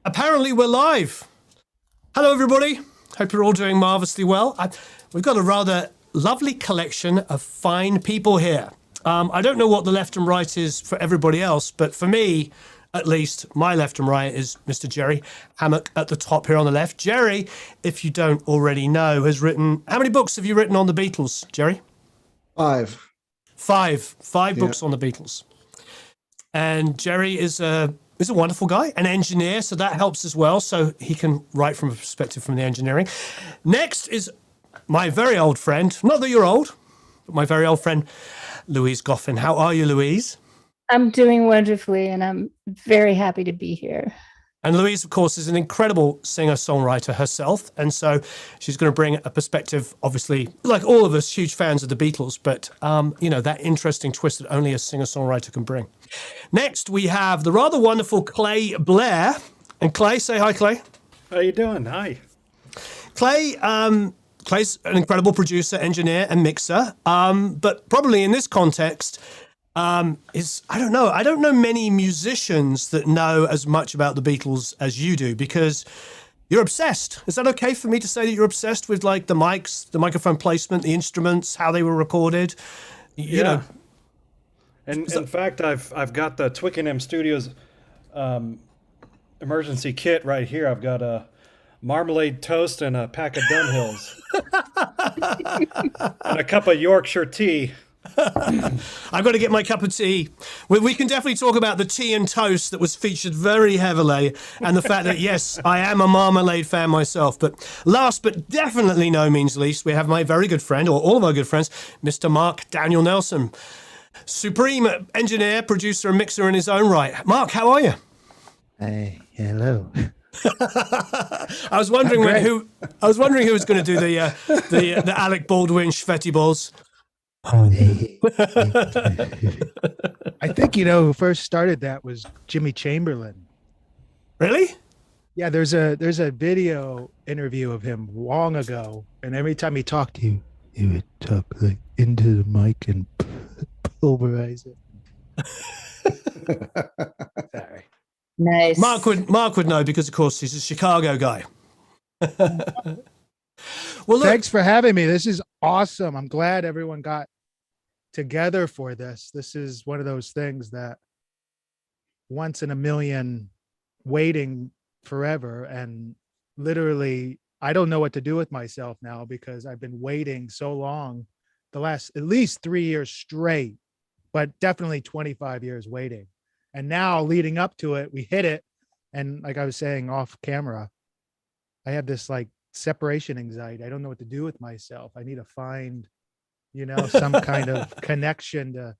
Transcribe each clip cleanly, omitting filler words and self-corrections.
Apparently we're live. Hello everybody. Hope you're all doing marvelously well. We've got a rather lovely collection of fine people here. I don't know what the left and right is for everybody else, but for me, at least, my left and right is Mr. Jerry Hammack at the top here on the left. Jerry, if you don't already know, has written... How many books have you written on the Beatles, Jerry? Five Books on the Beatles. And Jerry is a wonderful guy, an engineer, so that helps as well. So he can write from a perspective from the engineering. Next is my very old friend, not that you're old, but my very old friend, Louise Goffin. How are you, Louise? I'm doing wonderfully, and I'm very happy to be here. And Louise, of course, is an incredible singer-songwriter herself. And so she's going to bring a perspective, obviously, like all of us, huge fans of the Beatles, but, that interesting twist that only a singer-songwriter can bring. Next, we have the rather wonderful Clay Blair. And Clay, say hi, Clay. How you doing? Hi. Clay, Clay's an incredible producer, engineer, and mixer. But probably in this context... I don't know many musicians that know as much about the Beatles as you do, because you're obsessed. Is that okay for me to say that you're obsessed with like the mics, the microphone placement, the instruments, how they were recorded? You know. And in fact, I've got the Twickenham Studios emergency kit right here. I've got a marmalade toast and a pack of Dunhills and a cup of Yorkshire tea. I've got to get my cup of tea. We can definitely talk about the tea and toast that was featured very heavily, and the fact that, yes, I am a marmalade fan myself. But last but definitely no means least, we have my very good friend, or all of our good friends, Mr. Marc Daniel Nelson. Supreme engineer, producer, and mixer in his own right. Marc, how are you? Hey, hello. I was wondering who was going to do the Alec Baldwin Schvetty balls. I think who first started that was Jimmy Chamberlain. Really? Yeah, there's a video interview of him long ago, and every time he talked to you, he would talk like into the mic and pulverize it. Sorry. Nice. Marc would know because, of course, he's a Chicago guy. Well, look, thanks for having me. This is awesome. I'm glad everyone got together for this. This is one of those things that once in a million, waiting forever, and literally I don't know what to do with myself now because I've been waiting so long, the last at least 3 years straight, but definitely 25 years waiting. And now leading up to it, we hit it. And like I was saying off camera, I have this like separation anxiety. I don't know what to do with myself. I need to find, some kind of connection to.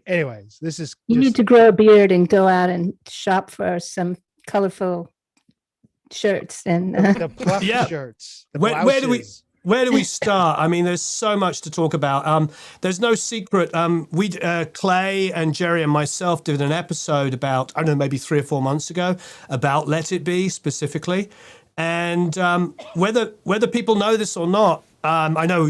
Anyways, this is. You need to grow a beard and go out and shop for some colorful shirts and the plush shirts. Where do we start? I mean, there's so much to talk about. There's no secret. Clay and Jerry and myself did an episode about, I don't know, maybe 3 or 4 months ago about Let It Be specifically. And whether people know this or not, I know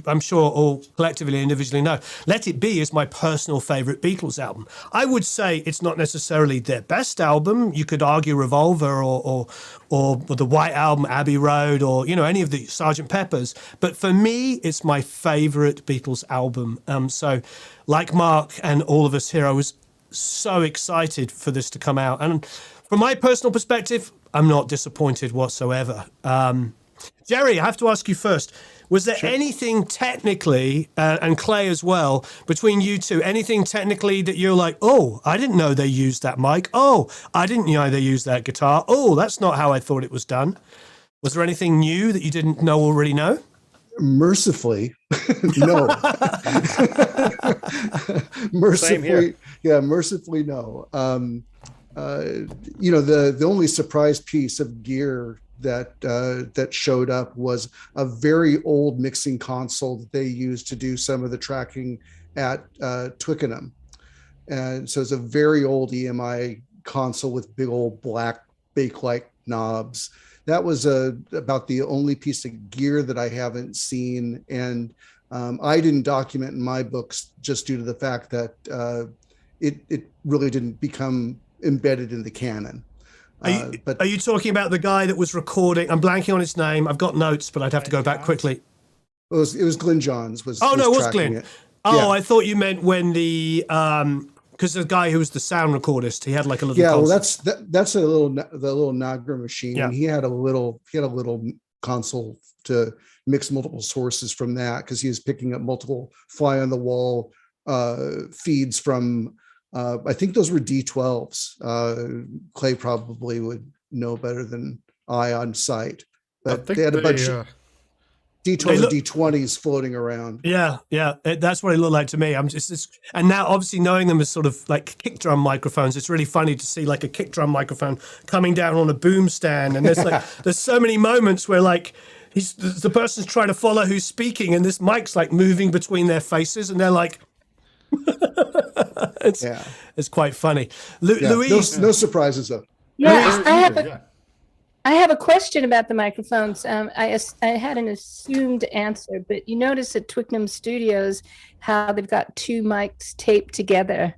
I'm sure all collectively and individually know, Let It Be is my personal favorite Beatles album. I would say it's not necessarily their best album. You could argue Revolver or the White Album, Abbey Road, or any of the Sgt. Pepper's. But for me, it's my favorite Beatles album. So like Marc and all of us here, I was so excited for this to come out. And from my personal perspective, I'm not disappointed whatsoever. Jerry, I have to ask you first, was there anything technically, and Clay as well, between you two, anything technically that you're like, oh, I didn't know they used that mic. Oh, I didn't know they used that guitar. Oh, that's not how I thought it was done. Was there anything new that you didn't already know? Mercifully, no. Mercifully, mercifully, no. The only surprise piece of gear that showed up was a very old mixing console that they used to do some of the tracking at Twickenham. And so it's a very old EMI console with big old black Bakelite knobs. That was about the only piece of gear that I haven't seen. And I didn't document in my books just due to the fact that it really didn't become embedded in the canon. But Are you talking about the guy that was recording? I'm blanking on his name. I've got notes, but I'd have to go back quickly. it was Glenn Johns was. Oh, no, it was tracking Glenn. it. Oh, Yeah. I thought you meant when because the guy who was the sound recordist, he had like a little. Yeah, well, console. that's the little Nagra machine, Yeah. and he had a little console to mix multiple sources from that, because he was picking up multiple fly on the wall feeds from. I think those were D12s. Clay probably would know better than I on site, but they had a bunch of D12s and D20s floating around. Yeah, that's what it looked like to me. I'm just, and now obviously knowing them as sort of like kick drum microphones, it's really funny to see like a kick drum microphone coming down on a boom stand, and there's like there's so many moments where like the person's trying to follow who's speaking, and this mic's like moving between their faces, and they're like, it's quite funny. Louise, no surprises though. Yeah, I have a question about the microphones. I had an assumed answer, but you notice at Twickenham Studios how they've got two mics taped together.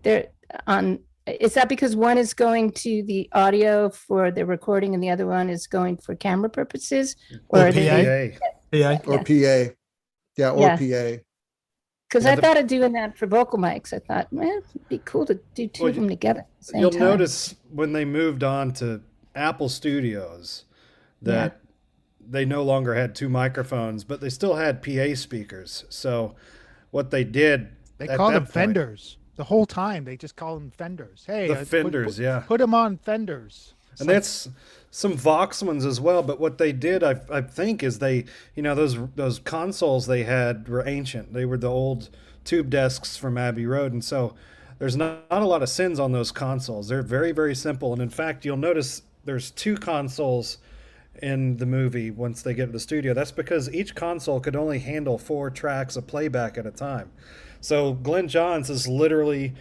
They're on. Is that because one is going to the audio for the recording and the other one is going for camera purposes, or are PA? they- PA. Or PA. Yeah, or Yeah. PA. Because I thought of doing that for vocal mics. I thought, man, it'd be cool to do two of them together at the same You'll time. notice when they moved on to Apple Studios that they no longer had two microphones, but they still had PA speakers. So what they did, They at call that them point- Fenders. The whole time they just call them Fenders. Hey, The Fenders, yeah. Put them on Fenders. It's And like- that's some Vox ones as well. But what they did, I think, is they, those consoles they had were ancient. They were the old tube desks from Abbey Road, and so there's not a lot of sins on those consoles. They're very, very simple. And in fact, you'll notice there's two consoles in the movie once they get to the studio. That's because each console could only handle 4 tracks of playback at a time. So Glenn Johns is literally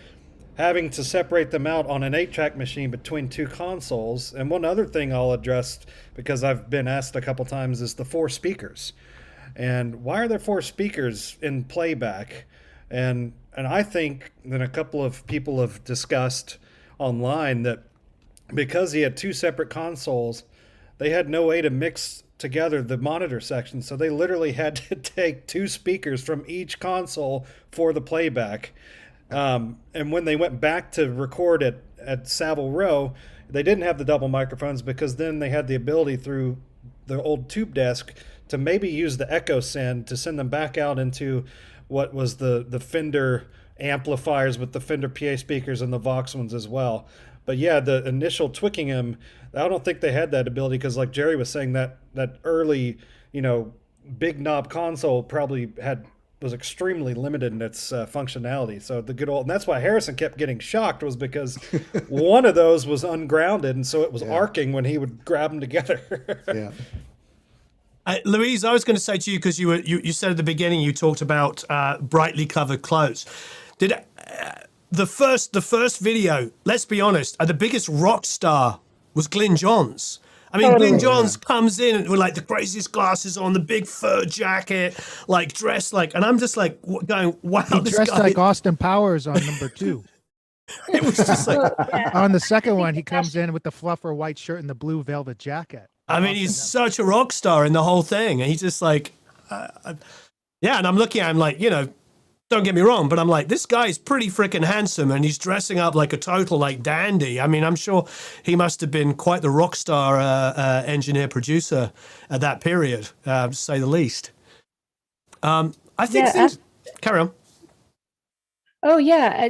having to separate them out on an 8-track machine between two consoles. And one other thing I'll address, because I've been asked a couple times, is the 4 speakers. And why are there 4 speakers in playback? And I think that a couple of people have discussed online that because he had 2 separate consoles, they had no way to mix together the monitor section. So they literally had to take 2 speakers from each console for the playback. And when they went back to record at Savile Row, they didn't have the double microphones, because then they had the ability through the old tube desk to maybe use the echo send to send them back out into what was the Fender amplifiers with the Fender PA speakers and the Vox ones as well. But yeah, the initial Twickenham, I don't think they had that ability, because like Jerry was saying, that early, big knob console probably was extremely limited in its functionality. So the good old, and that's why Harrison kept getting shocked, was because one of those was ungrounded, and so it was arcing when he would grab them together. Yeah. Louise, I was going to say to you, because you said at the beginning you talked about brightly covered clothes. Did the first video? Let's be honest, the biggest rock star was Glenn Johns. I mean, Glenn Johns comes in with like the craziest glasses on, the big fur jacket, like dressed like, and I'm just like going, wow, He this dressed guy. like Austin Powers on number 2. It was just like, On the second one, he comes in with the fluffer white shirt and the blue velvet jacket. I mean, he's such a rock star in the whole thing, and he's just like, yeah. And I'm looking at him like, don't get me wrong, but I'm like, this guy's pretty freaking handsome, and he's dressing up like a total like dandy. I mean, I'm sure he must have been quite the rock star engineer producer at that period, to say the least. I think things. Carry on. Oh, yeah,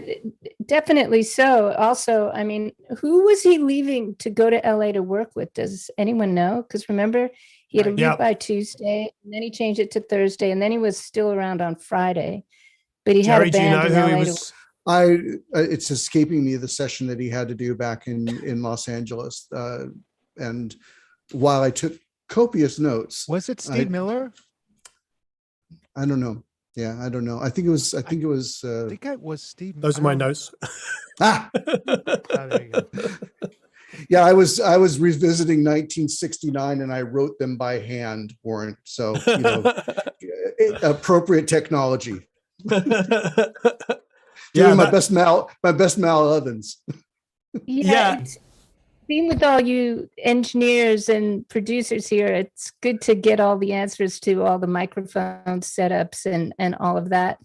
definitely so. Also, I mean, who was he leaving to go to LA to work with? Does anyone know? Because remember, he had to leave by Tuesday, and then he changed it to Thursday, and then he was still around on Friday. But he Jerry, had a band do you know in who LA. he was? It's escaping me, the session that he had to do back in Los Angeles. And while I took copious notes, Was it Steve Miller? I don't know. Yeah, I don't know. I think it was. I think it was Steve. Those are my notes. Ah, There you go. yeah. I was revisiting 1969, and I wrote them by hand, Warren. So appropriate technology. Yeah, my best Mal Evans. Yeah. being with all you engineers and producers here, it's good to get all the answers to all the microphone setups and all of that.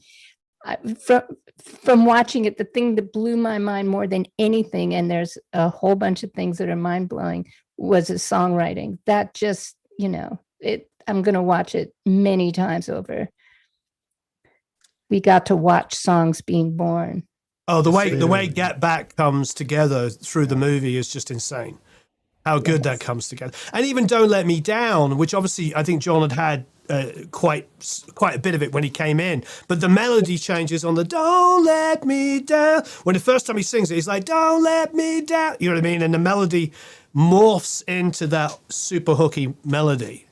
From watching it, the thing that blew my mind more than anything, and there's a whole bunch of things that are mind blowing, was the songwriting. That just, I'm going to watch it many times over. We got to watch songs being born. Oh, the way Get Back comes together through the movie is just insane. How good that comes together. And even Don't Let Me Down, which obviously I think John had quite a bit of it when he came in. But the melody changes on the Don't Let Me Down. When the first time he sings it, he's like, don't let me down. You know what I mean? And the melody morphs into that super hooky melody.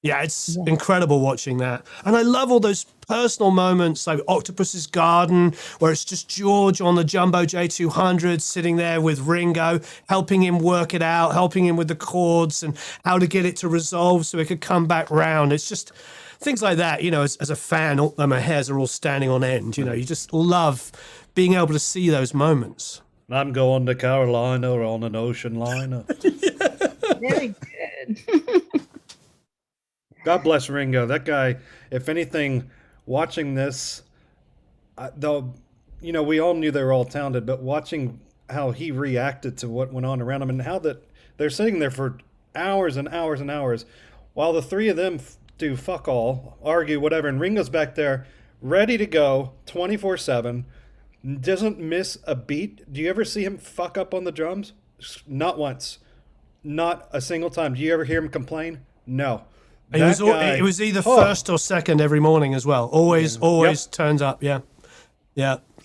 Yeah, it's incredible watching that. And I love all those personal moments like Octopus's Garden, where it's just George on the Jumbo J200 sitting there with Ringo, helping him work it out, helping him with the chords and how to get it to resolve so it could come back round. It's just things like that, as a fan, my hairs are all standing on end. You just love being able to see those moments. I'm going to Carolina on an ocean liner. Very good. God bless Ringo. That guy, if anything, watching this, though, we all knew they were all talented, but watching how he reacted to what went on around him and how that they're sitting there for hours and hours and hours while the three of them do fuck all, argue, whatever, and Ringo's back there ready to go 24/7, doesn't miss a beat. Do you ever see him fuck up on the drums? Not once. Not a single time. Do you ever hear him complain? No. It was either first or second every morning as well. Always turns up. Yeah.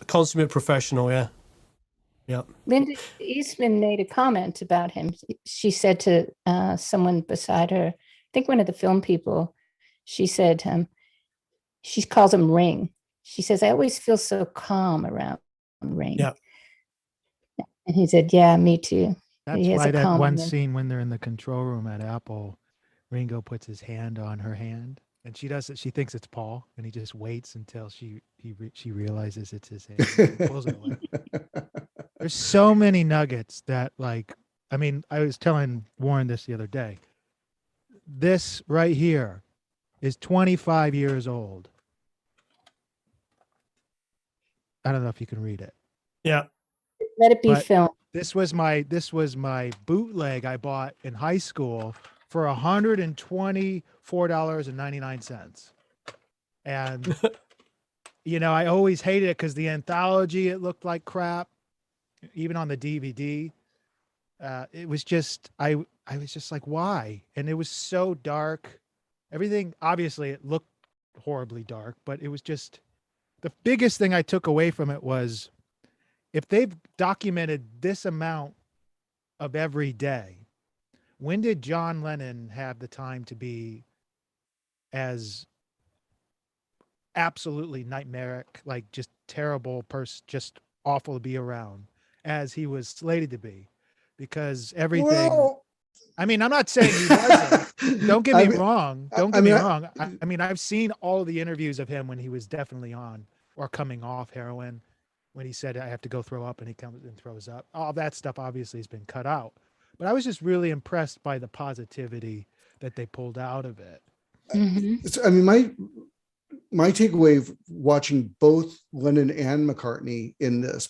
Consummate professional. Yeah. Linda Eastman made a comment about him. She said to someone beside her, I think one of the film people, she said, she calls him Ring. She says, I always feel so calm around Ring. Yeah. And he said, yeah, me too. That's why that one scene when they're in the control room at Apple, Ringo puts his hand on her hand, and she does it. She thinks it's Paul, and he just waits until she realizes it's his hand. He pulls it away. There's so many nuggets that, I was telling Warren this the other day. This right here is 25 years old. I don't know if you can read it. Yeah. Let it be filmed. This was my bootleg I bought in high school for $124.99. And, I always hated it because the anthology, it looked like crap. Even on the DVD, it was just, I was just like, why? And it was so dark. Everything, obviously, it looked horribly dark, but it was just, the biggest thing I took away from it was, if they've documented this amount of every day, when did John Lennon have the time to be as absolutely nightmaric, like just terrible person, just awful to be around as he was slated to be? Because everything, I'm not saying he wasn't. Don't get me wrong. Don't get me wrong. I've seen all of the interviews of him when he was definitely on or coming off heroin, when he said, I have to go throw up, and he comes and throws up. All that stuff obviously has been cut out. But I was just really impressed by the positivity that they pulled out of it. Mm-hmm. My takeaway watching both Lennon and McCartney in this,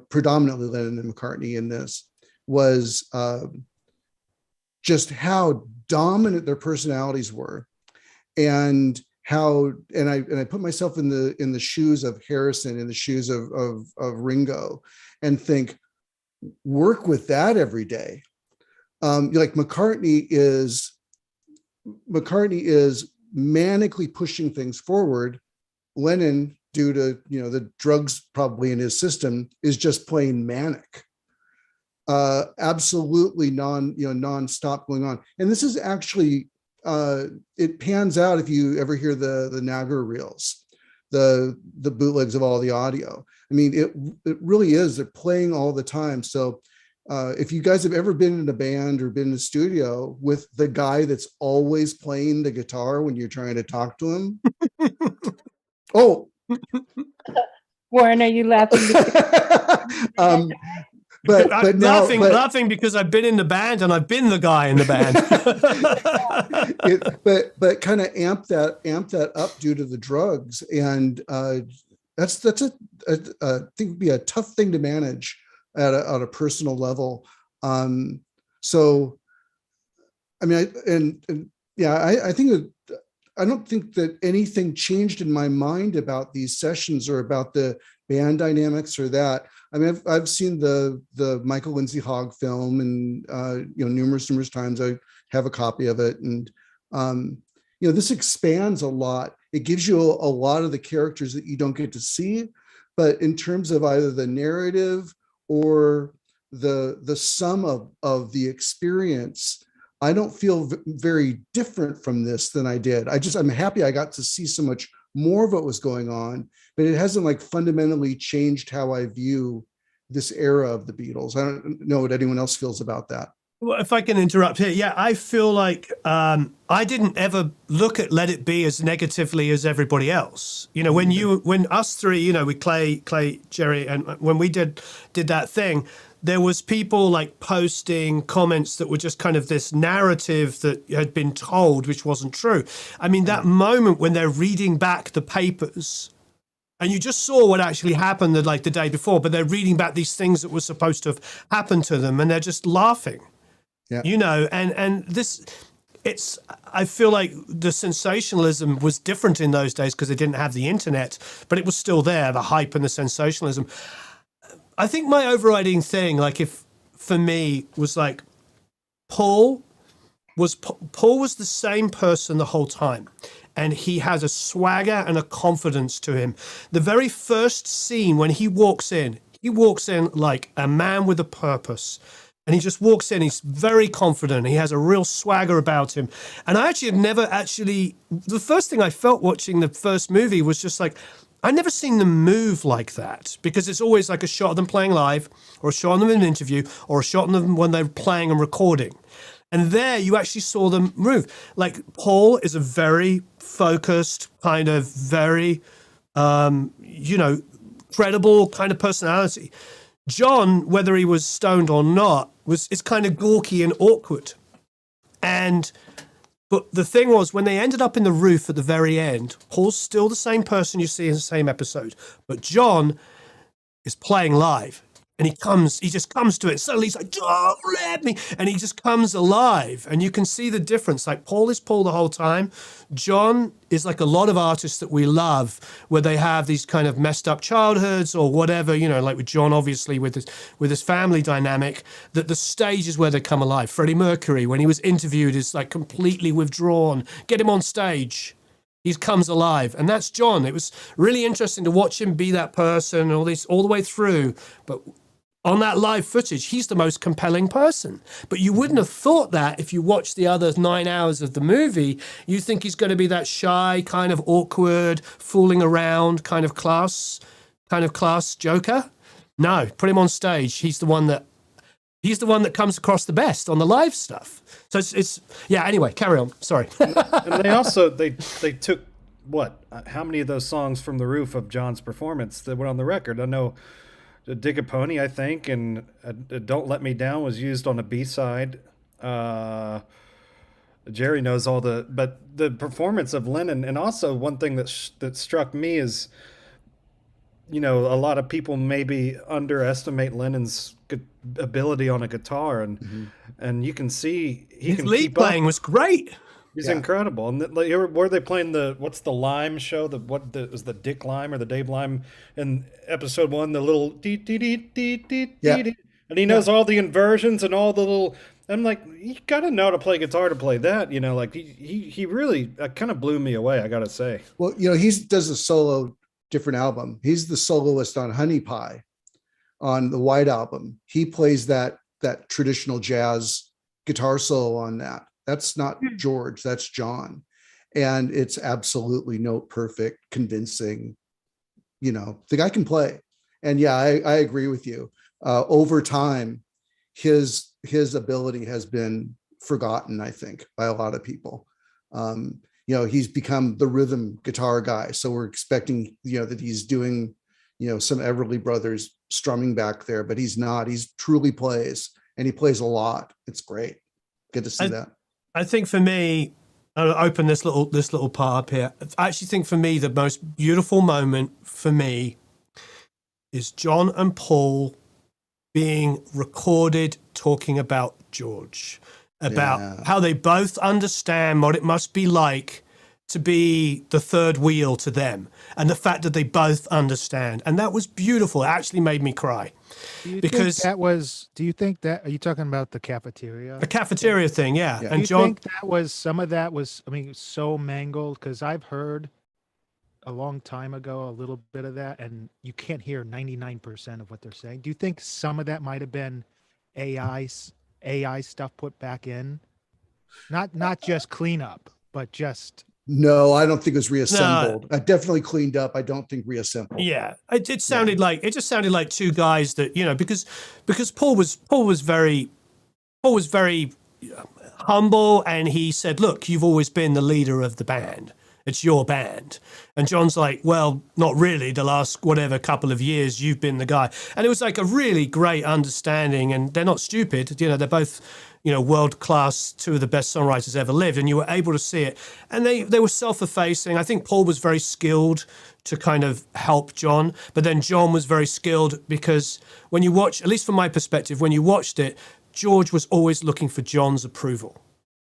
predominantly Lennon and McCartney in this, was just how dominant their personalities were, and how, and I put myself in the shoes of Harrison, in the shoes of Ringo, and think, work with that every day. Like McCartney is manically pushing things forward. Lennon, due to the drugs probably in his system, is just plain manic. Absolutely non-stop going on. And this is actually, it pans out if you ever hear the Nagra reels, the bootlegs of all the audio. It really is, they're playing all the time. So if you guys have ever been in a band or been in a studio with the guy that's always playing the guitar when you're trying to talk to him. Warren, are you laughing? I'm now, laughing because I've been in the band and I've been the guy in the band. but kind of amp that up due to the drugs, and that's I think would be a tough thing to manage at a personal level. So, I mean, I think that I don't think that anything changed in my mind about these sessions or about the band dynamics or that. I mean, I've seen the Michael Lindsay Hogg film, and numerous times. I have a copy of it, and this expands a lot. It gives you a lot of the characters that you don't get to see, but in terms of either the narrative or the sum of the experience, I don't feel very different from this than I did. I'm happy I got to see so much more of what was going on, but it hasn't like fundamentally changed how I view this era of the Beatles. I don't know what anyone else feels about that. Well, if I can interrupt here, yeah, I feel like I didn't ever look at Let It Be as negatively as everybody else. When us three, with Clay, Jerry, and when we did that thing, there was people like posting comments that were just kind of this narrative that had been told, which wasn't true. I mean, that moment when they're reading back the papers, and you just saw what actually happened the day before, but they're reading back these things that were supposed to have happened to them, and they're just laughing. Yeah. And this, I feel like the sensationalism was different in those days because they didn't have the internet, but it was still there, the hype and the sensationalism. I think my overriding thing, for me, was like Paul was the same person the whole time. And he has a swagger and a confidence to him. The very first scene when he walks in like a man with a purpose. And he just walks in, he's very confident. He has a real swagger about him. And I actually had never the first thing I felt watching the first movie was just like, I've never seen them move like that, because it's always like a shot of them playing live, or a shot of them in an interview, or a shot of them when they're playing and recording. And there you actually saw them move. Like Paul is a very focused, kind of very, credible kind of personality. John, whether he was stoned or not, is kind of gawky and awkward. But the thing was, when they ended up in the roof at the very end, Paul's still the same person you see in the same episode, but John is playing live. And he just comes to it. Suddenly he's like, don't let me. And he just comes alive. And you can see the difference. Like Paul is Paul the whole time. John is like a lot of artists that we love, where they have these kind of messed up childhoods or whatever, like with John, obviously, with his family dynamic, that the stage is where they come alive. Freddie Mercury, when he was interviewed, is like completely withdrawn. Get him on stage. He comes alive, and that's John. It was really interesting to watch him be that person, all the way through. But on that live footage, he's the most compelling person. But you wouldn't have thought that if you watched the other 9 hours of the movie. You think he's going to be that shy, kind of awkward, fooling around, kind of class joker. No, put him on stage. He's the one that comes across the best on the live stuff. So it's anyway, carry on. Sorry. And they also, they took, how many of those songs from the roof of John's performance that went on the record? I know Dig a Pony, I think, and Don't Let Me Down was used on a B-side. Jerry knows but the performance of Lennon, and also one thing that struck me is, a lot of people maybe underestimate Lennon's ability on a guitar, and you can see his lead playing was great. He's incredible. And were they playing what's the Lime show? Was the Dick Lime or the Dave Lime in episode 1? The little dee dee dee dee dee dee, and he knows all the inversions and all the little. I'm like, you gotta know how to play guitar to play that. He really kind of blew me away, I gotta say. Well, he does a solo different album. He's the soloist on Honey Pie, on the White Album. He plays that traditional jazz guitar solo on that. That's not George, that's John. And it's absolutely note perfect, convincing. The guy can play. And I agree with you. Over time, his ability has been forgotten, I think, by a lot of people. He's become the rhythm guitar guy. So we're expecting, that he's doing, some Everly Brothers strumming back there, but he's not. He's truly plays, and he plays a lot. It's great. Good to see that. I think for me, I'll open this little part up here. I actually think for me, the most beautiful moment for me is John and Paul being recorded talking about George, about how they both understand what it must be like to be the third wheel to them, and the fact that they both understand. And that was beautiful. It actually made me cry. Do you Because think that was, do you think that, are you talking about the cafeteria? the cafeteria thing, yeah. Do And you John, think that was, some of that was, I mean, so mangled? Because I've heard a long time ago a little bit of that, and you can't hear 99% of what they're saying. Do you think some of that might have been AI stuff put back in? Not just cleanup, but just... No, I don't think it was reassembled. I definitely cleaned up. I don't think reassembled. yeah, it just sounded like two guys that, you know, because Paul was very humble, and he said, look, you've always been the leader of the band. It's your band. And John's like, well, not really. The last whatever couple of years, you've been the guy. And it was like a really great understanding. And they're not stupid. You know, they're both, you know, world-class, two of the best songwriters ever lived. And you were able to see it. And they were self-effacing. I think Paul was very skilled to kind of help John. But then John was very skilled because when you watch, at least from my perspective, when you watched it, George was always looking for John's approval.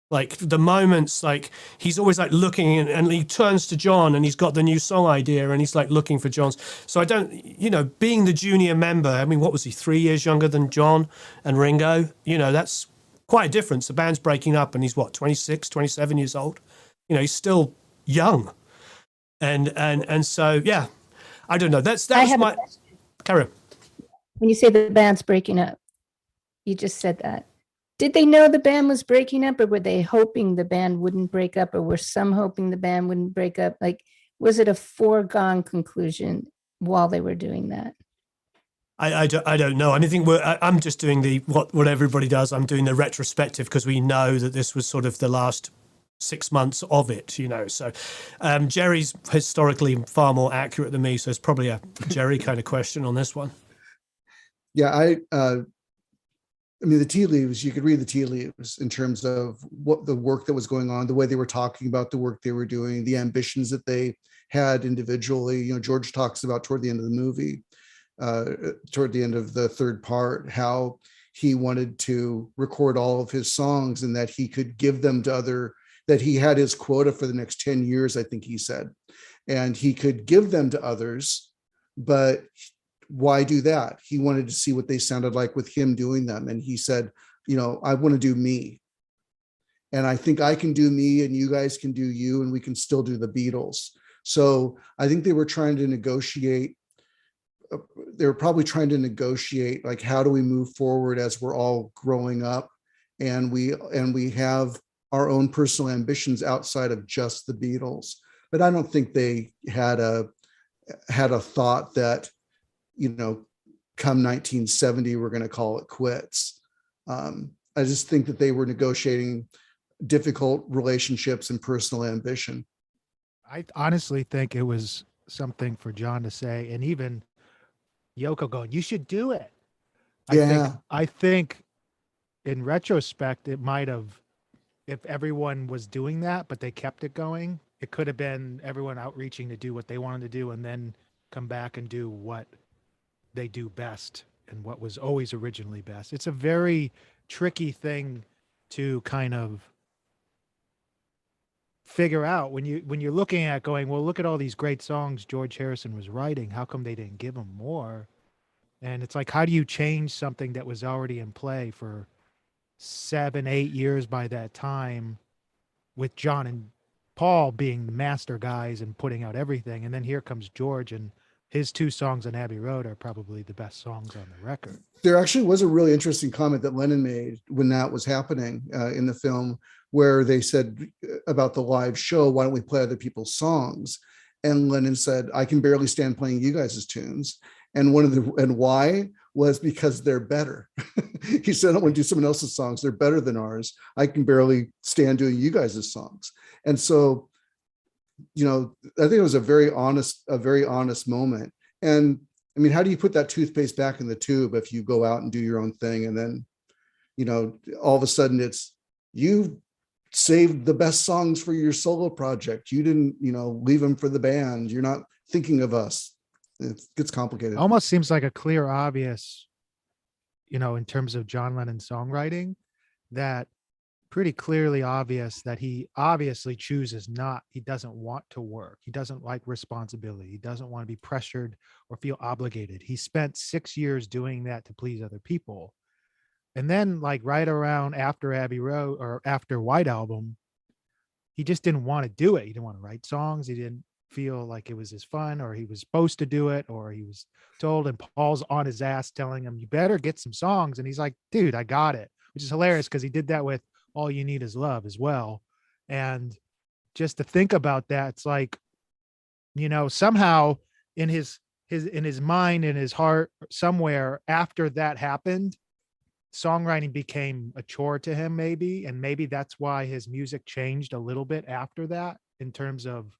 Like the moments, like he's always like looking, and he turns to John and he's got the new song idea and he's like looking for John's. So I don't, you know, being the junior member, I mean, what was he, 3 years younger than John and Ringo? You know, that's quite a difference. The band's breaking up and he's what, 26, 27 years old? You know, he's still young. And so, yeah, I don't know. That was my, carry on. When you say the band's breaking up, you just said that. Did they know the band was breaking up, or were they hoping the band wouldn't break up, or were some hoping the band wouldn't break up? Like, was it a foregone conclusion while they were doing that? I don't know. I think I'm just doing what everybody does. I'm doing the retrospective because we know that this was sort of the last 6 months of it, you know. So Jerry's historically far more accurate than me, so it's probably a Jerry kind of question on this one. Yeah, I mean, the tea leaves, you could read the tea leaves in terms of what the work that was going on, the way they were talking about the work they were doing, the ambitions that they had individually. You know, George talks about toward the end of the movie, toward the end of the third part, how he wanted to record all of his songs and that he could give them to that he had his quota for the next 10 years, I think he said, and he could give them to others, but why do that? He wanted to see what they sounded like with him doing them. And he said, you know, I want to do me. And I think I can do me and you guys can do you, and we can still do the Beatles. So I think they were trying to negotiate. They were probably trying to negotiate, like, how do we move forward as we're all growing up, and we have our own personal ambitions outside of just the Beatles. But I don't think they had a thought that, you know, come 1970, we're going to call it quits. I just think that they were negotiating difficult relationships and personal ambition. I honestly think it was something for John to say, and even Yoko going, you should do it. I think in retrospect, it might have, if everyone was doing that, but they kept it going, it could have been everyone outreaching to do what they wanted to do and then come back and do what they do best and what was always originally best. It's a very tricky thing to kind of figure out when you're looking at going, well, look at all these great songs George Harrison was writing. How come they didn't give him more? And it's like, how do you change something that was already in play for 7-8 years by that time, with John and Paul being the master guys and putting out everything? And then here comes George, and his 2 songs on Abbey Road are probably the best songs on the record. There actually was a really interesting comment that Lennon made when that was happening in the film, where they said about the live show, why don't we play other people's songs? And Lennon said, I can barely stand playing you guys' tunes. And why was because they're better. He said, I don't want to do someone else's songs. They're better than ours. I can barely stand doing you guys' songs. And so, you know, I think it was a very honest moment. And I mean, how do you put that toothpaste back in the tube if you go out and do your own thing, and then, you know, all of a sudden it's, you saved the best songs for your solo project. You didn't, you know, leave them for the band. You're not thinking of us. It gets complicated. Almost seems like a clear, obvious, you know, in terms of John Lennon's songwriting, that pretty clearly obvious that he obviously chooses not, he doesn't want to work. He doesn't like responsibility. He doesn't want to be pressured or feel obligated. He spent 6 years doing that to please other people. And then like right around after Abbey Road or after White Album, he just didn't want to do it. He didn't want to write songs. He didn't feel like it was his fun, or he was supposed to do it, or he was told, and Paul's on his ass telling him, you better get some songs. And he's like, dude, I got it, which is hilarious because he did that with All You Need Is Love as well. And just to think about that, it's like, you know, somehow in his mind, in his heart, somewhere after that happened, songwriting became a chore to him, maybe. And maybe that's why his music changed a little bit after that, in terms of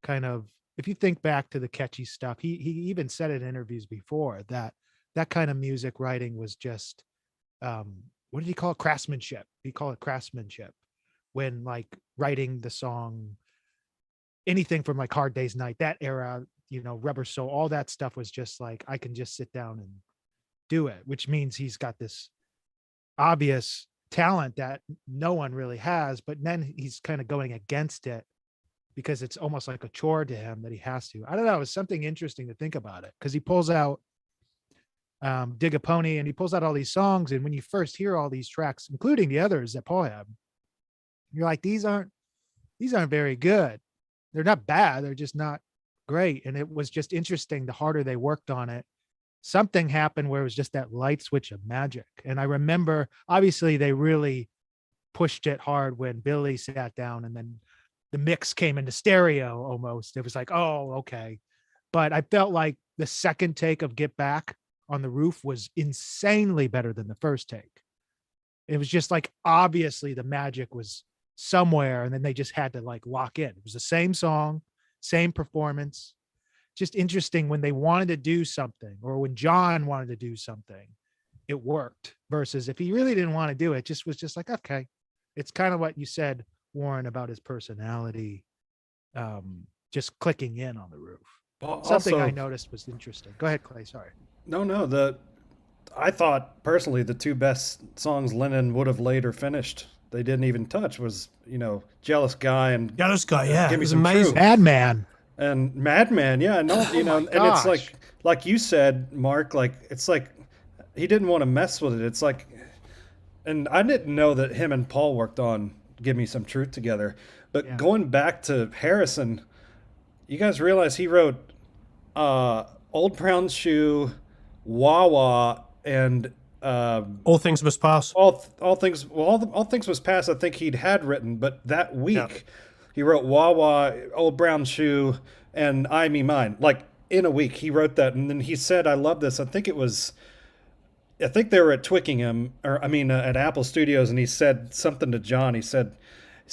kind of, if you think back to the catchy stuff, he even said in interviews before that that kind of music writing was just, what did he call it? Craftsmanship. He called it craftsmanship, when like writing the song, anything from like Hard Day's Night, that era, you know, Rubber Soul, all that stuff was just like, I can just sit down and do it, which means he's got this obvious talent that no one really has, but then he's kind of going against it because it's almost like a chore to him that he has to. I don't know. It's something interesting to think about it, because he pulls out Dig a Pony, and he pulls out all these songs. And when you first hear all these tracks, including the others that Paul had, you're like, these aren't very good. They're not bad. They're just not great. And it was just interesting. The harder they worked on it, something happened where it was just that light switch of magic. And I remember, obviously they really pushed it hard when Billy sat down, and then the mix came into stereo almost. It was like, oh, okay. But I felt like the second take of Get Back on the Roof was insanely better than the first take. It was just like, obviously the magic was somewhere, and then they just had to like lock in. It was the same song, same performance. Just interesting when they wanted to do something, or when John wanted to do something, it worked, versus if he really didn't want to do it, just was just like, okay. It's kind of what you said, Warren, about his personality, just clicking in on the Roof. Well, Something also, I noticed was interesting. Go ahead, Clay. Sorry. no, I thought personally the two best songs Lennon would have later finished, they didn't even touch, was, you know, Jealous Guy and Jealous Guy, yeah, Give it Me was Some amazing. Truth. Madman. And Madman, yeah, no, you know, and it's like you said, Mark, like it's like he didn't want to mess with it. It's like, and I didn't know that him and Paul worked on Give Me Some Truth together. But Yeah. going back to Harrison, you guys realize he wrote Old Brown Shoe, Wah Wah, and All Things Must Pass. all things. Well, all things was past. I think he'd had written, but that week. Yeah. He wrote Wah Wah, Old Brown Shoe, and I Me Mine. Like in a week, he wrote that, and then he said, "I love this." I think they were at Twickenham, or I mean, at Apple Studios, and he said something to John. He said,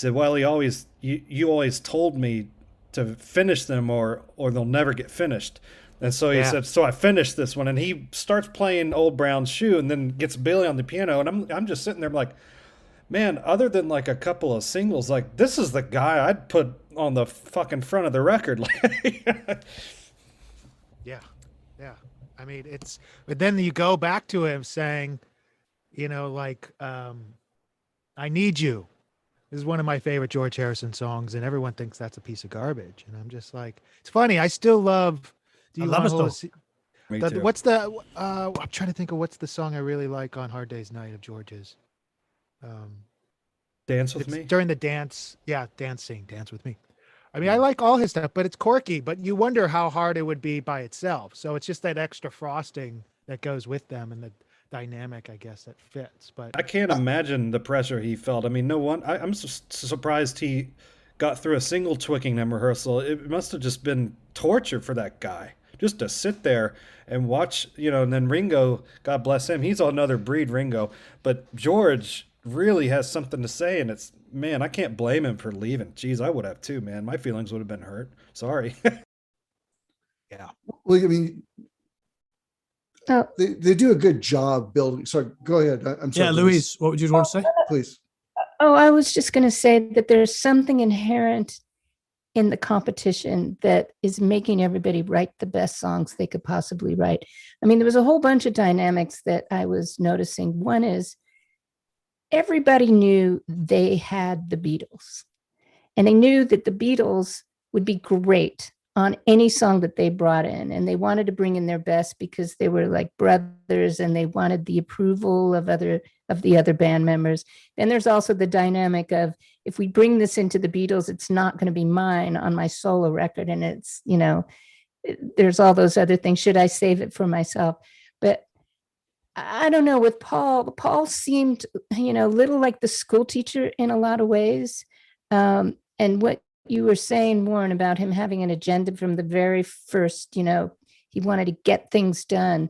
"Well, you always told me to finish them, or they'll never get finished." And so he said, "So I finished this one," and he starts playing Old Brown Shoe, and then gets Billy on the piano, and I'm just sitting there like, man, other than like a couple of singles, like this is the guy I'd put on the fucking front of the record. Yeah. I mean, but then you go back to him saying, you know, like, I Need You. This is one of my favorite George Harrison songs, and everyone thinks that's a piece of garbage. And I'm just like, it's funny. I still love. Do you I love want it to still. Me too. What's the? I'm trying to think of what's the song I really like on Hard Day's Night of George's. Dance with It's me. during the dance. Yeah, Dance with me. I mean, I like all his stuff, but it's quirky. But you wonder how hard it would be by itself. So it's just that extra frosting that goes with them, and the dynamic, I guess, that fits. But I can't imagine the pressure he felt. I mean, no one. I'm surprised he got through a single Twickenham rehearsal. It must have just been torture for that guy, just to sit there and watch. You know, and then Ringo, God bless him, he's another breed, Ringo. But George really has something to say, and it's, man, I can't blame him for leaving. Jeez, I would have too, man. My feelings would have been hurt. Sorry. yeah, Well, I mean, Oh, they do a good job building. Sorry, go ahead. I'm sorry. Yeah, Louise, what would you want to say? Please. oh, I was just going to say that there's something inherent in the competition that is making everybody write the best songs they could possibly write. I mean, there was a whole bunch of dynamics that I was noticing. One is everybody knew they had the Beatles, and they knew that the Beatles would be great on any song that they brought in, and they wanted to bring in their best because they were like brothers and they wanted the approval of the other band members. And there's also the dynamic of, if we bring this into the Beatles, it's not going to be mine on my solo record, and it's, you know, there's all those other things. Should I save it for myself? But I don't know, with Paul seemed, you know, little like the school teacher in a lot of ways. And what you were saying, Warren, about him having an agenda from the very first, you know, he wanted to get things done.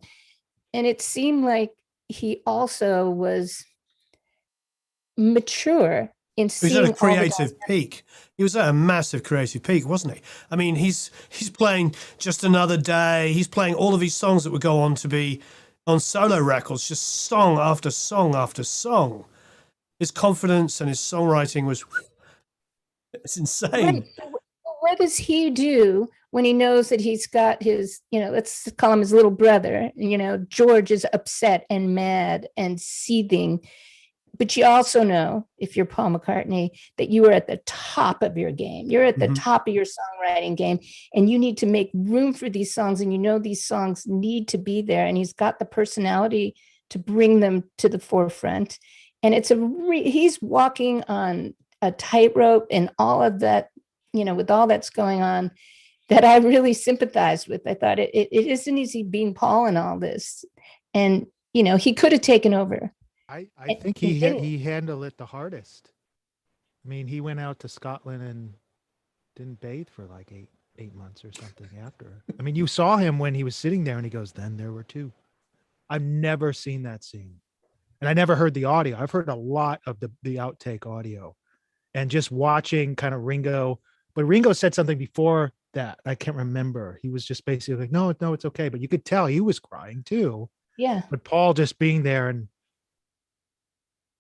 And it seemed like he also was mature in He was seeing at a creative peak. He was at a massive creative peak, wasn't he? I mean, he's playing Just Another Day. He's playing all of these songs that would go on to be on solo records, just song after song after song. His confidence and his songwriting was, it's insane. Right. What does he do when he knows that he's got his, you know, let's call him his little brother, you know, George is upset and mad and seething. But you also know, if you're Paul McCartney, that you are at the top of your game. You're at the top of your songwriting game, and you need to make room for these songs. And you know these songs need to be there. And he's got the personality to bring them to the forefront. And it's he's walking on a tightrope, and all of that, you know, with all that's going on, that I really sympathized with. I thought it isn't easy being Paul in all this. And, you know, he could have taken over. I think he handled it the hardest. I mean, he went out to Scotland and didn't bathe for like eight months or something after. I mean, you saw him when he was sitting there and he goes, then there were two. I've never seen that scene. And I never heard the audio. I've heard a lot of the outtake audio, and just watching kind of Ringo. But Ringo said something before that. I can't remember. He was just basically like, no, it's okay. But you could tell he was crying too. Yeah. But Paul just being there and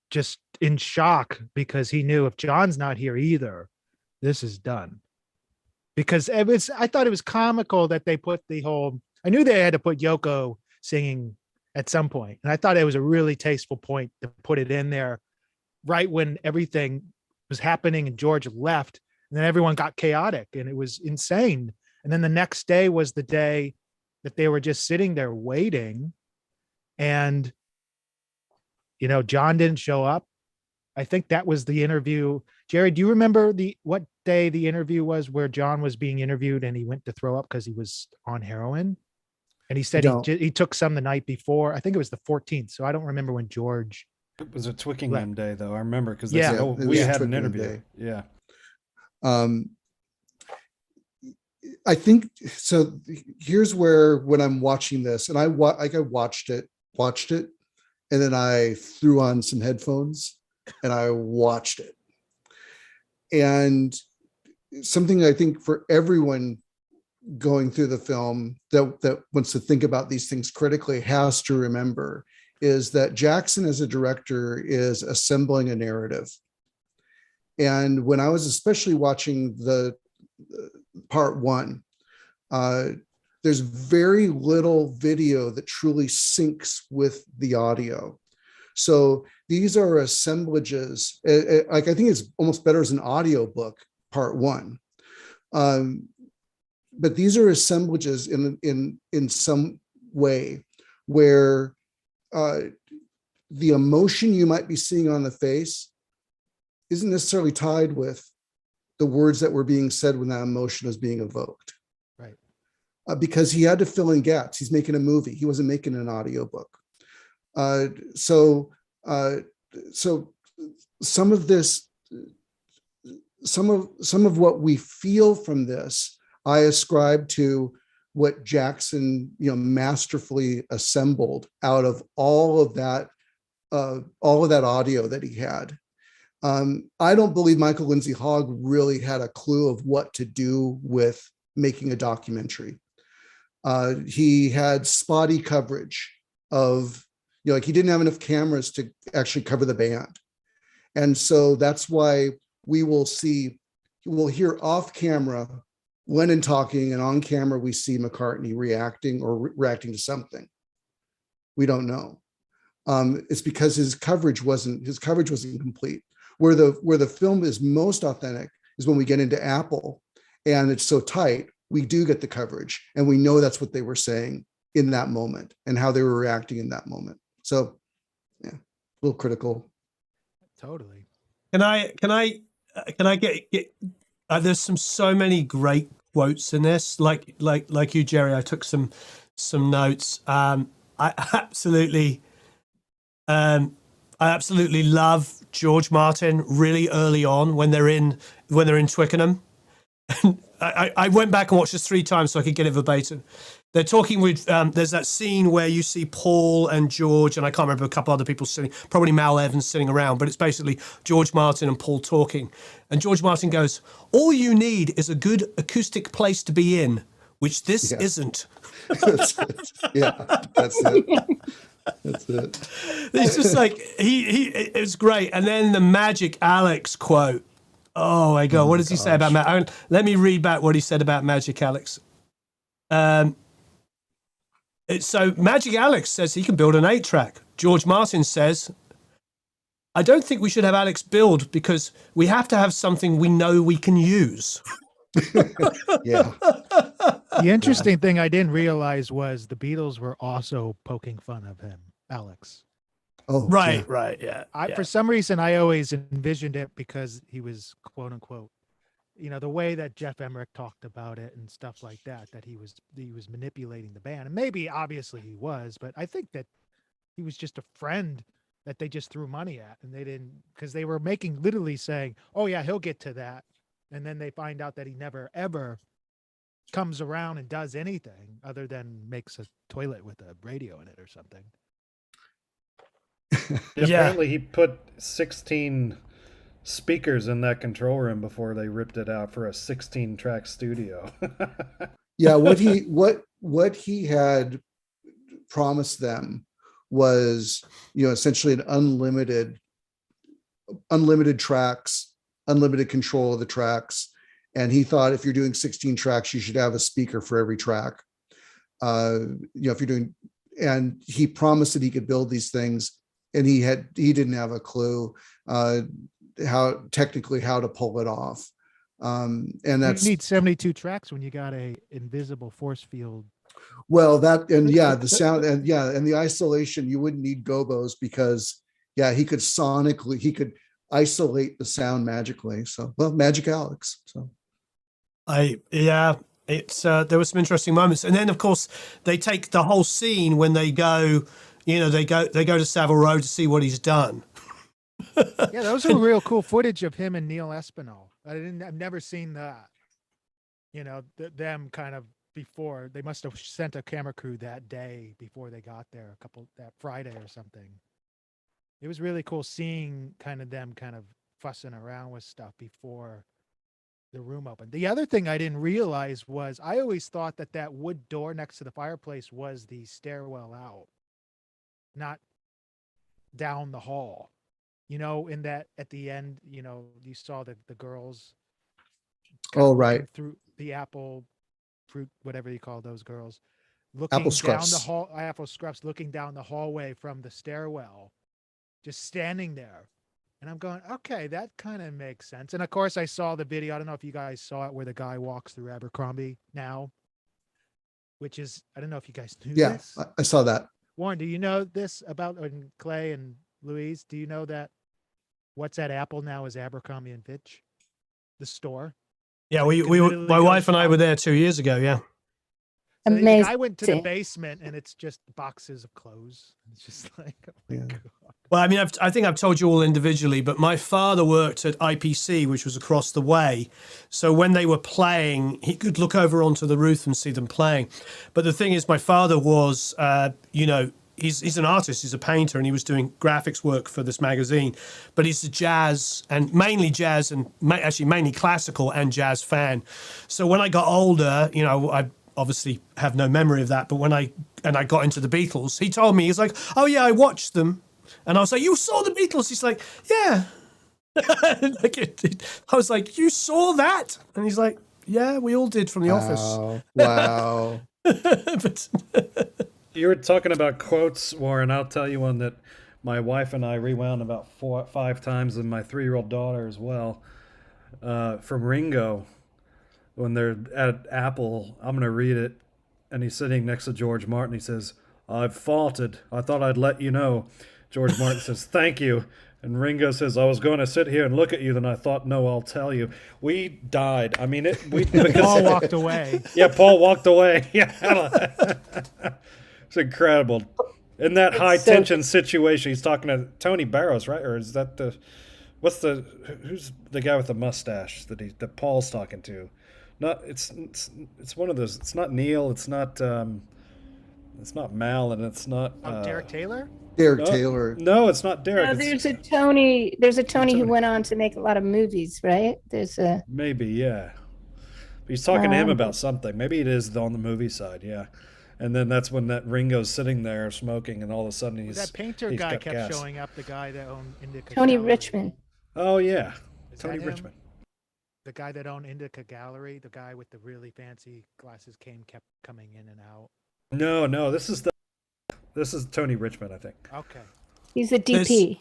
just in shock, because he knew if John's not here either, this is done. Because I thought it was comical that they put I knew they had to put Yoko singing at some point. And I thought it was a really tasteful point to put it in there right when everything was happening and George left, and then everyone got chaotic and it was insane. And then the next day was the day that they were just sitting there waiting, and you know, John didn't show up. I think that was the interview. Jerry, do you remember what day the interview was where John was being interviewed and he went to throw up because he was on heroin? And he said he took some the night before. I think it was the 14th. So I don't remember when George. It was a Twickenham day, though. I remember because we had an interview. Day. Yeah. I think so. Here's where, when I'm watching this, and I watched it, and then I threw on some headphones and I watched it. And something I think for everyone going through the film that wants to think about these things critically has to remember is that Jackson as a director is assembling a narrative. And when I was especially watching the part one, there's very little video that truly syncs with the audio. So these are assemblages. Like, I think it's almost better as an audio book, part one. But these are assemblages in some way where the emotion you might be seeing on the face isn't necessarily tied with the words that were being said when that emotion was being evoked. Right. Because he had to fill in gaps. He's making a movie. He wasn't making an audiobook. So some of this, some of what we feel from this, I ascribe to what Jackson, masterfully assembled out of all of that audio that he had. I don't believe Michael Lindsay Hogg really had a clue of what to do with making a documentary. He had spotty coverage. of, like he didn't have enough cameras to actually cover the band. And so that's why we'll hear off camera Lennon talking, and on camera we see McCartney reacting reacting to something. We don't know. It's because his coverage wasn't complete. Where the film is most authentic is when we get into Apple, and it's so tight, we do get the coverage, and we know that's what they were saying in that moment and how they were reacting in that moment. So, yeah, a little critical. Totally. Can I get there's so many great quotes in this. Like you, Jerry, I took some notes. I absolutely love George Martin really early on when they're in Twickenham. And I went back and watched this 3 times so I could get it verbatim. They're talking with, there's that scene where you see Paul and George, and I can't remember, a couple other people sitting, probably Mal Evans sitting around, but it's basically George Martin and Paul talking. And George Martin goes, "All you need is a good acoustic place to be in, which this isn't." That's it. Yeah, that's it. That's it. It's just like, it's great. And then the Magic Alex quote. Oh my God, what does he say about let me read back what he said about Magic Alex. So Magic Alex says he can build an 8-track. George Martin says, "I don't think we should have Alex build because we have to have something we know we can use." Yeah. The interesting thing I didn't realize was the Beatles were also poking fun of him, Alex. Oh, Right, yeah. right, yeah. For some reason, I always envisioned it because he was quote unquote, the way that Jeff Emmerich talked about it and stuff like that, that he was manipulating the band. And maybe obviously he was, but I think that he was just a friend that they just threw money at, and they didn't, because they were literally saying, "Oh yeah, he'll get to that." And then they find out that he never ever comes around and does anything other than makes a toilet with a radio in it or something. Apparently he put 16 speakers in that control room before they ripped it out for a 16-track studio. Yeah, what he had promised them was, essentially an unlimited tracks, unlimited control of the tracks. And he thought if you're doing 16 tracks, you should have a speaker for every track. If you're doing, and he promised that he could build these things, and he didn't have a clue how to pull it off. And that's, you need 72 tracks when you got a invisible force field. Well, that, and yeah, the sound, and the isolation, you wouldn't need gobos because he could isolate the sound magically. So, well, Magic Alex. So it's there were some interesting moments. And then of course they take the whole scene when they go, they go to Savile Row to see what he's done. Yeah, those are real cool footage of him and Neil Espinal. I've never seen that. Them kind of before, they must have sent a camera crew that day before they got there, that Friday or something. It was really cool seeing them fussing around with stuff before the room opened. The other thing I didn't realize was I always thought that wood door next to the fireplace was the stairwell out, not down the hall. In that at the end, you saw the girls. Oh, right. Through the apple fruit, whatever you call those girls, looking apple down scruffs. the hall, apple scruffs, looking down the hallway from the stairwell, just standing there. And I'm going, okay, that kind of makes sense. And of course I saw the video. I don't know if you guys saw it, where the guy walks through Abercrombie now, which is, I don't know if you guys knew this. Yeah, I saw that. Warren, do you know this about Clay and Louise? Do you know that what's at Apple now is Abercrombie and Fitch, the store? Yeah, my wife and I were there 2 years ago. Yeah. So Amazing. I went to the basement and it's just boxes of clothes. It's just like, oh my God. Well, I mean, I think I've told you all individually, but my father worked at IPC, which was across the way. So when they were playing, he could look over onto the roof and see them playing. But the thing is, my father was, he's an artist, he's a painter, and he was doing graphics work for this magazine. But he's a jazz, and mainly jazz, and actually mainly classical and jazz fan. So when I got older, obviously have no memory of that. But when I got into the Beatles, he told me, he's like, "Oh yeah, I watched them," and I was like, "You saw the Beatles?" He's like, "Yeah." I was like, "You saw that?" And he's like, "Yeah, we all did from the office." Wow. But You were talking about quotes, Warren. I'll tell you one that my wife and I rewound about 4 or 5 times, and my 3-year-old daughter as well, from Ringo when they're at Apple. I'm going to read it. And he's sitting next to George Martin. He says, "I've faulted. I thought I'd let you know." George Martin says, "Thank you." And Ringo says, "I was going to sit here and look at you, then I thought, no, I'll tell you." We died. I mean, Paul walked away. Yeah, Paul walked away. Yeah. It's incredible. In that high tension situation, he's talking to Tony Barrows, right? Or is that who's the guy with the mustache that Paul's talking to? It's one of those. It's not Neil. It's not Mal, and it's not Derek Taylor. Derek Taylor. No, it's not Derek. No, there's a Tony who went on to make a lot of movies, right? There's a maybe, yeah. He's talking to him about something. Maybe it is on the movie side, yeah. And then that's when that Ringo's sitting there smoking, and all of a sudden that painter he's guy got kept gas. showing up. The guy that owned Indica. Tony Gallery. Richmond. Oh yeah, Is Tony that him? Richmond. The guy that owned Indica Gallery, the guy with the really fancy glasses, kept coming in and out. No, this is Tony Richmond, I think. Okay. He's a DP.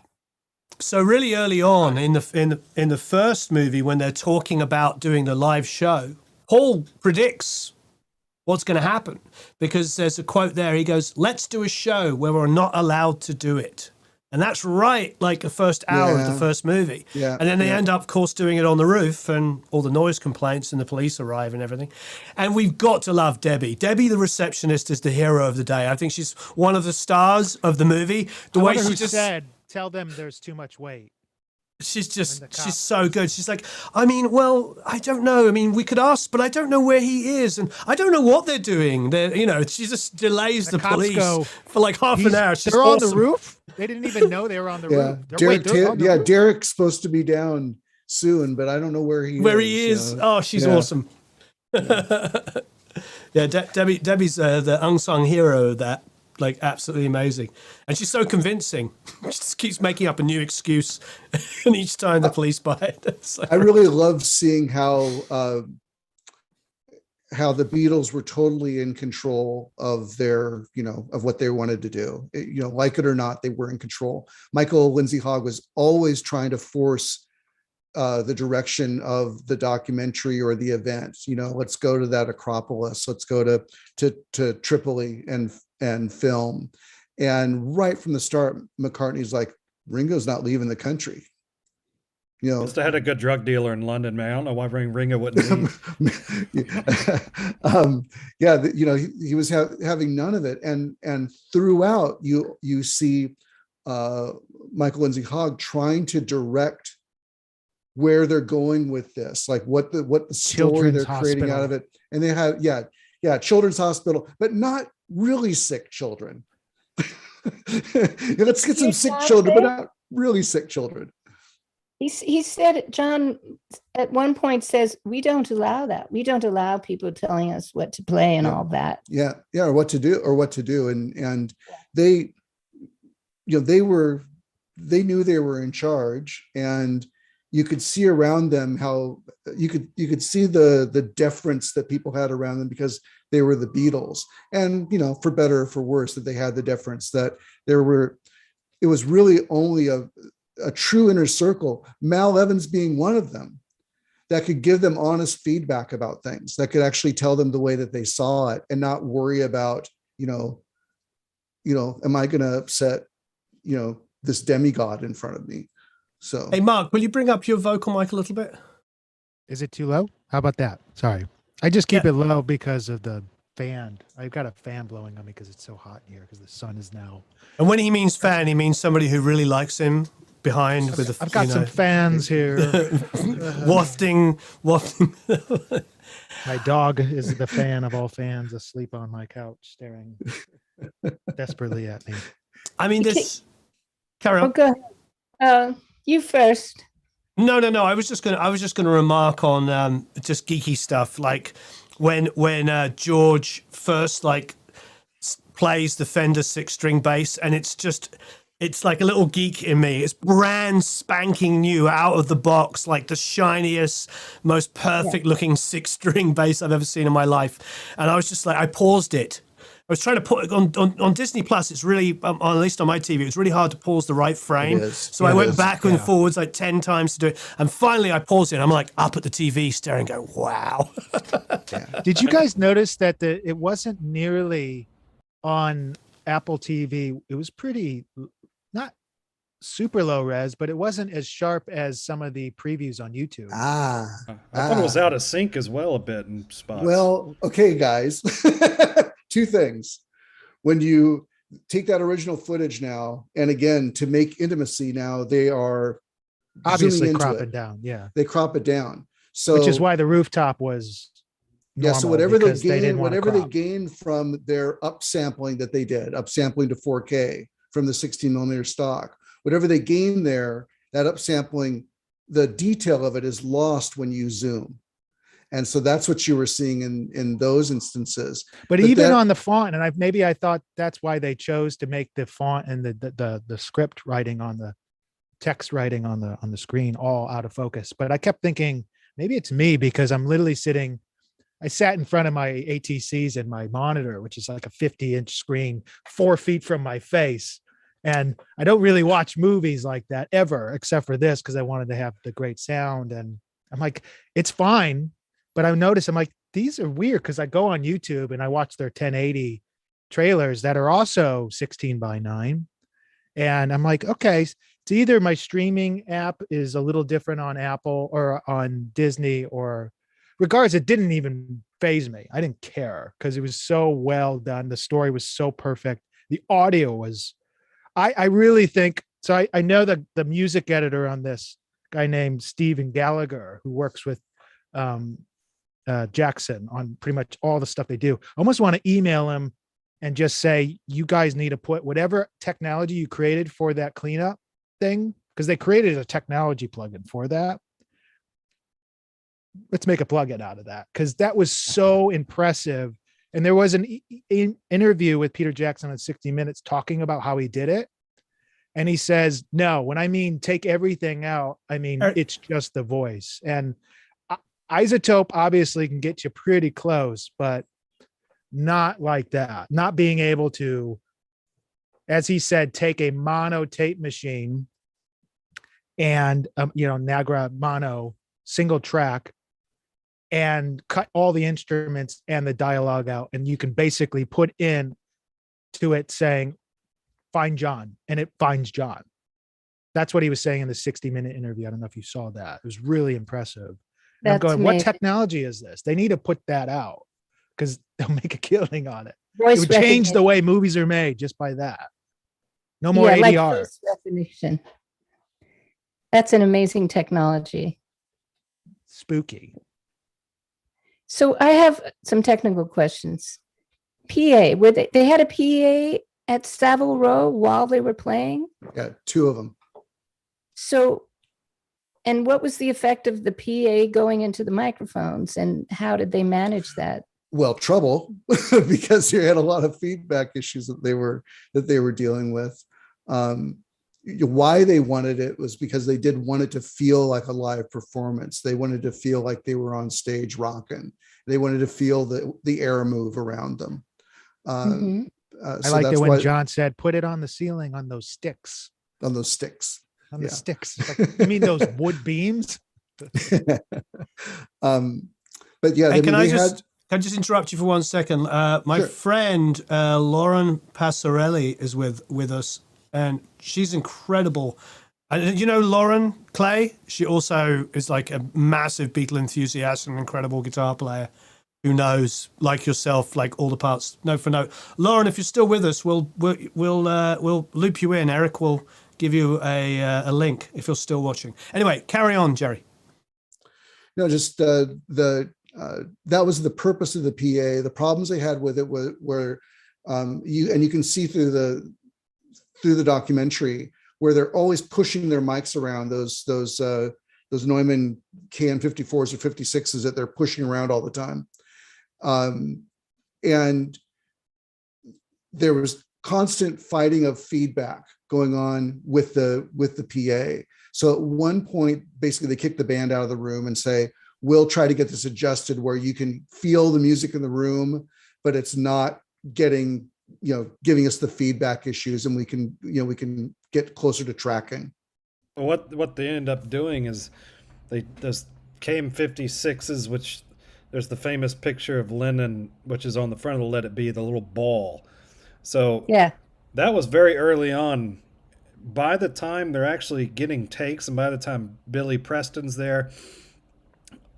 so really early on in the first movie, when they're talking about doing the live show, Paul predicts what's going to happen, because there's a quote there. He goes, "Let's do a show where we're not allowed to do it." And that's right, like the first hour of the first movie. Yeah, And then they end up, of course, doing it on the roof, and all the noise complaints, and the police arrive and everything. And we've got to love Debbie. Debbie, the receptionist, is the hero of the day. I think she's one of the stars of the movie. The way she just said, "Tell them there's too much weight." she's so good. She's like, "I mean, well, I don't know. I mean, we could ask, but I don't know where he is, and I don't know what they're doing." She just delays the police for like half an hour. They're on the roof. They didn't even know they were on the roof. Derek's supposed to be down soon, but I don't know where he is. Oh, she's awesome. Yeah, Debbie's the unsung hero of that. Like, absolutely amazing. And she's so convincing. She just keeps making up a new excuse, and each time the police buy it. So. I really love seeing how the Beatles were totally in control of their, of what they wanted to do. Like it or not, they were in control. Michael Lindsay Hogg was always trying to force the direction of the documentary or the event. Let's go to that Acropolis. Let's go to Tripoli and film. And right from the start, McCartney's like, Ringo's not leaving the country. Must have had a good drug dealer in London, man. I don't know why Ringo wouldn't leave. He was having none of it. And throughout, you see Michael Lindsay Hogg trying to direct where they're going with this, like what the story they're creating out of it. And they have, Children's Hospital, but not really sick children. Let's get some sick children, but not really sick children. He said, John at one point says, we don't allow that. We don't allow people telling us what to play and all that. Yeah. Or what to do. And they knew they were in charge, and you could see around them how you could see the deference that people had around them, because they were the Beatles, and for better or for worse, that they had the deference that it was really only a true inner circle, Mal Evans being one of them, that could give them honest feedback about things, that could actually tell them the way that they saw it, and not worry about, am I going to upset, this demigod in front of me? So, hey, Mark, will you bring up your vocal mic a little bit? Is it too low? How about that? Sorry. I just keep it low because of the fan. I've got a fan blowing on me because it's so hot in here, because the sun is now. And when he means fan, he means somebody who really likes him behind with a. I've got some fans here. wafting. My dog is the fan of all fans, asleep on my couch, staring desperately at me. I mean, this. Carry on. Okay. You first. No. I was just gonna remark on just geeky stuff. Like, when George first plays the Fender 6-string bass, and it's like a little geek in me. It's brand spanking new out of the box, like the shiniest, most perfect looking 6-string bass I've ever seen in my life. And I was just like, I paused it. I was trying to put it on Disney Plus. It's really, at least on my TV, it's really hard to pause the right frame. So I went back and forwards like 10 times to do it. And finally I paused it. And I'm like up at the TV staring, going, wow. Did you guys notice that it wasn't nearly on Apple TV? It was pretty, not super low res, but it wasn't as sharp as some of the previews on YouTube. I thought it was out of sync as well a bit in spots. Well, okay, guys. Two things. When you take that original footage now, and again, to make intimacy now, they are obviously crop it down. Yeah. They crop it down. So, which is why the rooftop was so whatever they gained from their upsampling that they did, upsampling to 4K from the 16 millimeter stock, whatever they gained there, that upsampling, the detail of it is lost when you zoom. And so that's what you were seeing in those instances. But even on the font, and I thought that's why they chose to make the font and the script writing on the text writing on the screen all out of focus. But I kept thinking maybe it's me, because I'm literally I sat in front of my ATCs and my monitor, which is like a 50-inch screen 4 feet from my face. And I don't really watch movies like that ever, except for this, because I wanted to have the great sound. And I'm like, it's fine. But I noticed, I'm like, these are weird, because I go on YouTube and I watch their 1080 trailers that are also 16:9. And I'm like, okay, it's either my streaming app is a little different on Apple or on Disney, or regardless, it didn't even faze me. I didn't care, because it was so well done. The story was so perfect. The audio was, I really think, so I know that the music editor on this, guy named Steven Gallagher, who works with Jackson on pretty much all the stuff they do. I almost want to email him and just say, you guys need to put whatever technology you created for that cleanup thing, because they created a technology plugin for that. Let's make a plugin out of that, because that was so impressive. And there was an interview with Peter Jackson on 60 Minutes talking about how he did it. And he says, no, when I mean take everything out, I mean, it's just the voice. And Isotope obviously can get you pretty close, but not like that. Not being able to, as he said, take a mono tape machine and, Nagra mono single track and cut all the instruments and the dialogue out. And you can basically put in to it saying, find John, and it finds John. That's what he was saying in the 60-minute interview. I don't know if you saw that. It was really impressive. And I'm going, what technology is this? They need to put that out, because they'll make a killing on it. It would change the way movies are made just by that. No more ADR. Like voice recognition. That's an amazing technology. Spooky. So I have some technical questions. PA, they had a PA at Savile Row while they were playing? Yeah, 2 of them. So, and what was the effect of the PA going into the microphones, and how did they manage that? Well, trouble, because you had a lot of feedback issues that they were dealing with. Why they wanted it was because they did want it to feel like a live performance. They wanted to feel like they were on stage rocking. They wanted to feel the air move around them. I liked it when John said, put it on the ceiling on those sticks. On those sticks. On the sticks. Like, you mean those wood beams? But yeah, hey, can I just interrupt you for 1 second? My friend Lauren Passarelli is with us, and she's incredible. And you know Lauren Clay? She also is like a massive Beatle enthusiast and incredible guitar player who knows, like yourself, like all the parts note for note. Lauren, if you're still with us, we'll loop you in. Eric will give you a link if you're still watching. Anyway, carry on, Jerry. No, just that was the purpose of the PA. The problems they had with it were you can see through the documentary where they're always pushing their mics around, those Neumann KN54s or 56s that they're pushing around all the time. And there was constant fighting of feedback going on with the PA. So at one point, basically they kicked the band out of the room and say, we'll try to get this adjusted where you can feel the music in the room, but it's not giving us the feedback issues, and we can get closer to tracking. What they end up doing is those KM56s, which there's the famous picture of Lennon, which is on the front of the Let It Be, the little ball. So Yeah. that was very early on. By the time they're actually getting takes, and by the time Billy Preston's there,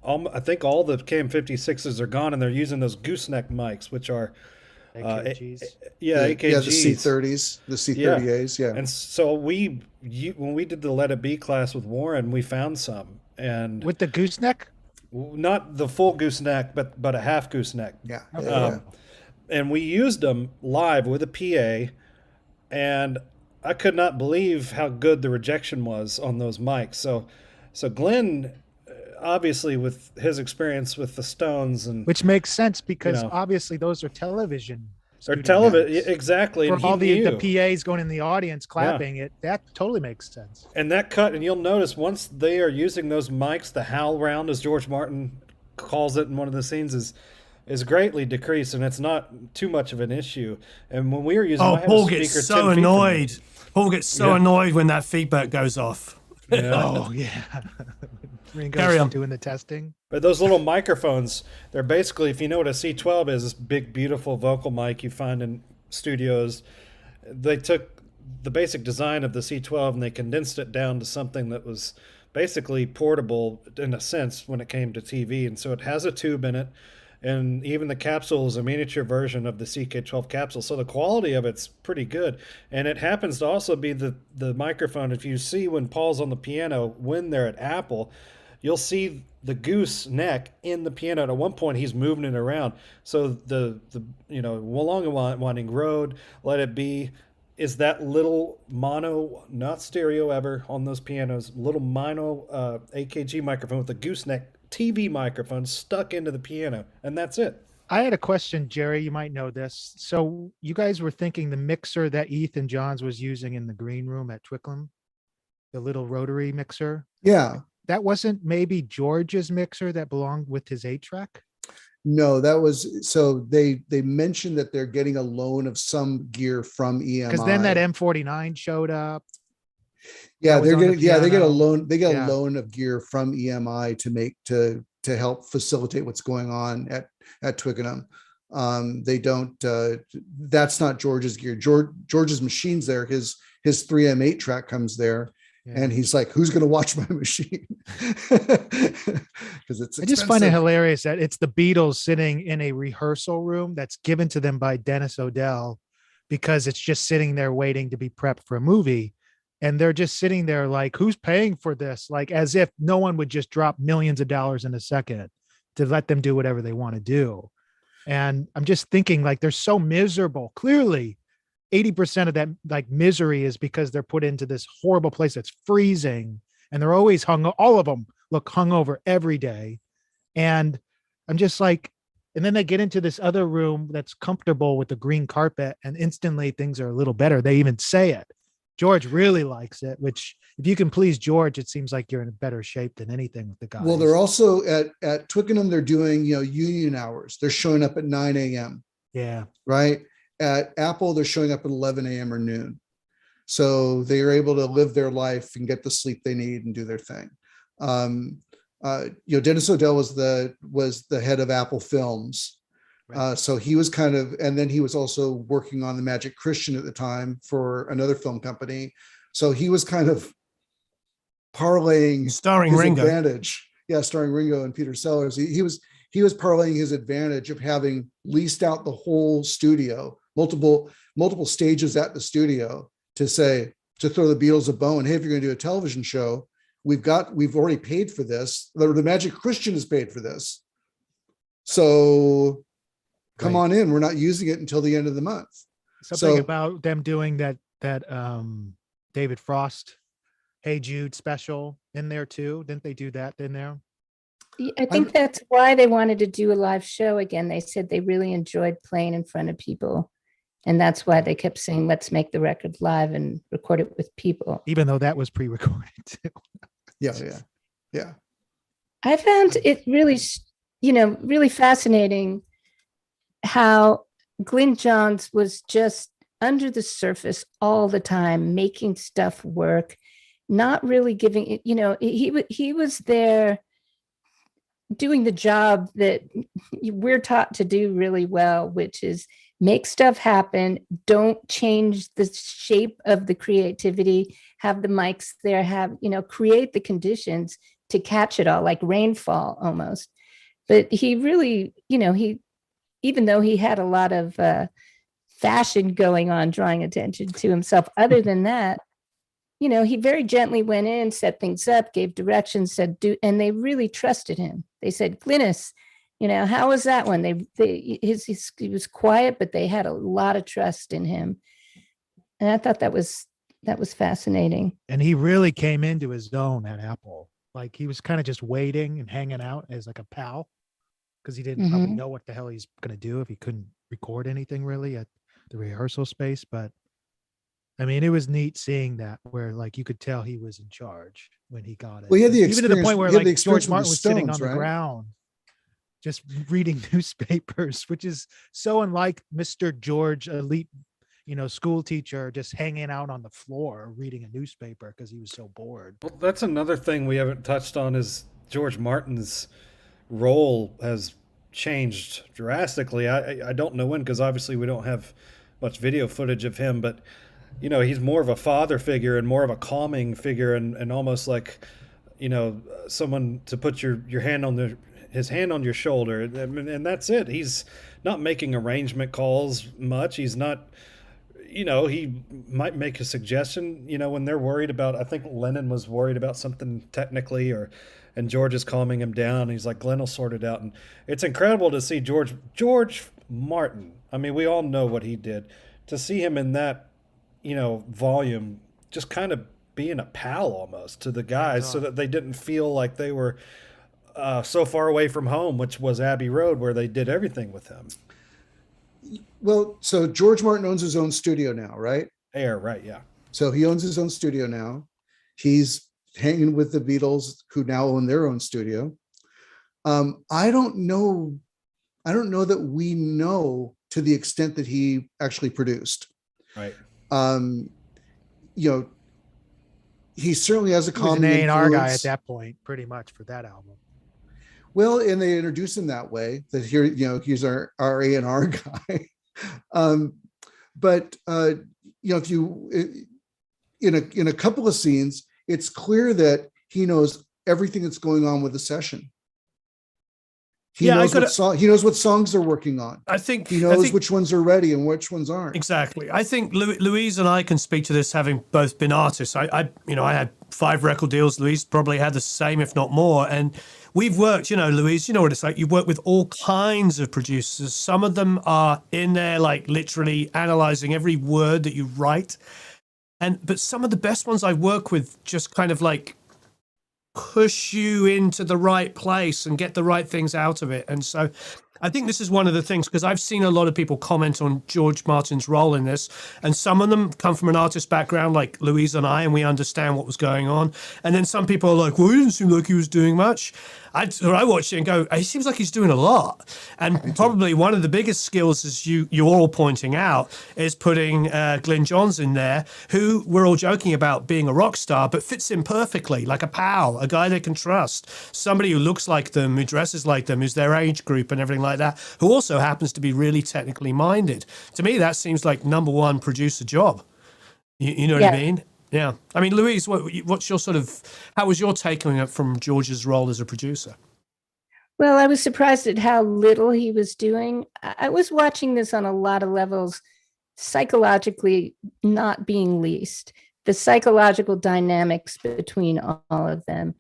I think all the KM56s are gone, and they're using those gooseneck mics, which are AKGs. AKGs. Yeah, the C30s, the C30As, yeah. And so when we did the Let It Be class with Warren, we found some, and With the gooseneck? not the full gooseneck, but a half gooseneck. Yeah. And we used them live with a PA, and I could not believe how good the rejection was on those mics. So Glenn, obviously with his experience with the Stones, and Which makes sense because obviously those are television. or studio television, mics. exactly. For And he all the knew. PAs going in the audience clapping that totally makes sense. And that cut, and you'll notice once they are using those mics, the howl round, as George Martin calls it in one of the scenes, is greatly decreased, and it's not too much of an issue. And when we were using, I had Paul a gets speaker so 10 feet from me. annoyed. Paul gets so annoyed when that feedback goes off. Yeah. Oh yeah. Carry Ringo's on. doing the testing. But those little microphones, they're basically, if you know what a C12 is, this big, beautiful vocal mic you find in studios. They took the basic design of the C12 and they condensed it down to something that was basically portable in a sense when it came to TV. And so it has a tube in it, and even the capsule is a miniature version of the CK12 capsule. So the quality of it's pretty good. And it happens to also be the microphone. If you see when Paul's on the piano, when they're at Apple, you'll see the goose neck in the piano. And at one point he's moving it around. So the Long and Winding Road, Let It Be, is that little mono, not stereo ever on those pianos, little mono AKG microphone with a gooseneck TV microphone stuck into the piano, and that's it. I had a question, Jerry. You might know this. So you guys were thinking the mixer that Ethan Johns was using in the green room at Twickenham, the little rotary mixer. Yeah. That wasn't maybe George's mixer that belonged with his 8-track? No, that was, so they mentioned that they're getting a loan of some gear from EMI. Because then that M49 showed up. Yeah, they get a loan. They get a loan of gear from EMI to help facilitate what's going on at Twickenham. They don't. That's not George's gear. George's machine's there. His 3M 8-track comes there, and he's like, "Who's going to watch my machine?" Because it's. I just find it hilarious that it's the Beatles sitting in a rehearsal room that's given to them by Dennis O'Dell, because it's just sitting there waiting to be prepped for a movie. And they're just sitting there like, who's paying for this? Like, as if no one would just drop millions of dollars in a second to let them do whatever they want to do. And I'm just thinking, like, they're so miserable. Clearly, 80% of that like misery is because they're put into this horrible place that's freezing, and they're always all of them look hungover every day. And I'm just like, and then they get into this other room that's comfortable with the green carpet, and instantly things are a little better. They even say it. George really likes it, which if you can please George, it seems like you're in better shape than anything with the guys. Well, they're also at Twickenham, they're doing, union hours. They're showing up at 9 a.m. Yeah. Right. At Apple, they're showing up at 11 a.m. or noon. So they are able to live their life and get the sleep they need and do their thing. Dennis O'Dell was the head of Apple Films. Right. So he was kind of, and then he was also working on The Magic Christian at the time for another film company. So he was kind of parlaying starring his Ringo. Advantage. Yeah, starring Ringo and Peter Sellers. He was parlaying his advantage of having leased out the whole studio, multiple stages at the studio, to throw the Beatles a bone. Hey, if you're going to do a television show, we've already paid for this. The Magic Christian has paid for this. So come on in. We're not using it until the end of the month. Something about them doing that David Frost, Hey Jude special in there too. Didn't they do that in there? I think that's why they wanted to do a live show again. They said they really enjoyed playing in front of people. And that's why they kept saying, let's make the record live and record it with people. Even though that was pre-recorded too. Yeah. I found it really, really fascinating how Glyn Johns was just under the surface all the time, making stuff work, not really giving it, he was there doing the job that we're taught to do really well, which is make stuff happen. Don't change the shape of the creativity, have the mics there, create the conditions to catch it all, like rainfall almost. But he really, even though he had a lot of fashion going on, drawing attention to himself, other than that, he very gently went in, set things up, gave directions, said do, and they really trusted him. They said, Glynis, how was that one? He was quiet, but they had a lot of trust in him. And I thought that was fascinating. And he really came into his own at Apple. Like he was kind of just waiting and hanging out as like a pal, because he didn't probably know what the hell he's going to do if he couldn't record anything really at the rehearsal space. But I mean, it was neat seeing that, where like you could tell he was in charge when he got it. Well, he had the even to the point where like George Martin was sitting on the right? ground, just reading newspapers, which is so unlike Mr. George, elite, school teacher, just hanging out on the floor reading a newspaper because he was so bored. Well, that's another thing we haven't touched on is George Martin's role has changed drastically. I don't know when, because obviously we don't have much video footage of him, but he's more of a father figure and more of a calming figure, and almost like someone to put your hand on his hand on your shoulder, and that's it. He's not making arrangement calls much. He's not, he might make a suggestion, when they're worried about, I think Lennon was worried about something technically, and George is calming him down. He's like, Glenn will sort it out. And it's incredible to see George Martin. I mean, we all know what he did. To see him in that, volume, just kind of being a pal almost to the guys, so that they didn't feel like they were so far away from home, which was Abbey Road, where they did everything with him. Well, so George Martin owns his own studio now, right? Right, yeah. So he owns his own studio now. He's hanging with the Beatles, who now own their own studio. I don't know that we know to the extent that he actually produced. Right. He certainly has a common A&R guy at that point, pretty much, for that album. Well, and they introduce him that way, that here, he's our A&R guy. But if you in a couple of scenes, it's clear that he knows everything that's going on with the session. He knows what songs they're working on. I think he knows which ones are ready and which ones aren't. Exactly. I think Louise and I can speak to this, having both been artists. I had 5 record deals. Louise probably had the same, if not more. And we've worked, Louise, you know what it's like. You've worked with all kinds of producers. Some of them are in there, like literally analyzing every word that you write. But some of the best ones I work with just kind of like push you into the right place and get the right things out of it. And so I think this is one of the things, because I've seen a lot of people comment on George Martin's role in this, and some of them come from an artist background like Louise and I, and we understand what was going on. And then some people are like, well, he didn't seem like he was doing much. I watched it and go, he seems like he's doing a lot. And probably one of the biggest skills, as you're all pointing out, is putting Glyn Johns in there, who we're all joking about being a rock star, but fits in perfectly, like a pal, a guy they can trust, somebody who looks like them, who dresses like them, who's their age group and everything like that, who also happens to be really technically minded. To me, that seems like number one producer job. You know what I mean? Yeah. I mean, Louise, what's your how was your take on it from George's role as a producer? Well, I was surprised at how little he was doing. I was watching this on a lot of levels, psychologically not being least, the psychological dynamics between all of them.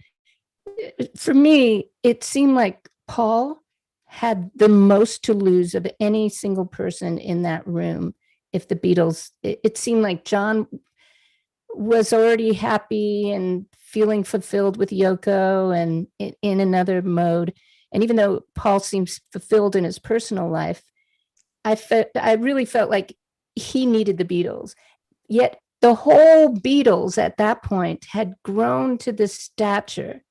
For me, it seemed like Paul had the most to lose of any single person in that room. If the Beatles, it seemed like John was already happy and feeling fulfilled with Yoko and in another mode. And even though Paul seems fulfilled in his personal life, I really felt like he needed the Beatles. Yet the whole Beatles at that point had grown to this stature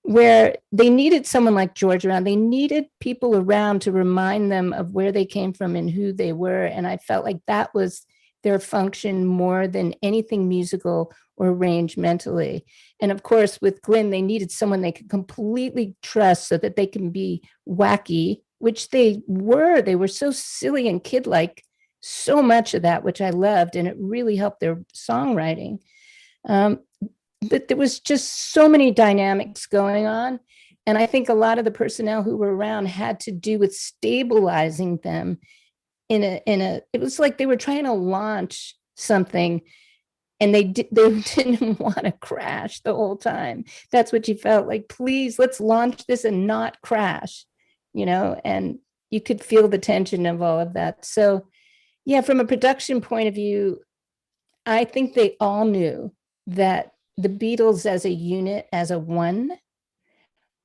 where they needed someone like George around. They needed people around to remind them of where they came from and who they were. And I felt like that was their function more than anything musical or arrangementally. And of course, with Glenn, they needed someone they could completely trust so that they can be wacky, which they were. They were so silly and kid-like, so much of that, which I loved, and it really helped their songwriting. But there was just so many dynamics going on. And I think a lot of the personnel who were around had to do with stabilizing them it was like they were trying to launch something and they didn't want to crash the whole time. That's what you felt like. Please, let's launch this and not crash, and you could feel the tension of all of that. So yeah, from a production point of view, I think they all knew that the Beatles as a unit, as a one,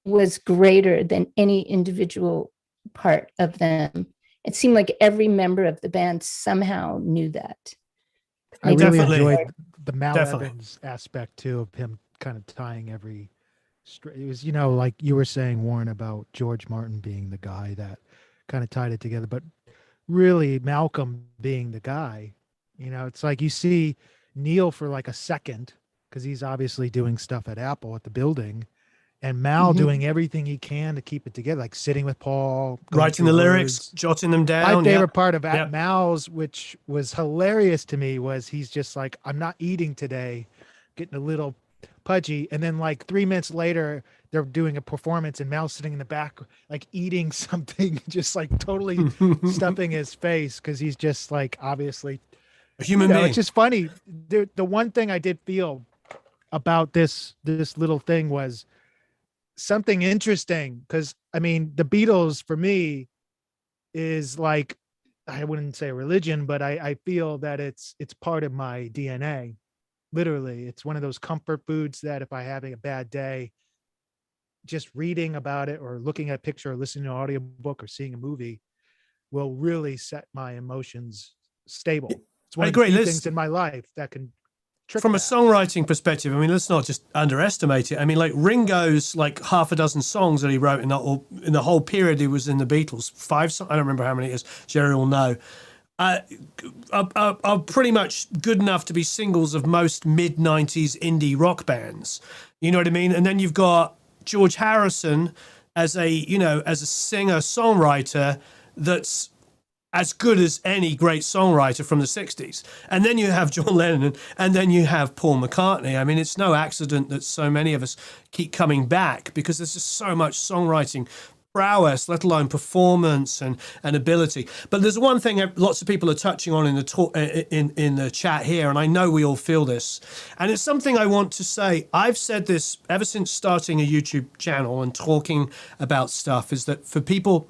was greater than any individual part of them. It seemed like every member of the band somehow knew that. I really Definitely. enjoyed the Mal Definitely. Evans aspect too, of him kind of tying every it was, like you were saying, Warren, about George Martin being the guy that kind of tied it together, but really Malcolm being the guy. It's like you see Neil for like a second because he's obviously doing stuff at Apple at the building, and Mal doing everything he can to keep it together, like sitting with Paul, writing the lyrics, jotting them down. My favorite part of Mal's, which was hilarious to me, was he's just like, I'm not eating today, getting a little pudgy. And then like 3 minutes later, they're doing a performance and Mal's sitting in the back, like eating something, just like totally stuffing his face because he's just like obviously a human being. It's just funny. The one thing I did feel about this little thing was something interesting, because I mean the Beatles for me is like, I wouldn't say a religion, but I feel that it's part of my DNA. Literally, it's one of those comfort foods that if I having a bad day, just reading about it or looking at a picture or listening to an audiobook or seeing a movie will really set my emotions stable. It's one of the few things in my life that can from a songwriting perspective, I mean, let's not just underestimate it. I mean, like Ringo's like half a dozen songs that he wrote in the whole period he was in the Beatles, 5 songs, I don't remember how many it is, Jerry will know, are pretty much good enough to be singles of most mid-90s indie rock bands. You know what I mean? And then you've got George Harrison as a singer-songwriter that's as good as any great songwriter from the 60s. And then you have John Lennon, and then you have Paul McCartney. I mean, it's no accident that so many of us keep coming back, because there's just so much songwriting prowess, let alone performance and ability. But there's one thing lots of people are touching on in the chat here, and I know we all feel this, and it's something I want to say. I've said this ever since starting a YouTube channel and talking about stuff, is that for people,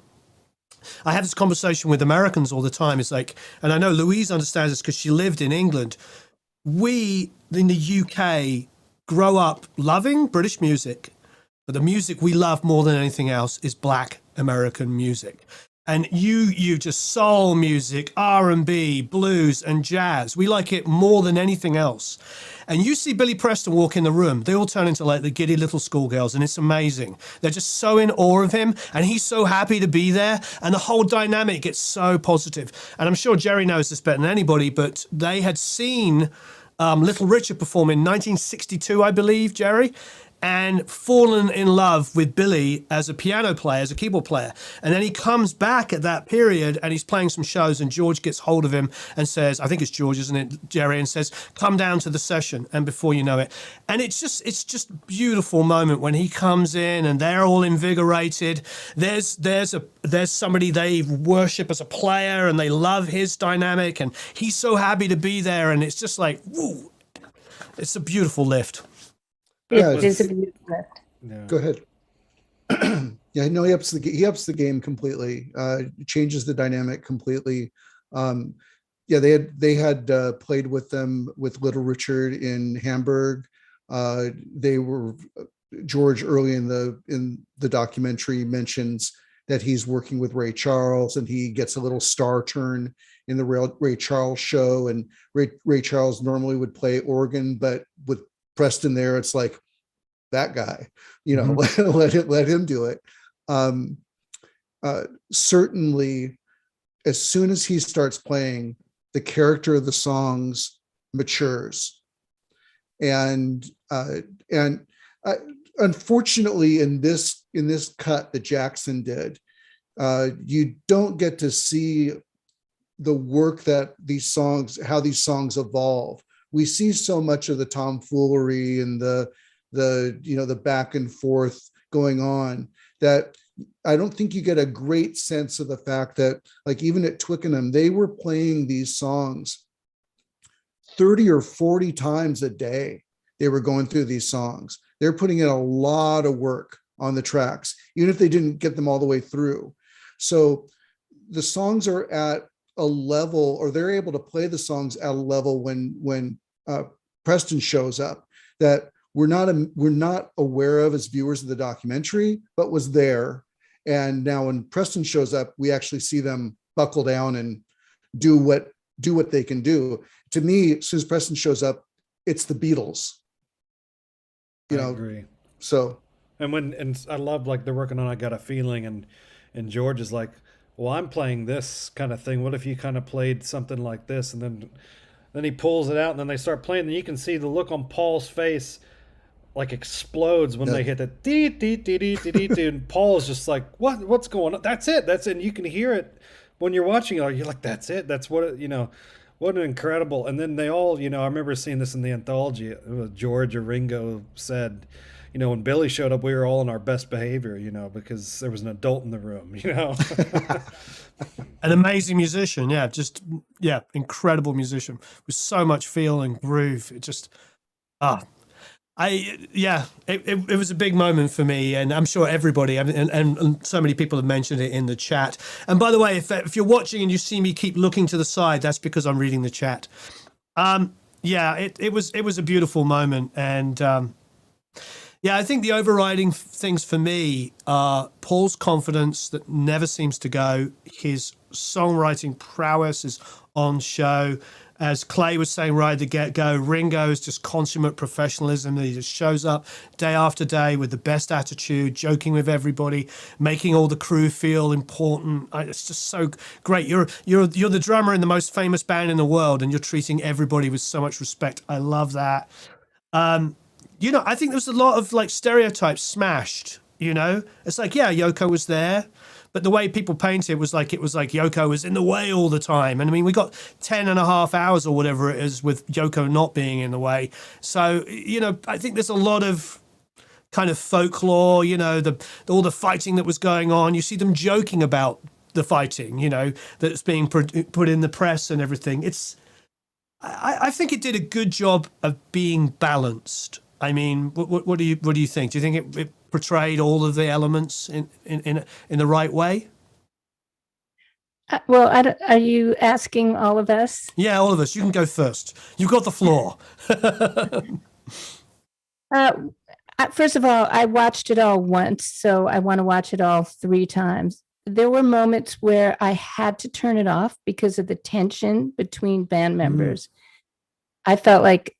I have this conversation with Americans all the time. It's like, and I know Louise understands this because she lived in England. We in the UK grow up loving British music, but the music we love more than anything else is Black American music. And you just soul music, R&B, blues, and jazz. We like it more than anything else. And you see Billy Preston walk in the room, they all turn into like the giddy little schoolgirls, and it's amazing. They're just so in awe of him, and he's so happy to be there, and the whole dynamic gets so positive. And I'm sure Jerry knows this better than anybody, but they had seen Little Richard perform in 1962, I believe, Jerry, and fallen in love with Billy as a piano player, as a keyboard player. And then he comes back at that period and he's playing some shows, and George gets hold of him and says, I think it's George, isn't it, Jerry, and says, come down to the session. And before you know it, and it's just a beautiful moment when he comes in and they're all invigorated. There's somebody they worship as a player and they love his dynamic, and he's so happy to be there. And it's just like, woo, it's a beautiful lift. Yeah, It is a beautiful lift. Yeah. Go ahead. Yeah, no, he ups the game completely. Changes the dynamic completely. yeah, they had played with them with Little Richard in Hamburg. They were George early in the documentary mentions that he's working with Ray Charles, and he gets a little star turn in the Ray Charles show. And Ray Charles normally would play organ, but with Preston there, it's like that guy, let him do it. Certainly, as soon as he starts playing, the character of the songs matures, and unfortunately, in this cut that Jackson did, you don't get to see the work that how these songs evolve. We see so much of the tomfoolery and the back and forth going on that I don't think you get a great sense of the fact that, like, even at Twickenham, they were playing these songs 30 or 40 times a day. They were going through these songs. They're putting in a lot of work on the tracks, even if they didn't get them all the way through. So the songs are at a level, or they're able to play the songs at a level when Preston shows up that we're not aware of as viewers of the documentary, but was there. And now when Preston shows up, we actually see them buckle down and do what they can do. To me, as soon as Preston shows up, it's the Beatles. I agree. So, and I love, like, they're working on "I Got a Feeling," and George is like, well, I'm playing this kind of thing. What if you kind of played something like this? And then he pulls it out, and then they start playing, and you can see the look on Paul's face like explodes when they hit that dee dee dee dee dee dee, and Paul's just like, what's going on? That's it. And you can hear it when you're watching it. You're like, that's it. That's what what an incredible. And then they all, I remember seeing this in the anthology. George or Ringo said, when Billy showed up, we were all in our best behavior, because there was an adult in the room, An amazing musician. Incredible musician with so much feel and groove. It just, it was a big moment for me, and I'm sure everybody, and so many people have mentioned it in the chat. And by the way, if you're watching and you see me keep looking to the side, that's because I'm reading the chat. It was a beautiful moment, and I think the overriding things for me are Paul's confidence that never seems to go. His songwriting prowess is on show. As Clay was saying right at the get-go, Ringo's just consummate professionalism. He just shows up day after day with the best attitude, joking with everybody, making all the crew feel important. It's just so great. You're the drummer in the most famous band in the world, and you're treating everybody with so much respect. I love that. I think there's a lot of, like, stereotypes smashed. It's like, Yoko was there, but the way people paint it was like Yoko was in the way all the time. And I mean, we got 10.5 hours or whatever it is with Yoko not being in the way. So, I think there's a lot of kind of folklore, all the fighting that was going on. You see them joking about the fighting, that's being put in the press and everything. I think it did a good job of being balanced. I mean, what do you think? Do you think it portrayed all of the elements in the right way? Are you asking all of us? Yeah, all of us. You can go first. You've got the floor. First of all, I watched it all once, so I want to watch it all 3 times. There were moments where I had to turn it off because of the tension between band members. I felt like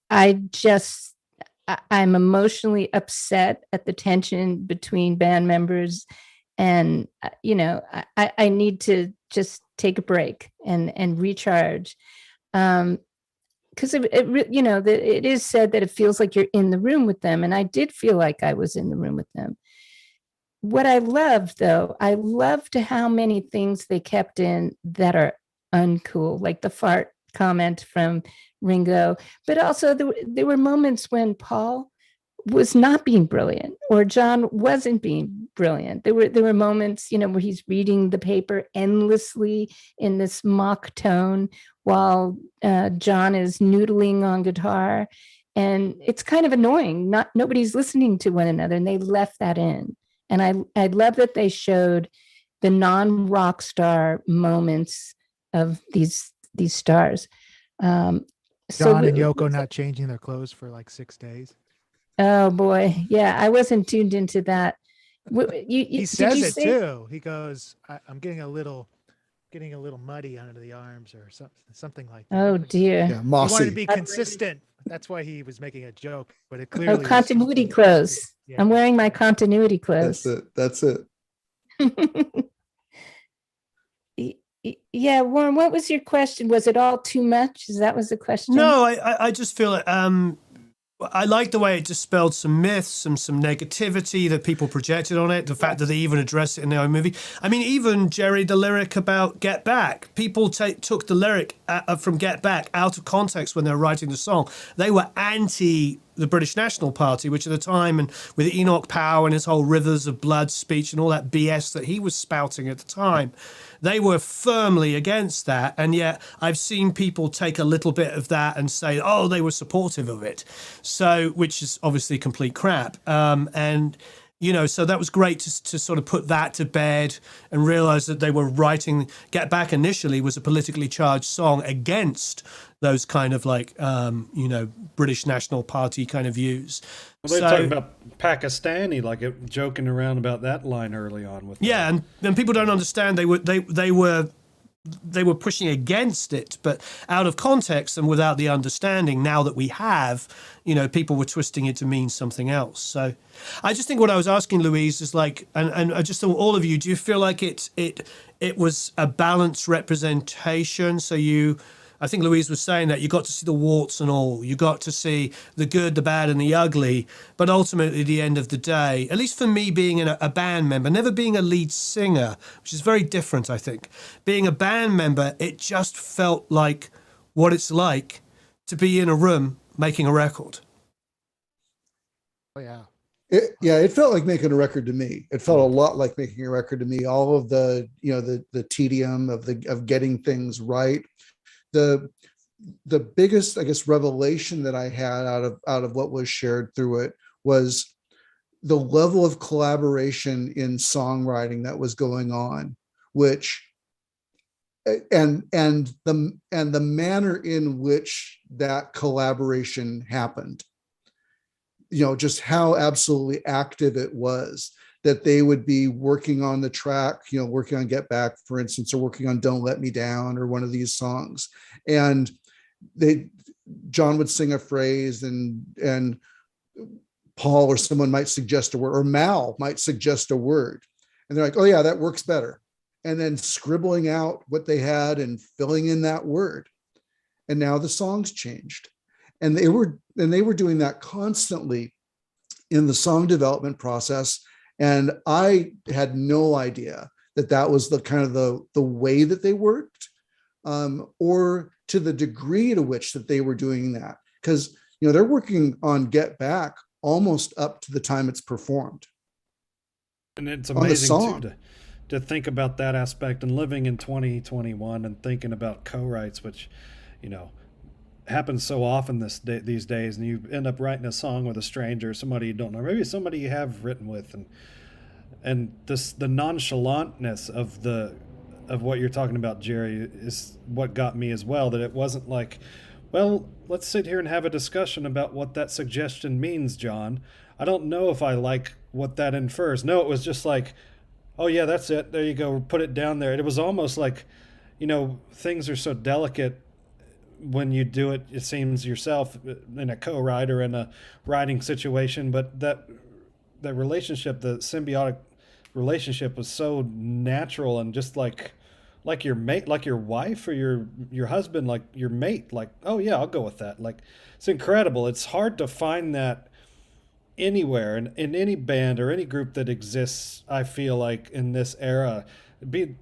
I'm emotionally upset at the tension between band members, and I need to just take a break and recharge, because it is said that it feels like you're in the room with them, and I did feel like I was in the room with them. What I loved, though, I loved how many things they kept in that are uncool, like the fart comment from Ringo, but also there were moments when Paul was not being brilliant, or John wasn't being brilliant. There were moments, where he's reading the paper endlessly in this mock tone while John is noodling on guitar, and it's kind of annoying. Nobody's listening to one another, and they left that in. And I love that they showed the non-rock star moments of these these stars. John and Yoko not changing their clothes for like 6 days. Oh boy, yeah, I wasn't tuned into that. He says it too. He goes, "I'm getting a little muddy under the arms," or something like that. Oh dear. Yeah, He mossy. wanted to be consistent. That's why he was making a joke, but it clearly continuity clothes. Yeah. I'm wearing my continuity clothes. That's it. Yeah, Warren, what was your question? Was it all too much? Is that was the question? No, I just feel it. I like the way it dispelled some myths, some negativity that people projected on it. The fact that they even addressed it in their own movie. I mean, even Jerry, the lyric about "Get Back," people took the lyric from "Get Back" out of context when they were writing the song. They were anti the British National Party, which at the time, and with Enoch Powell and his whole Rivers of Blood speech and all that BS that he was spouting at the time, they were firmly against that. And yet I've seen people take a little bit of that and say, oh, they were supportive of it. So, which is obviously complete crap. And, you know, so that was great to sort of put that to bed and realize that they were writing. Get Back initially was a politically charged song against those kind of like, you know, British National Party kind of views. Well, they're talking about Pakistani, like joking around about that line early on with. Yeah, and people don't understand they were pushing against it, but out of context and without the understanding. Now that we have, you know, people were twisting it to mean something else. So, I just think what I was asking Louise is like, and I just thought all of you, do you feel like it was a balanced representation? So I think Louise was saying that you got to see the warts and all. You got to see the good, the bad, and the ugly. But ultimately, at the end of the day, at least for me being a band member, never being a lead singer, which is very different, I think. Being a band member, it just felt like what it's like to be in a room making a record. Oh, yeah. It felt like making a record to me. It felt a lot like making a record to me. All of the, you know, the tedium of getting things right. The biggest, I guess, revelation that I had out of what was shared through it was the level of collaboration in songwriting that was going on, which and the manner in which that collaboration happened. You know, just how absolutely active it was, that they would be working on the track, you know, working on Get Back, for instance, or working on Don't Let Me Down or one of these songs. And John would sing a phrase and Paul or someone might suggest a word, or Mal might suggest a word. And they're like, oh yeah, that works better. And then scribbling out what they had and filling in that word. And now the song's changed. And they were doing that constantly in the song development process. And I had no idea that was the kind of the way that they worked, or to the degree to which that they were doing that. Because, you know, they're working on Get Back almost up to the time it's performed. And it's amazing too to think about that aspect and living in 2021 and thinking about co-writes, which, you know, happens so often these days, and you end up writing a song with a stranger, somebody you don't know, maybe somebody you have written with, and the nonchalantness of what you're talking about, Jerry, is what got me as well. That it wasn't like, well, let's sit here and have a discussion about what that suggestion means, John. I don't know if I like what that infers. No, it was just like, oh yeah, that's it. There you go. Put it down there. And it was almost like, you know, things are so delicate when you do it, it seems, yourself in a co-write or in a writing situation, but that relationship, the symbiotic relationship, was so natural and just like your mate, like your wife or your husband, like your mate, like, oh yeah, I'll go with that. Like, it's incredible. It's hard to find that anywhere in any band or any group that exists, I feel like, in this era.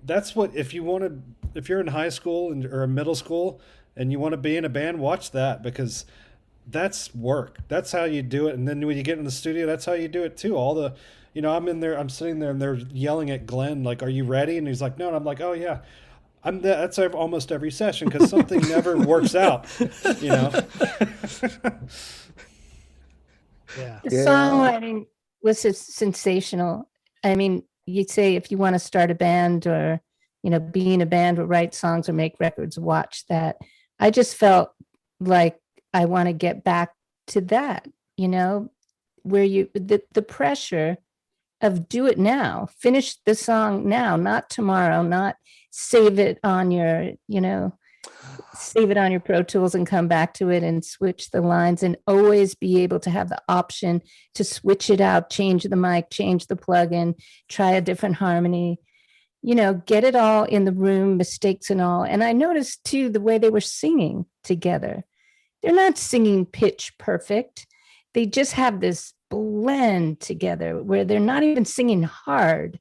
That's what, if you're in high school or middle school and you want to be in a band, watch that, because that's work. That's how you do it. And then when you get in the studio, that's how you do it too. All the, you know, I'm sitting there and they're yelling at Glenn, like, are you ready? And he's like, no. And I'm like, oh yeah. That's almost every session, because something never works out, you know? Yeah. The songwriting was sensational. I mean, you'd say if you want to start a band or be in a band or write songs or make records, watch that. I just felt like I want to get back to that, where the pressure of do it now, finish the song now, not tomorrow, not save it on your, save it on your Pro Tools and come back to it and switch the lines, and always be able to have the option to switch it out, change the mic, change the plug-in, try a different harmony, get it all in the room, mistakes and all. And I noticed too, the way they were singing together, they're not singing pitch perfect. They just have this blend together where they're not even singing hard,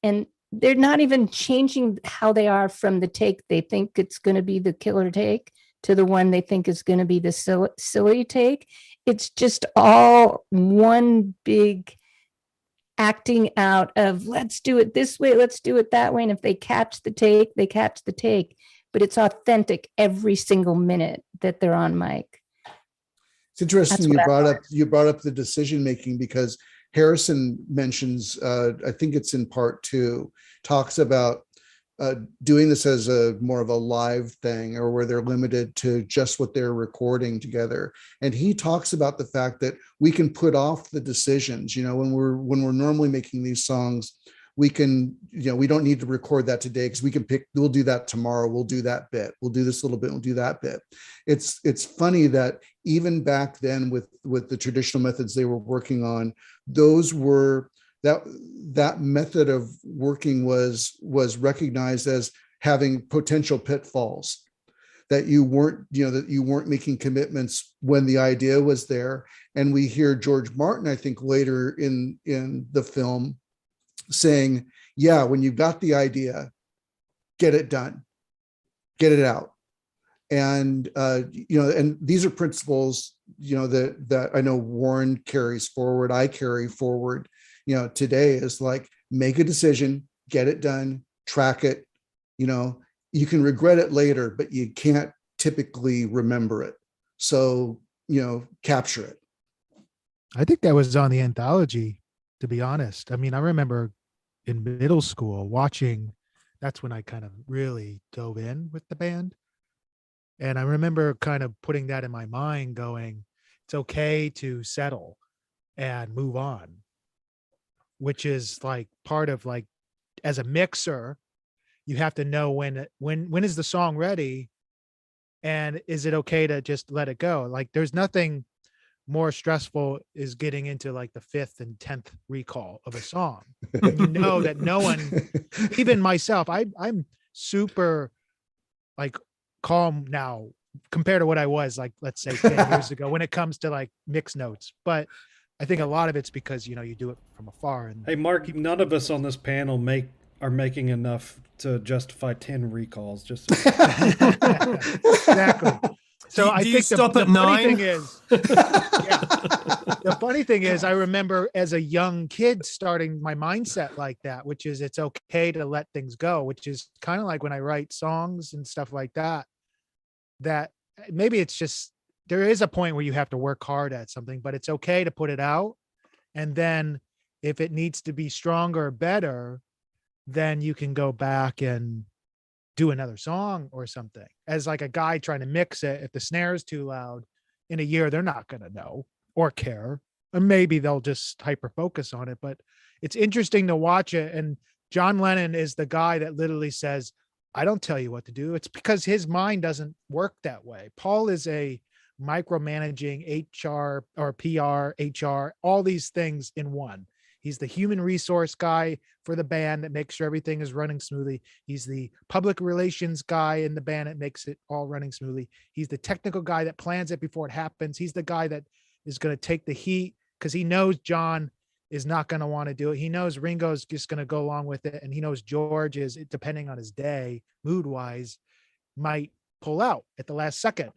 and they're not even changing how they are from the take they think it's going to be the killer take to the one they think is going to be the silly take. It's just all one big acting out of, let's do it this way, let's do it that way. And if they catch the take, they catch the take, but it's authentic every single minute that they're on mic. It's interesting you brought up the decision making, because Harrison mentions, I think it's in part 2, talks about doing this as a more of a live thing, or where they're limited to just what they're recording together. And he talks about the fact that we can put off the decisions, when we're normally making these songs, we can, we don't need to record that today, because we'll do that tomorrow. We'll do that bit. We'll do this little bit. We'll do that bit. It's funny that even back then with the traditional methods they were working on, those were, that method of working was recognized as having potential pitfalls, that you weren't making commitments when the idea was there. And we hear George Martin, I think later in the film, saying, yeah, when you've got the idea, get it done, get it out. And and these are principles that I know Warren carries forward, I carry forward today, is like, make a decision, get it done, track it. You can regret it later, but you can't typically remember it, so capture it. I think that was on the anthology, to be honest. I mean, I remember in middle school watching, that's when I kind of really dove in with the band. And I remember kind of putting that in my mind, going, it's okay to settle and move on, which is like part of, like, as a mixer, you have to know when is the song ready, and is it okay to just let it go? Like, there's nothing more stressful is getting into like the 5th and 10th recall of a song. And that no one, even myself, I'm super like calm now compared to what I was, like, let's say 10 years ago, when it comes to like mix notes. But I think a lot of it's because, you do it from afar. And hey, Mark, none of us on this panel are making enough to justify 10 recalls. Just exactly. So I think the funny thing is, the funny thing is, I remember as a young kid starting my mindset like that, which is it's okay to let things go, which is kind of like when I write songs and stuff like that, that maybe it's just, there is a point where you have to work hard at something, but it's okay to put it out. And then if it needs to be stronger or better, then you can go back and do another song or something. As like a guy trying to mix it, if the snare is too loud, in a year, they're not going to know or care, or maybe they'll just hyper focus on it. But it's interesting to watch it. And John Lennon is the guy that literally says, I don't tell you what to do. It's because his mind doesn't work that way. Paul is a micromanaging HR or PR, HR, all these things in one. He's the human resource guy for the band that makes sure everything is running smoothly. He's the public relations guy in the band that makes it all running smoothly. He's the technical guy that plans it before it happens. He's the guy that is going to take the heat because he knows John is not going to want to do it. He knows Ringo's just going to go along with it. And he knows George is, depending on his day, mood wise, might pull out at the last second.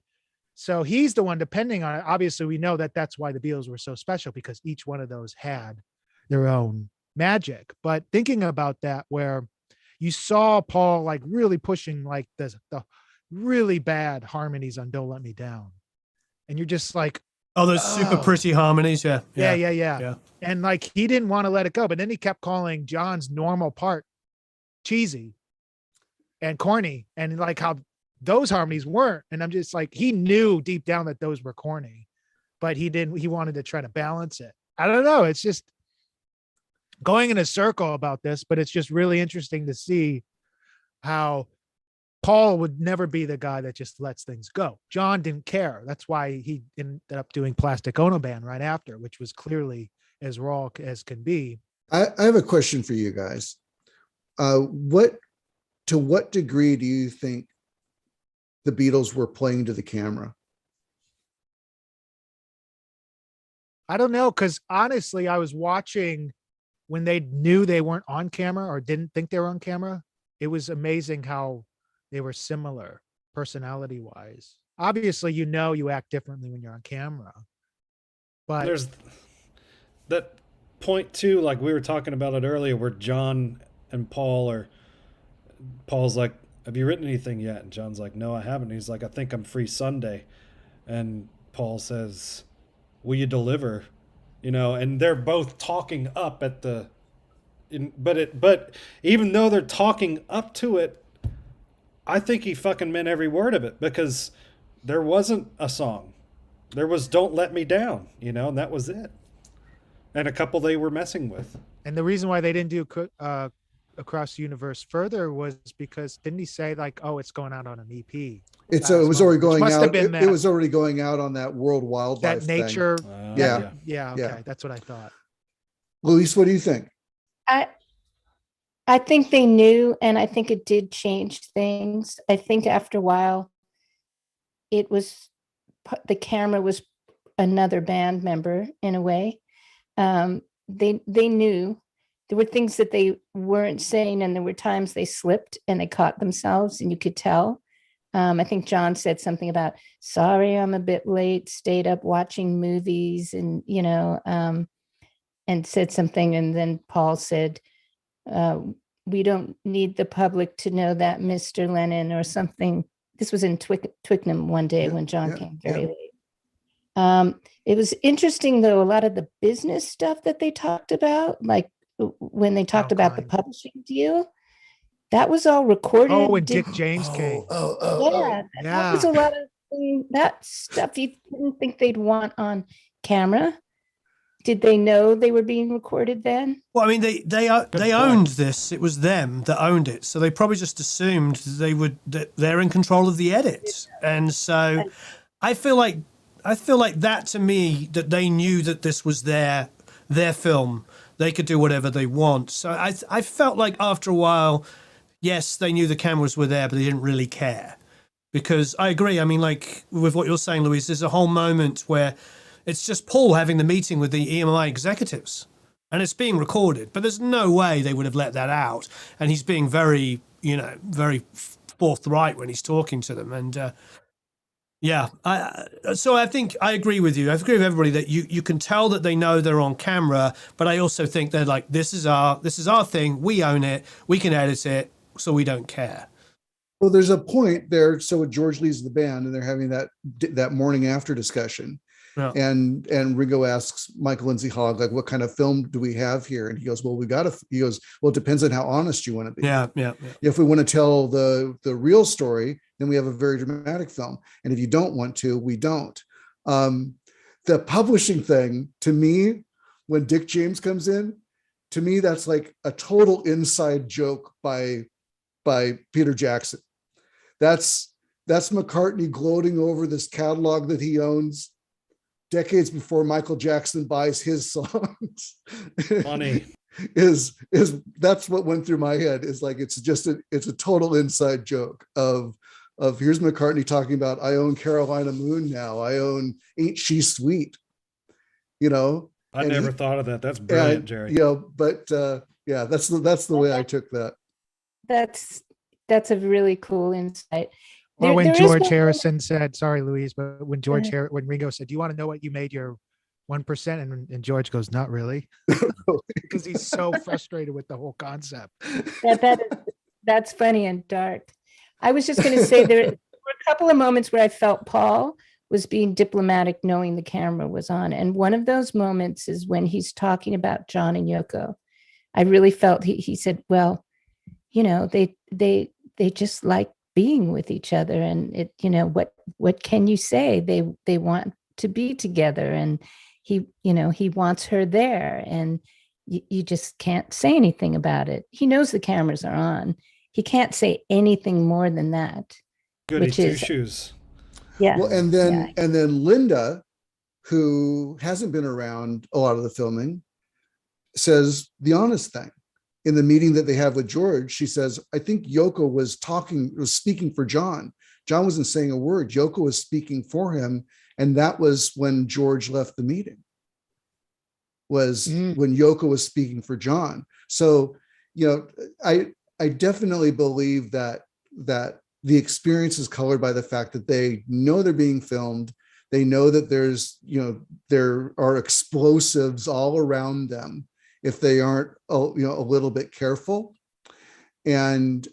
So he's the one depending on it. Obviously, we know that that's why the Beatles were so special, because each one of those had their own magic. But thinking about that, where you saw Paul like really pushing like the really bad harmonies on Don't Let Me Down, and you're just like, oh, those super pretty harmonies. Yeah. And like, he didn't want to let it go, but then he kept calling John's normal part cheesy. and corny, and like how those harmonies weren't. And I'm just like, he knew deep down that those were corny, but he wanted to try to balance it. I don't know. It's just going in a circle about this, but it's just really interesting to see how Paul would never be the guy that just lets things go. John didn't care. That's why he ended up doing Plastic Ono Band right after, which was clearly as raw as can be. I have a question for you guys. To what degree do you think the Beatles were playing to the camera? I don't know, because honestly, I was watching when they knew they weren't on camera or didn't think they were on camera. It was amazing how they were similar personality wise. Obviously, you act differently when you're on camera. But there's that point too, like we were talking about it earlier, where John and Paul's like, have you written anything yet? And John's like, no, I haven't. He's like, I think I'm free Sunday. And Paul says, will you deliver? And they're both talking up at but even though they're talking up to it, I think he fucking meant every word of it, because there wasn't a song. There was Don't Let Me Down, and that was it. And a couple they were messing with. And the reason why they didn't do Across the Universe Further was because, didn't he say like, oh, it's going out on an EP? It was already going out. It was already going going out on that World Wildlife that nature. thing. Yeah. Okay. That's what I thought. Louise, what do you think? I think they knew, and I think it did change things. I think after a while, the camera was another band member in a way. They knew there were things that they weren't saying, and there were times they slipped and they caught themselves, and you could tell. I think John said something about, sorry, I'm a bit late, stayed up watching movies, and, and said something. And then Paul said, we don't need the public to know that, Mr. Lennon, or something. This was in Twickenham one day when John came very late. It was interesting, though, a lot of the business stuff that they talked about, like when they talked about the publishing deal, that was all recorded. Oh, and Dick James came. That was a lot of that stuff you didn't think they'd want on camera. Did they know they were being recorded then? Well, I mean, they owned this. It was them that owned it, so they probably just assumed that they're in control of the edit. And so, I feel like that, to me, that they knew that this was their film. They could do whatever they want. So I felt like after a while, yes, they knew the cameras were there, but they didn't really care. Because I agree. I mean, like with what you're saying, Louise, there's a whole moment where it's just Paul having the meeting with the EMI executives, and it's being recorded, but there's no way they would have let that out. And he's being very, very forthright when he's talking to them. And so I think I agree with you. I agree with everybody that you can tell that they know they're on camera, but I also think they're like, this is our thing. We own it. We can edit it, so we don't care. Well, there's a point there. So George leaves the band, and they're having that morning after discussion. Yeah. And Ringo asks Michael Lindsay Hogg, like, what kind of film do we have here? And he goes, well, it depends on how honest you want to be. Yeah. If we want to tell the real story, then we have a very dramatic film. And if you don't want to, we don't. The publishing thing, to me, when Dick James comes in, to me, that's like a total inside joke by Peter Jackson. That's McCartney gloating over this catalog that he owns decades before Michael Jackson buys his songs. Funny. is that's what went through my head, is like, it's a total inside joke of here's McCartney talking about, I own Carolina Moon now, I own Ain't She Sweet, I never thought of that. That's brilliant, Jerry. But that's the way I took that. That's a really cool insight. Or when George Harrison said, sorry, Louise, but when when Ringo said, do you want to know what you made your 1%? And George goes, not really. Because he's so frustrated with the whole concept. That's funny and dark. I was just going to say there were a couple of moments where I felt Paul was being diplomatic, knowing the camera was on. And one of those moments is when he's talking about John and Yoko. I really felt he said, well, they just like being with each other. And it, you know, what can you say? They want to be together, and he, you know, he wants her there, and you just can't say anything about it. He knows the cameras are on. He can't say anything more than that. Goody Which two is, shoes. yeah. Well, and then Linda, who hasn't been around a lot of the filming, says the honest thing. In the meeting that they have with George, she says, I think Yoko was speaking for John. John wasn't saying a word. Yoko was speaking for him. And that was when George left the meeting, was when Yoko was speaking for John. So, you know, I definitely believe that the experience is colored by the fact that they know they're being filmed. They know that there's, you know, there are explosives all around them if they aren't, you know, a little bit careful. And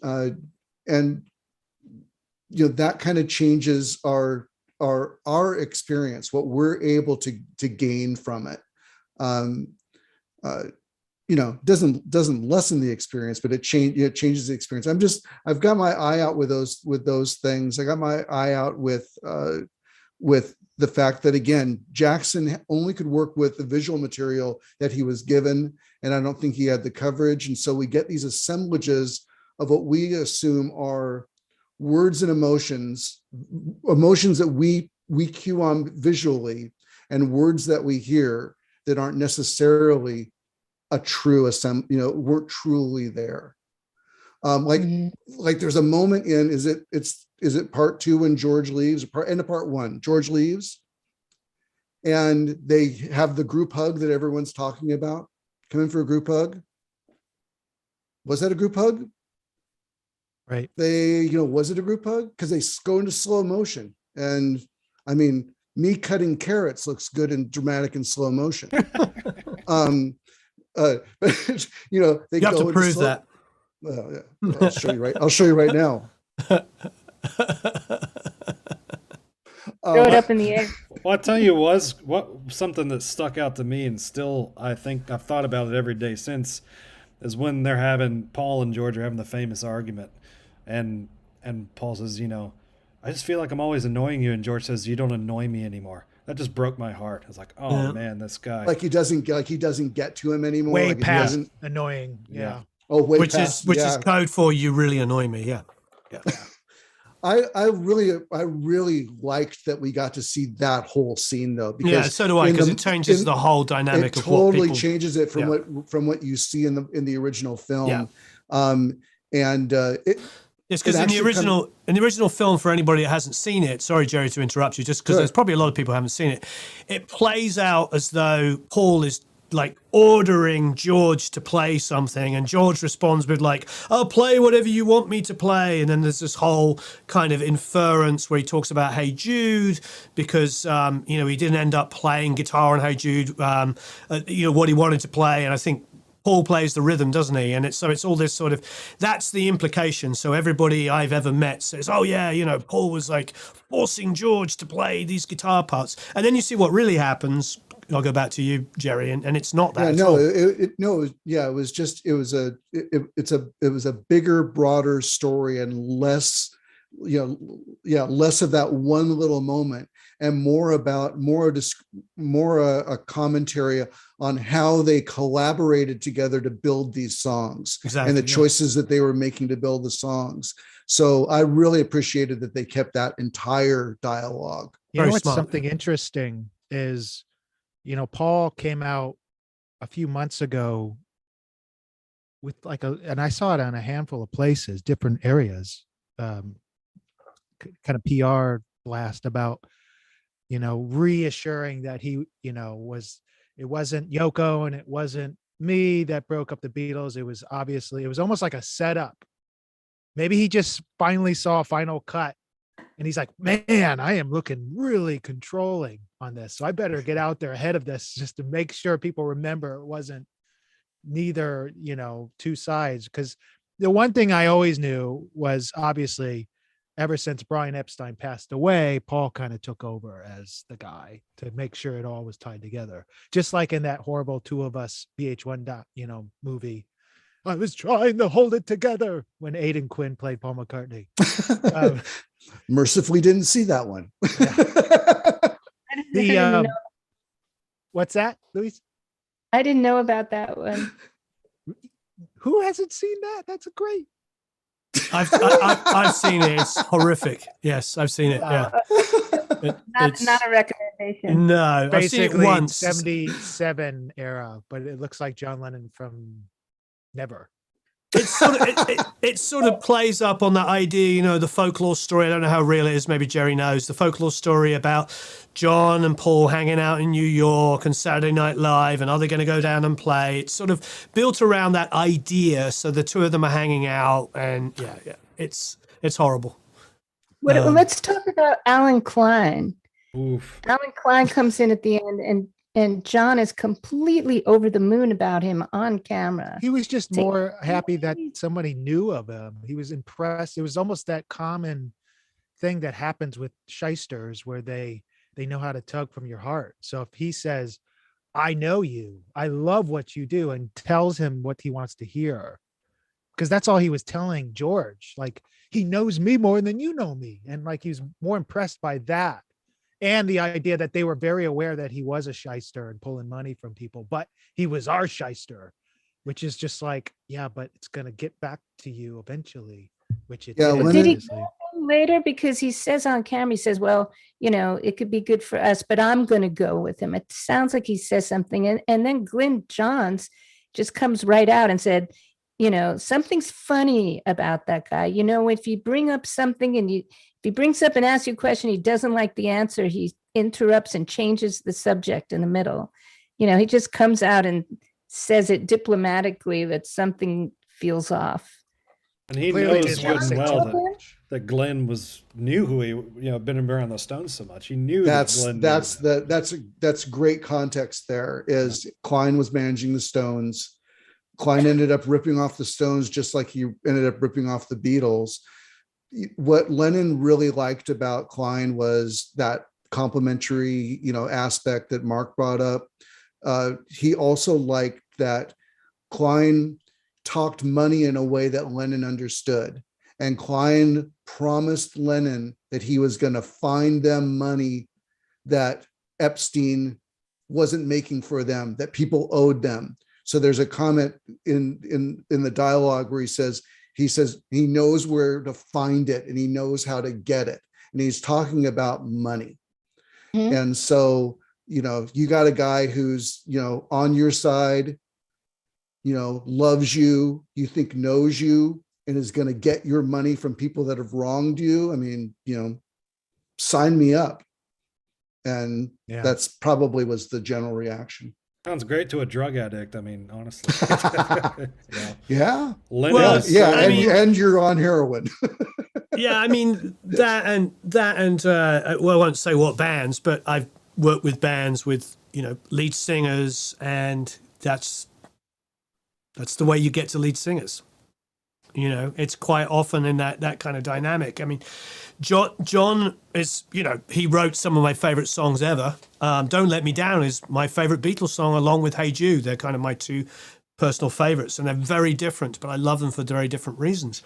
you know, that kind of changes our experience, what we're able to gain from it. You know, doesn't lessen the experience, but it changes the experience. I've got my eye out with those things. I got my eye out with the fact that, again, Jackson only could work with the visual material that he was given, and I don't think he had the coverage. And so we get these assemblages of what we assume are words and emotions that we cue on visually, and words that we hear that aren't necessarily a true you know, weren't truly there. Like there's a moment in, is it part 2 when George leaves, end of part 1, George leaves, and they have the group hug that everyone's talking about. Come in for a group hug. Was that a group hug? Right. Was it a group hug? Because they go into slow motion. And I mean, me cutting carrots looks good and dramatic in slow motion. But you know, they you have go to prove that. Well, yeah. Well, I'll show you right now. Throw it up in the air. Well, I tell you, something that stuck out to me, and still I think I've thought about it every day since, is when Paul and George are having the famous argument, and Paul says, you know, I just feel like I'm always annoying you, and George says, you don't annoy me anymore. That just broke my heart. I was like, oh man, this guy. Like he doesn't get to him anymore. Way like past annoying. Yeah. Oh, which is code for you really annoy me. Yeah. I really liked that we got to see that whole scene though, because so do I, because it changes the whole dynamic of what people. It totally changes it from what you see in the original film. It's because in the original film, for anybody that hasn't seen it, sorry, Jerry, to interrupt you, just because there's probably a lot of people who haven't seen it. It plays out as though Paul is like ordering George to play something, and George responds with like, I'll play whatever you want me to play. And then there's this whole kind of inference where he talks about Hey Jude, because you know, he didn't end up playing guitar on Hey Jude, you know, what he wanted to play. And I think Paul plays the rhythm, doesn't he? And it's all this sort of, that's the implication. So everybody I've ever met says, oh yeah, you know, Paul was like forcing George to play these guitar parts. And then you see what really happens. I'll go back to you, Jerry, and it's not that. It was a bigger, broader story, and less of that one little moment, and more a commentary on how they collaborated together to build these songs, and the choices that they were making to build the songs. So I really appreciated that they kept that entire dialogue. You know what's something interesting is, you know, Paul came out a few months ago with and I saw it on a handful of places, different areas, kind of PR blast about, you know, reassuring that he, you know, it wasn't Yoko and it wasn't me that broke up the Beatles. It was almost like a setup. Maybe he just finally saw a final cut and he's like, man, I am looking really controlling on this. So I better get out there ahead of this just to make sure people remember it wasn't neither, you know, two sides. Because the one thing I always knew was, obviously, ever since Brian Epstein passed away, Paul kind of took over as the guy to make sure it all was tied together. Just like in that horrible Two of Us VH1 movie. I was trying to hold it together when Aidan Quinn played Paul McCartney. Mercifully didn't see that one. I didn't know. What's that, Louise? I didn't know about that one. Who hasn't seen that? That's a great. I've seen it. It's horrific. Yes, I've seen it. Yeah. Not a recommendation. No, I've seen it Basically once. 77 era, but it looks like John Lennon from never. It sort of plays up on that idea, the folklore story. I don't know how real it is. Maybe Jerry knows the folklore story about John and Paul hanging out in New York and Saturday Night Live, and are they going to go down and play? It's sort of built around that idea. So the two of them are hanging out, and yeah, it's horrible. Well, let's talk about Alan Klein. Oof. Alan Klein comes in at the end, and John is completely over the moon about him on camera. He was just more happy that somebody knew of him. He was impressed. It was almost that common thing that happens with shysters where they know how to tug from your heart. So if he says, I know you, I love what you do, and tells him what he wants to hear, because that's all he was telling George. Like, he knows me more than you know me. And like, he was more impressed by that. And the idea that they were very aware that he was a shyster and pulling money from people, but he was our shyster, which is just like, yeah, but it's going to get back to you eventually, which it did. Did he go later? Because he says on camera, he says, well, it could be good for us, but I'm going to go with him. It sounds like he says something. And then Glyn Johns just comes right out and said, something's funny about that guy. If you bring up something and if he brings up and asks you a question, he doesn't like the answer, he interrupts and changes the subject in the middle. He just comes out and says it diplomatically that something feels off. And he knows good and well that Glenn knew who he, been around the Stones so much. He knew that's great context. There is Klein was managing the Stones. Klein ended up ripping off the Stones just like he ended up ripping off the Beatles. What Lennon really liked about Klein was that complimentary, aspect that Marc brought up. He also liked that Klein talked money in a way that Lennon understood. And Klein promised Lennon that he was going to find them money that Epstein wasn't making for them, that people owed them. So there's a comment in the dialogue where he says he knows where to find it and he knows how to get it. And he's talking about money. Mm-hmm. And so, you got a guy who's, on your side, loves you, you think knows you, and is going to get your money from people that have wronged you. I mean, sign me up. And that's probably was the general reaction. Sounds great to a drug addict. I mean, honestly. Yeah. And you're on heroin. Yeah, I mean that and I won't say what bands, but I've worked with bands with lead singers, and that's the way you get to lead singers. It's quite often in that kind of dynamic. I mean, John is, he wrote some of my favorite songs ever. Don't Let Me Down is my favorite Beatles song, along with Hey Jude. They're kind of my two personal favorites, and they're very different, but I love them for very different reasons.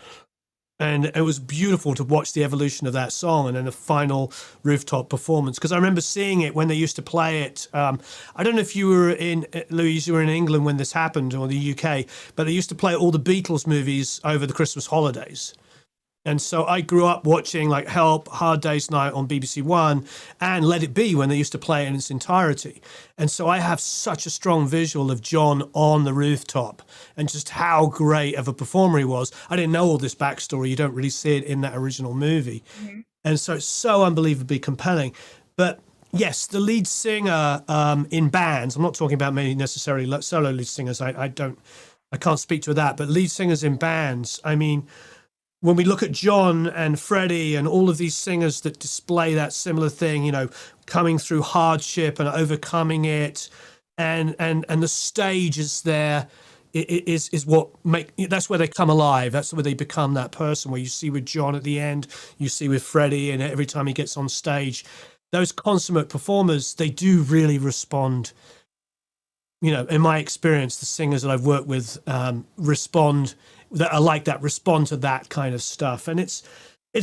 And it was beautiful to watch the evolution of that song and then the final rooftop performance. Because I remember seeing it when they used to play it. I don't know if you were Louise, you were in England when this happened, or the UK, but they used to play all the Beatles movies over the Christmas holidays. And so I grew up watching like Help, Hard Day's Night on BBC One, and Let It Be when they used to play it in its entirety. And so I have such a strong visual of John on the rooftop and just how great of a performer he was. I didn't know all this backstory. You don't really see it in that original movie. Mm-hmm. And so it's so unbelievably compelling. But yes, the lead singer in bands, I'm not talking about maybe necessarily solo lead singers. I can't speak to that, but lead singers in bands, I mean, when we look at John and Freddie and all of these singers that display that similar thing, coming through hardship and overcoming it, and the stage is there, is what that's where they come alive. That's where they become that person. Where you see with John at the end, you see with Freddie, and every time he gets on stage, those consummate performers, they do really respond you know, in my experience, the singers that I've worked with respond to that kind of stuff. And it's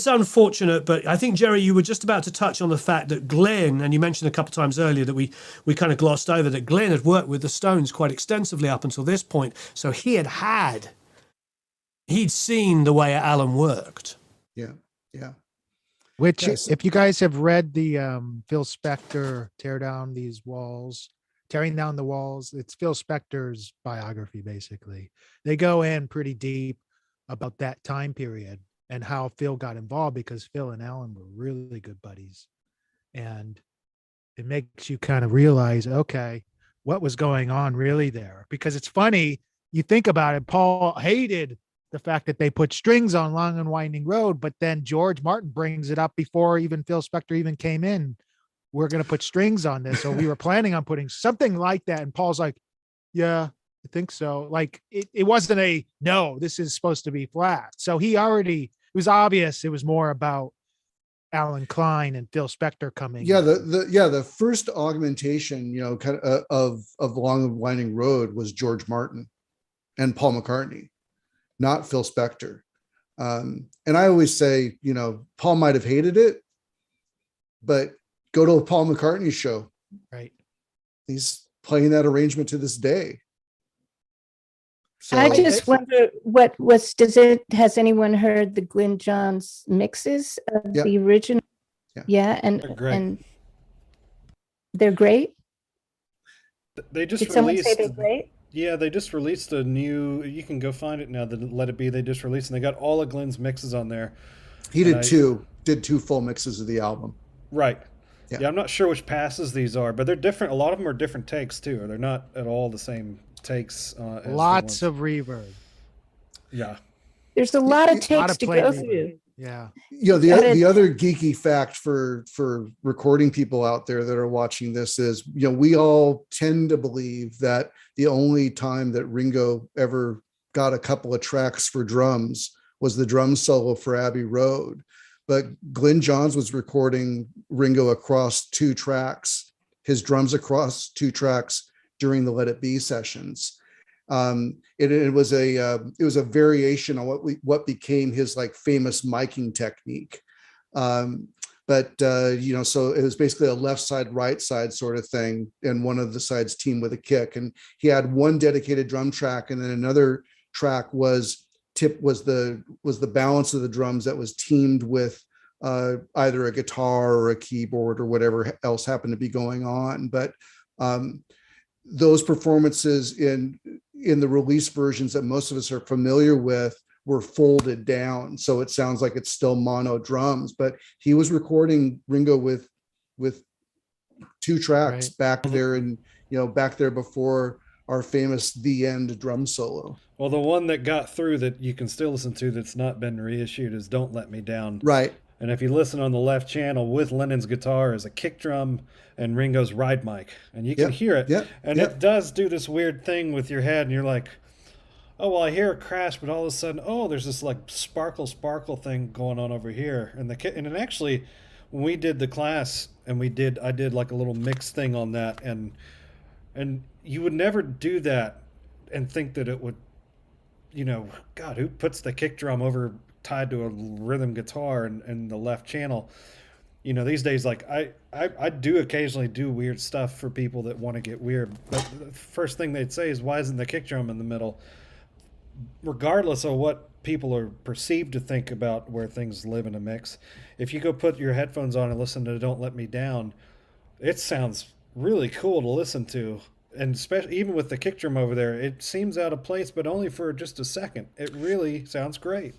unfortunate, but I think, Jerry, you were just about to touch on the fact that Glenn, and you mentioned a couple of times earlier that we kind of glossed over, that Glenn had worked with the Stones quite extensively up until this point. So he'd seen the way Alan worked. Yeah. Yeah. Which, Yes. if you guys have read the Phil Spector Tearing Down the Walls, it's Phil Spector's biography, basically. They go in pretty deep about that time period and how Phil got involved, because Phil and Alan were really good buddies. And it makes you kind of realize, okay, what was going on really there? Because it's funny, you think about it, Paul hated the fact that they put strings on Long and Winding Road, but then George Martin brings it up before even Phil Spector even came in. We're going to put strings on this. So we were planning on putting something like that. And Paul's like, yeah, I think so. Like it wasn't no, this is supposed to be flat. So it was obvious it was more about Alan Klein and Phil Spector coming. Yeah, the first augmentation, you know, kind of Long and Winding Road was George Martin and Paul McCartney, not Phil Spector. And I always say, you know, Paul might have hated it, but go to a Paul McCartney show. Right. He's playing that arrangement to this day. So I just wonder has anyone heard the Glenn Johns mixes of the original? Yeah. And they're great. They just Did someone say they're great? Yeah, they just released a new, you can go find it now, the Let It Be they just released, and they got all of Glenn's mixes on there. He did two full mixes of the album. Right. Yeah, I'm not sure which passes these are, but they're different. A lot of them are different takes too, or they're not at all the same takes. Lots of reverb. Yeah. There's a lot of takes to go through. Yeah. You know, the other geeky fact for recording people out there that are watching this is, you know, we all tend to believe that the only time that Ringo ever got a couple of tracks for drums was the drum solo for Abbey Road. But Glenn Johns was recording Ringo across two tracks, his drums across two tracks during the Let It Be sessions. It was a variation on what became his like famous miking technique. But you know, so it was basically a left side, right side sort of thing, and one of the sides teamed with a kick. And he had one dedicated drum track, and then another track was the balance of the drums that was teamed with either a guitar or a keyboard or whatever else happened to be going on. But those performances in the release versions that most of us are familiar with were folded down, so it sounds like it's still mono drums. But he was recording Ringo with two tracks back there, and back there before our famous The End drum solo. Well, the one that got through that you can still listen to that's not been reissued is Don't Let Me Down. Right. And if you listen on the left channel, with Lennon's guitar is a kick drum and Ringo's ride mic. And you can hear it. And it does do this weird thing with your head, and you're like, oh, well, I hear a crash, but all of a sudden, oh, there's this like sparkle thing going on over here. And and it actually, when we did the class, and I did like a little mix thing on that, and you would never do that and think that it would, God, who puts the kick drum over tied to a rhythm guitar in the left channel? These days, like I do occasionally do weird stuff for people that want to get weird, but the first thing they'd say is, why isn't the kick drum in the middle? Regardless of what people are perceived to think about where things live in a mix, if you go put your headphones on and listen to Don't Let Me Down, it sounds really cool to listen to. And especially even with the kick drum over there, it seems out of place, but only for just a second. It really sounds great.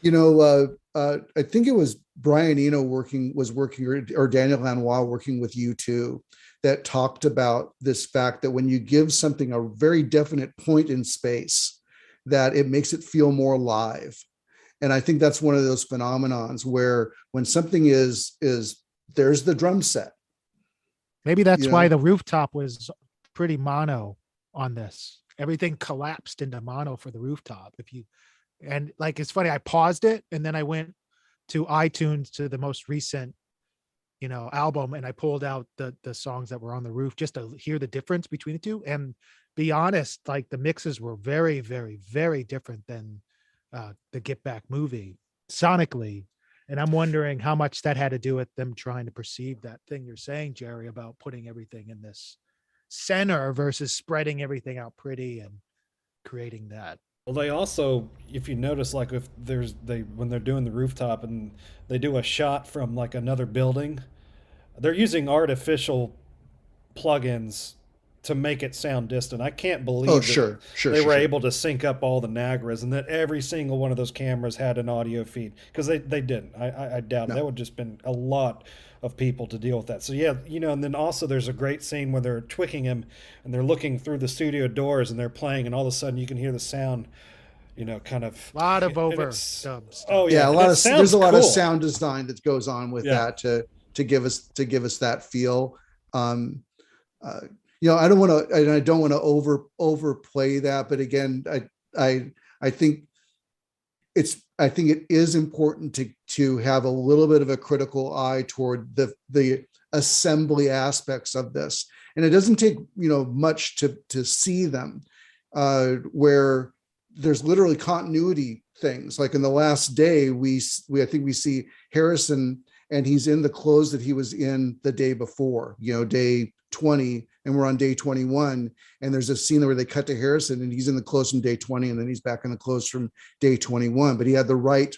I think it was Brian Eno was working, or Daniel Lanois working with U2, that talked about this fact that when you give something a very definite point in space, that it makes it feel more live. And I think that's one of those phenomenons where when something is there's the drum set. Maybe that's why the Rooftop was pretty mono on this. Everything collapsed into mono for the Rooftop. And like, it's funny, I paused it and then I went to iTunes to the most recent album, and I pulled out the songs that were on the roof just to hear the difference between the two. And be honest, like the mixes were very, very, very different than the Get Back movie sonically. And I'm wondering how much that had to do with them trying to perceive that thing you're saying, Jerry, about putting everything in this center versus spreading everything out pretty and creating that. Well, they also, if you notice, like if when they're doing the rooftop and they do a shot from like another building, they're using artificial plugins to make it sound distant. I can't believe they were able to sync up all the Niagaras and that every single one of those cameras had an audio feed, because they didn't. I doubt it. That would just been a lot of people to deal with that. So yeah, and then also there's a great scene where they're twicking him and they're looking through the studio doors and they're playing, and all of a sudden you can hear the sound, kind of a lot of overdubs. Oh yeah, there's a lot of sound design that goes on with that to give us that feel. I don't want to overplay that, but again, I think it is important to have a little bit of a critical eye toward the assembly aspects of this, and it doesn't take much to see them, where there's literally continuity things. Like in The Last Day, I think we see Harrison, and he's in the clothes that he was in the day before, day 20, and we're on day 21, and there's a scene where they cut to Harrison and he's in the clothes from day 20, and then he's back in the clothes from day 21, but he had the right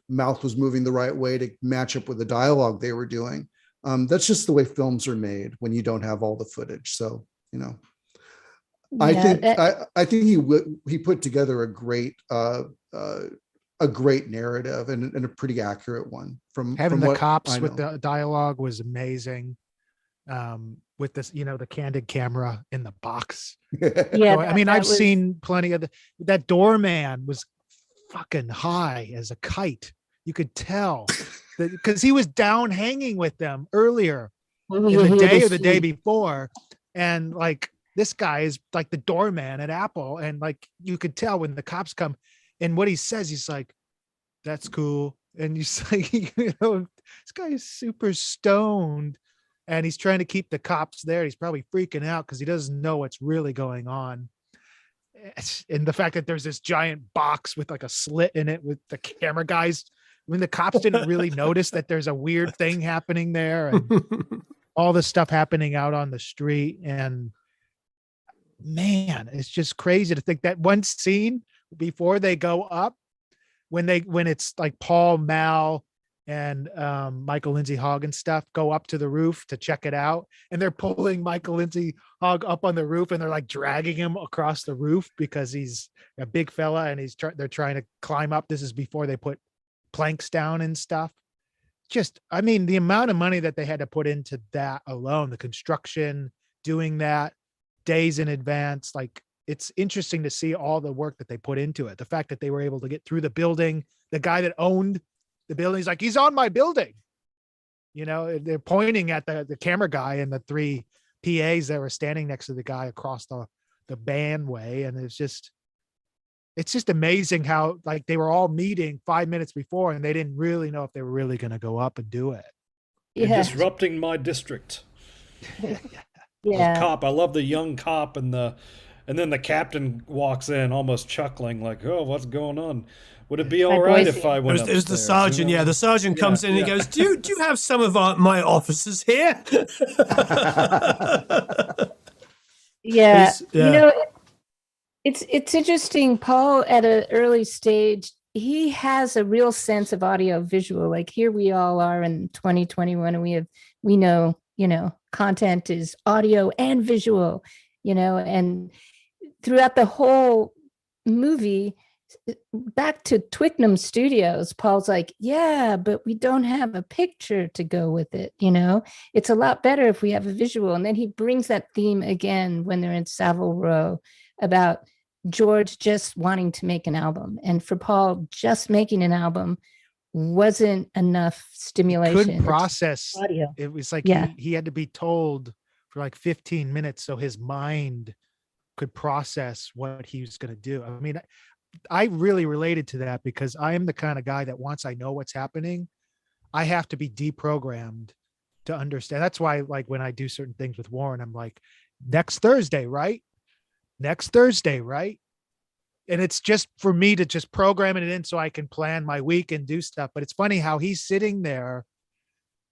mouth was moving the right way to match up with the dialogue they were doing. That's just the way films are made when you don't have all the footage. So I think he put together a great narrative and a pretty accurate one. From the cops with the dialogue was amazing. With this, the candid camera in the box. Yeah, I've seen plenty of that doorman was fucking high as a kite. You could tell because he was down hanging with them earlier in the day or the day before. And like, this guy is like the doorman at Apple. And like, you could tell when the cops come, and what he says, he's like, that's cool. And he's like, this guy is super stoned. And he's trying to keep the cops there. He's probably freaking out because he doesn't know what's really going on. And the fact that there's this giant box with like a slit in it with the camera guys. The cops didn't really notice that there's a weird thing happening there and all this stuff happening out on the street. And man, it's just crazy to think that one scene before they go up, when it's like Paul, Mal, and Michael Lindsay Hogg and stuff go up to the roof to check it out, and they're pulling Michael Lindsay Hogg up on the roof, and they're like dragging him across the roof because he's a big fella and they're trying to climb up. This is before they put planks down and stuff. Just, the amount of money that they had to put into that alone, the construction, doing that days in advance, like, it's interesting to see all the work that they put into it. The fact that they were able to get through the building, the guy that owned the building, he's like, he's on my building. They're pointing at the camera guy and the three PAs that were standing next to the guy across the bandway. And it's just amazing how like they were all meeting 5 minutes before and they didn't really know if they were really going to go up and do it. Yeah. Disrupting my district. Yeah. Cop. I love the young cop and then the captain walks in almost chuckling like, oh, what's going on? Would it be all right if I went upstairs? It was the sergeant. Yeah, the sergeant comes in and he goes, do you have some of my officers here? Yeah. It's interesting. Paul, at an early stage, he has a real sense of audio visual. Like, here we all are in 2021, and we know, content is audio and visual, and throughout the whole movie, back to Twickenham Studios, Paul's like, yeah, but we don't have a picture to go with it. It's a lot better if we have a visual. And then he brings that theme again when they're in Savile Row about George just wanting to make an album. And for Paul, just making an album wasn't enough stimulation. Couldn't process audio. It was like he had to be told for like 15 minutes so his mind could process what he was going to do. I really related to that because I am the kind of guy that once I know what's happening, I have to be deprogrammed to understand. That's why, like, when I do certain things with Warren, I'm like, next Thursday, right? Next Thursday, right? And it's just for me to just program it in so I can plan my week and do stuff. But it's funny how he's sitting there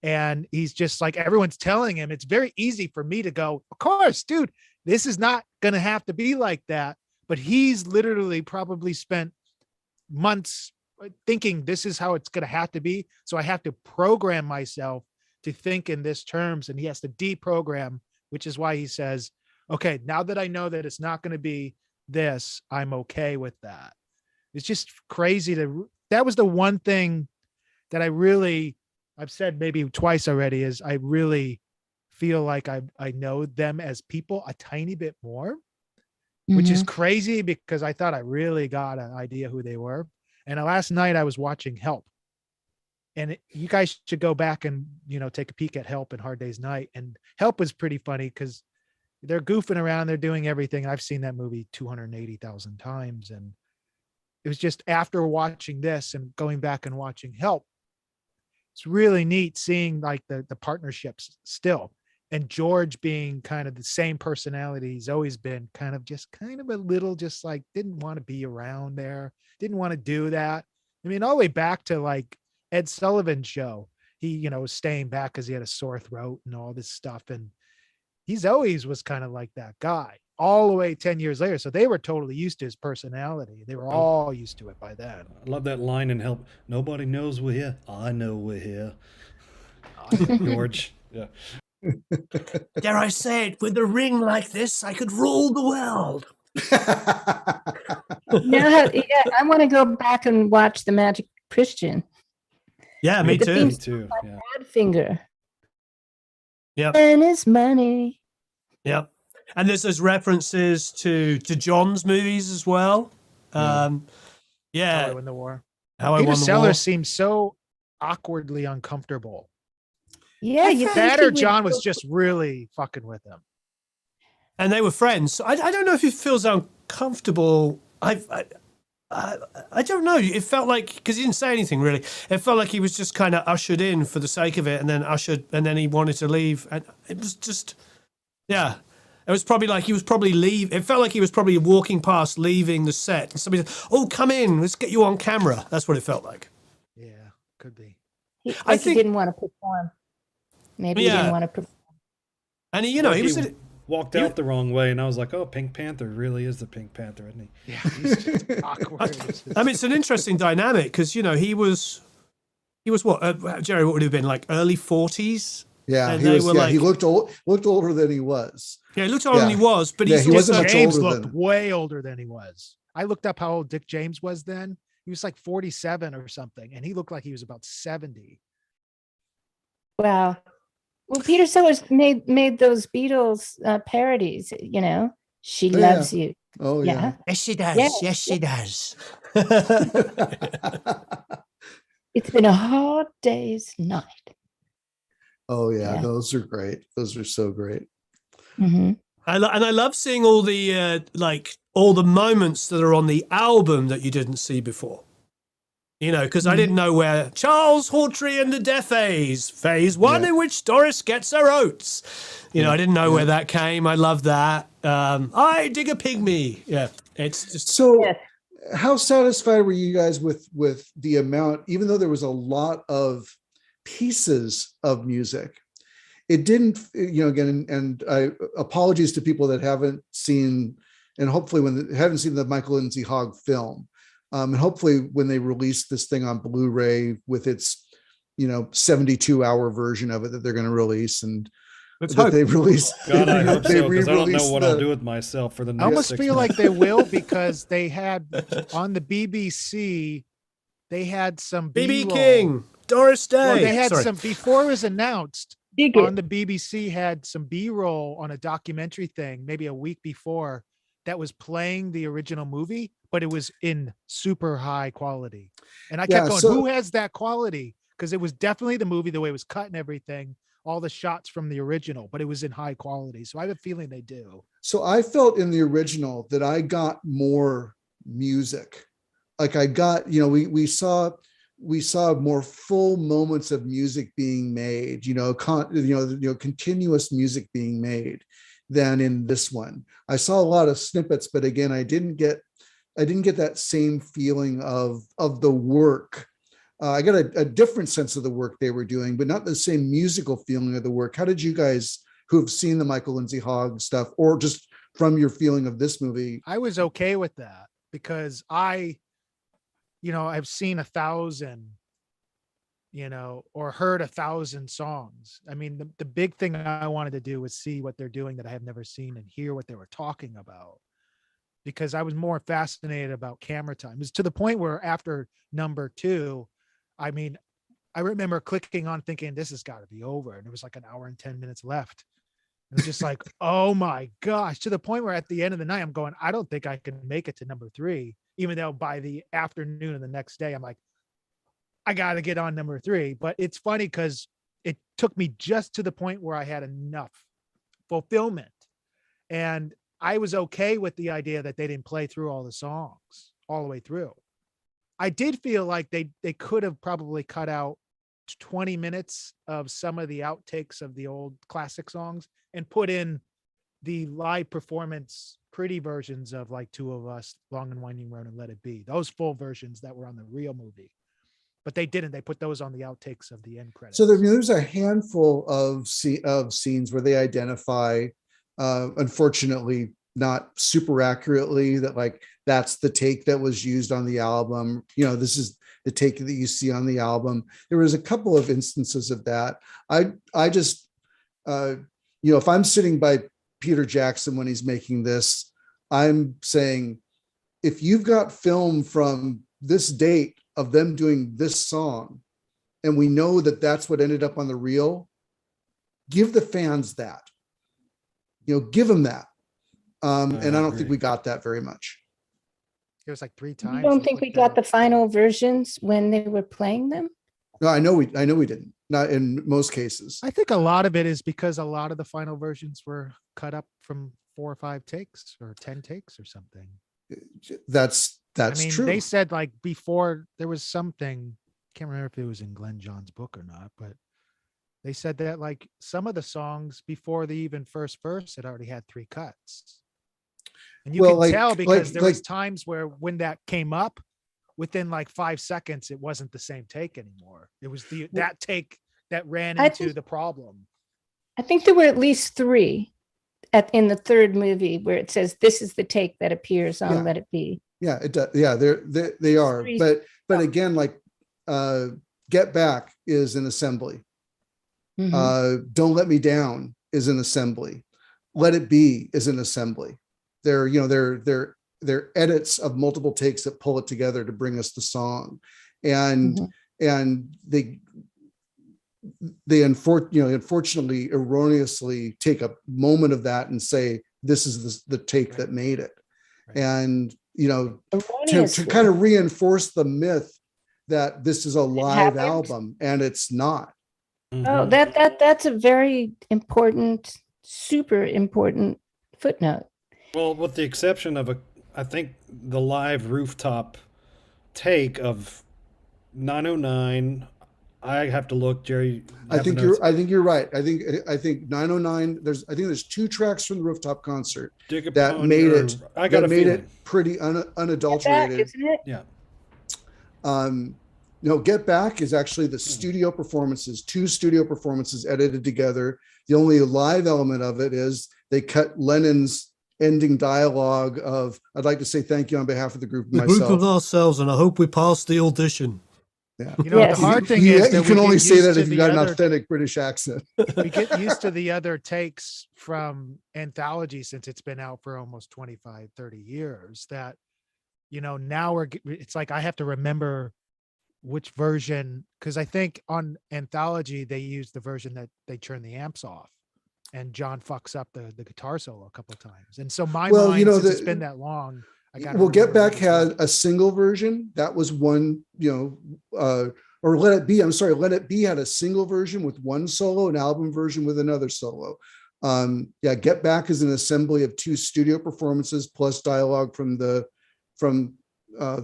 and he's just like, everyone's telling him. It's very easy for me to go, of course, dude, this is not going to have to be like that. But he's literally probably spent months thinking this is how it's going to have to be. So I have to program myself to think in this terms, and he has to deprogram, which is why he says, okay, now that I know that it's not going to be this, I'm okay with that. It's just crazy that was the one thing that I've said maybe twice already, is I really feel like I know them as people a tiny bit more, which is crazy because I thought I really got an idea who they were. And last night I was watching Help, and you guys should go back and, take a peek at Help and Hard Day's Night. And Help was pretty funny because they're goofing around. They're doing everything. I've seen that movie 280,000 times. And it was just after watching this and going back and watching Help, it's really neat seeing like the partnerships still. And George being kind of the same personality he's always been, kind of a little, just like, didn't want to be around there. Didn't want to do that. I mean, all the way back to like Ed Sullivan's show, he, was staying back because he had a sore throat and all this stuff. And he's always was kind of like that guy all the way 10 years later. So they were totally used to his personality. They were all used to it by then. I love that line in Help. Nobody knows we're here. I know we're here. George. Yeah. Dare I say it, with a ring like this, I could rule the world. I want to go back and watch The Magic Christian. Yeah, me too. Me too. Yeah. Badfinger. Yep. And his money. Yep. And there's those references to John's movies as well. How I Won the War. How I Peter Won the Sellers War. seems so awkwardly uncomfortable. Yeah, John was just really fucking with him. And they were friends. So I don't know if he feels uncomfortable. I don't know. It felt like, because he didn't say anything really, it felt like he was just kind of ushered in for the sake of it, and then he wanted to leave. And it was just, yeah. It was probably like he was probably it felt like he was probably walking past, leaving the set. And somebody said, "Oh, come in. Let's get you on camera." That's what it felt like. Yeah, could be. He didn't want to perform. Maybe he didn't want to perform. And he was walked out the wrong way, and I was like, "Oh, Pink Panther really is the Pink Panther, isn't he?" Yeah, he's just awkward. I mean, it's an interesting dynamic because he was what, Jerry? What would have been like early 40s? Yeah, and he looked older than he was. Yeah, he looked older than he was, but he wasn't much James older looked way older than he was. I looked up how old Dick James was then. He was like 47 or something, and he looked like he was about 70. Wow. Well, Peter Sellers made those Beatles parodies, She Loves You. Oh, yeah. Yes, she does. Yeah. Yes, she does. It's been a hard day's night. Oh, yeah. Those are great. Those are so great. Mm-hmm. I love seeing all the all the moments that are on the album that you didn't see before. Because I didn't know where Charles Hawtrey and the Deaf A's, phase 1 in which Doris gets her oats. I didn't know where that came. I love that. I dig a pygmy. Yeah, it's just so. Yes. How satisfied were you guys with the amount? Even though there was a lot of pieces of music, it didn't. Again, and I apologies to people that haven't seen, and hopefully haven't seen the Michael Lindsay Hogg film. And hopefully when they release this thing on Blu-ray with its, 72-hour version of it that they're going to release, and they release. God, I hope so, because I don't know what I'll do with myself for the next I almost 6 feel months. like they will, because they had on the BBC, they had some BB B-roll. King, Doris Day. Well, they had Sorry. some before it was announced. On the BBC had some B-roll on a documentary thing, maybe a week before, that was playing the original movie, but it was in super high quality. And I kept going, who has that quality? Because it was definitely the movie, the way it was cut and everything, all the shots from the original, but it was in high quality. So I have a feeling they do. So I felt in the original that I got more music. Like I got, we saw we saw more full moments of music being made, continuous music being made than in this one. I saw a lot of snippets, but again, I didn't get that same feeling of the work. I got a different sense of the work they were doing, but not the same musical feeling of the work. How did you guys who have seen the Michael Lindsay Hogg stuff, or just from your feeling of this movie? I was okay with that because I've seen 1,000, or heard 1,000 songs. I mean, the big thing I wanted to do was see what they're doing that I have never seen and hear what they were talking about, because I was more fascinated about camera time. It's to the point where after number 2, I mean, I remember clicking on thinking this has got to be over. And it was like an hour and 10 minutes left. It was just like, oh my gosh, to the point where at the end of the night, I'm going, I don't think I can make it to number 3, even though by the afternoon of the next day, I'm like, I got to get on number 3. But it's funny because it took me just to the point where I had enough fulfillment. And I was okay with the idea that they didn't play through all the songs all the way through. I did feel like they could have probably cut out 20 minutes of some of the outtakes of the old classic songs and put in the live performance pretty versions of like Two of Us, Long and Winding Road, and Let It Be, those full versions that were on the real movie. But they didn't. They put those on the outtakes of the end credits. So there's a handful of scenes where they identify, unfortunately, not super accurately, that like that's the take that was used on the album. This is the take that you see on the album. There was a couple of instances of that. I just, if I'm sitting by Peter Jackson when he's making this, I'm saying, if you've got film from this date of them doing this song, and we know that that's what ended up on the reel, give the fans that, give them that. And I don't think we got that very much. It was like 3 times. You don't think we got the final versions when they were playing them? No, I know we didn't. Not in most cases. I think a lot of it is because a lot of the final versions were cut up from 4 or 5 takes or 10 takes or something. That's true. They said like before there was something, can't remember if it was in Glenn John's book or not, but they said that like some of the songs before the even first verse had already had 3 cuts. And you can tell because there was times where when that came up, within like 5 seconds, it wasn't the same take anymore. It was that take that ran into the problem. I think there were at least 3 in the third movie where it says this is the take that appears on Let It Be. Yeah, it does. Yeah, they are. But again, like Get Back is an assembly. Mm-hmm. Don't Let Me Down is an assembly. Let It Be is an assembly. They're edits of multiple takes that pull it together to bring us the song, and they unfortunately erroneously take a moment of that and say this is the take that made it, and to kind of reinforce the myth that this is a live album, and it's not. Mm-hmm. Oh, that's a very important, super important footnote. Well, with the exception of I think the live rooftop take of 909. I have to look, Jerry. I think you're right. I think 909. There's 2 tracks from the rooftop concert that made it pretty unadulterated. Get Back, isn't it? Yeah. No, Get Back is actually the studio performances, 2 studio performances edited together. The only live element of it is they cut Lennon's ending dialogue of, I'd like to say thank you on behalf of the group and myself. The group of ourselves, and I hope we pass the audition. Yeah. The hard thing is that you can only say that if you've got an authentic British accent. We get used to the other takes from Anthology since it's been out for almost 25, 30 years that, now it's like I have to remember which version, because I think on Anthology, they use the version that they turn the amps off. And John fucks up the guitar solo a couple of times. And so my mind, since it's been that long, Get Back had a single version. That was one, or Let It Be. I'm sorry, Let It Be had a single version with one solo, an album version with another solo. Get Back is an assembly of 2 studio performances plus dialogue from the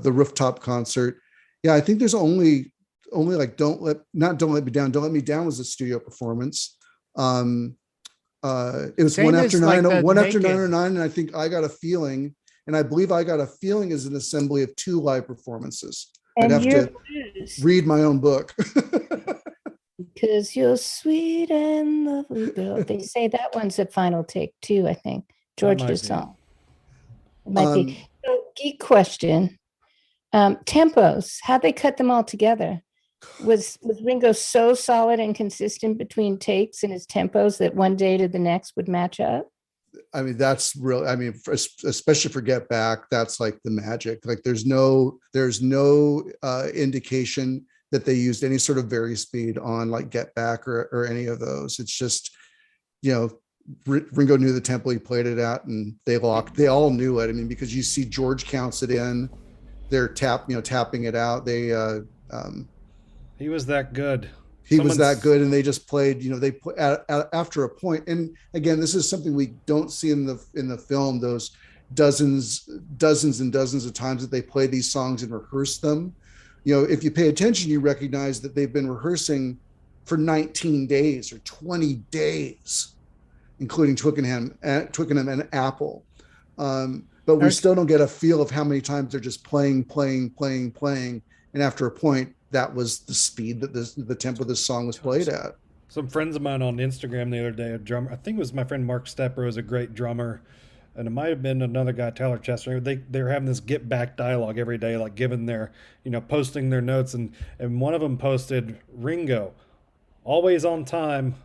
rooftop concert. Yeah, I think there's only only like Don't Let Me Down. Don't Let Me Down was a studio performance. It was Same one as, after like, nine, the one after Naked. 909, and I think I Got a Feeling, and I believe I Got a Feeling is an assembly of 2 live performances. I'd And have your to blues, read my own book. because you're sweet and lovely girl. They say that one's a final take too, I think. might George's be. song. It might Um, be. So, geek question. Tempos, how'd they cut them all together? Was Ringo so solid and consistent between takes and his tempos that one day to the next would match up? I mean, that's real. I mean, especially for Get Back, that's like the magic. Like there's no indication that they used any sort of vari speed on like Get Back or any of those. It's just, Ringo knew the tempo he played it at, and they all knew it. I mean, because you see George counts it in, they're tapping it out. He was that good. He was that good, and they just played. They put after a point. And again, this is something we don't see in the film. Those dozens and dozens of times that they play these songs and rehearse them. If you pay attention, you recognize that they've been rehearsing for 19 days or 20 days, including Twickenham and Apple. But we still don't get a feel of how many times they're just playing. And after a point, that was the speed that the tempo of this song was played at. Some friends of mine on Instagram the other day, a drummer, I think it was my friend Marc Stepper, was a great drummer, and it might have been another guy, Tyler Chester. They were having this Get Back dialogue every day, like giving their, posting their notes, and one of them posted, Ringo, always on time,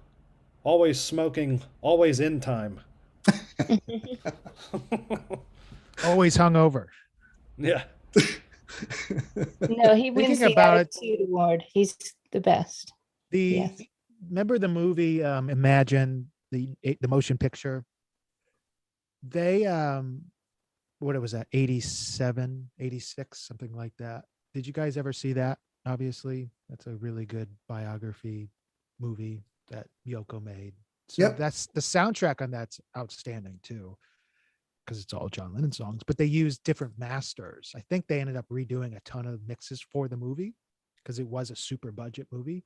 always smoking, always in time. Always hungover. Yeah. No, he wins the Attitude Award. He's the best. Yes. Remember the movie Imagine, the motion picture? They what was that, 87, 86, something like that. Did you guys ever see that? Obviously, that's a really good biography movie that Yoko made. So that's the soundtrack on that's outstanding too, because it's all John Lennon songs, but they used different masters. I think they ended up redoing a ton of mixes for the movie because it was a super budget movie.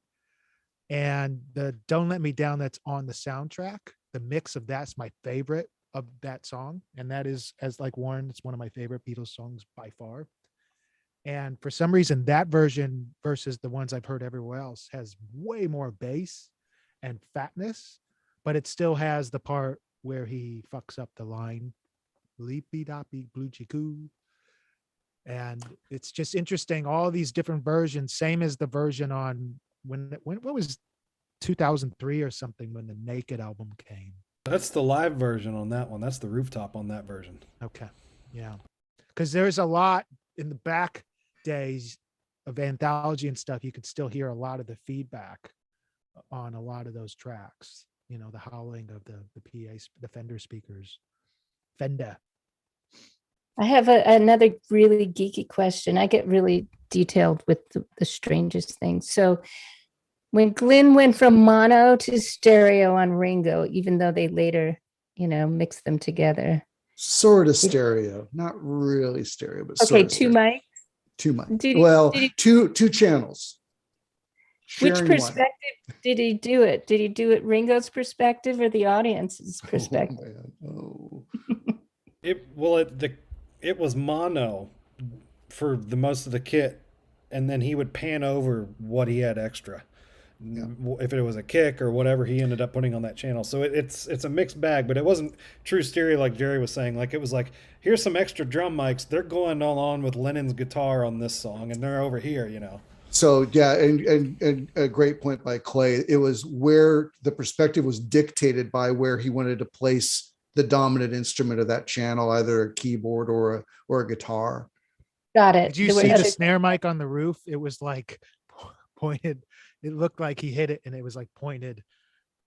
And the Don't Let Me Down that's on the soundtrack, the mix of that's my favorite of that song. And that is, as like Warren, it's one of my favorite Beatles songs by far. And for some reason, that version versus the ones I've heard everywhere else has way more bass and fatness, but it still has the part where he fucks up the line, leapy doppy blue chicoo. And it's just interesting, all these different versions, same as the version on what was 2003 or something when the Naked album came. That's the live version on that one. That's the rooftop on that version. Okay. Yeah. Because there's a lot in the back days of Anthology and stuff. You could still hear a lot of the feedback on a lot of those tracks, the howling of the PA, the Fender speakers. Fender. I have another really geeky question. I get really detailed with the strangest things. So when Glenn went from mono to stereo on Ringo, even though they later, mixed them together. Sort of stereo, not really stereo, but okay, two mics. Two mics. Two channels. Which perspective did he do it? Did he do it Ringo's perspective or the audience's perspective? It was mono for the most of the kit, and then he would pan over what he had extra. Yeah. If it was a kick or whatever he ended up putting on that channel. So it's a mixed bag, but it wasn't true stereo like Jerry was saying. Like it was like, here's some extra drum mics. They're going on with Lennon's guitar on this song, and they're over here, So yeah, and a great point by Clay. It was where the perspective was dictated by where he wanted to place the dominant instrument of that channel, either a keyboard or a guitar. Got it. Did you see the snare mic on the roof? It was like pointed. It looked like he hit it and it was like pointed.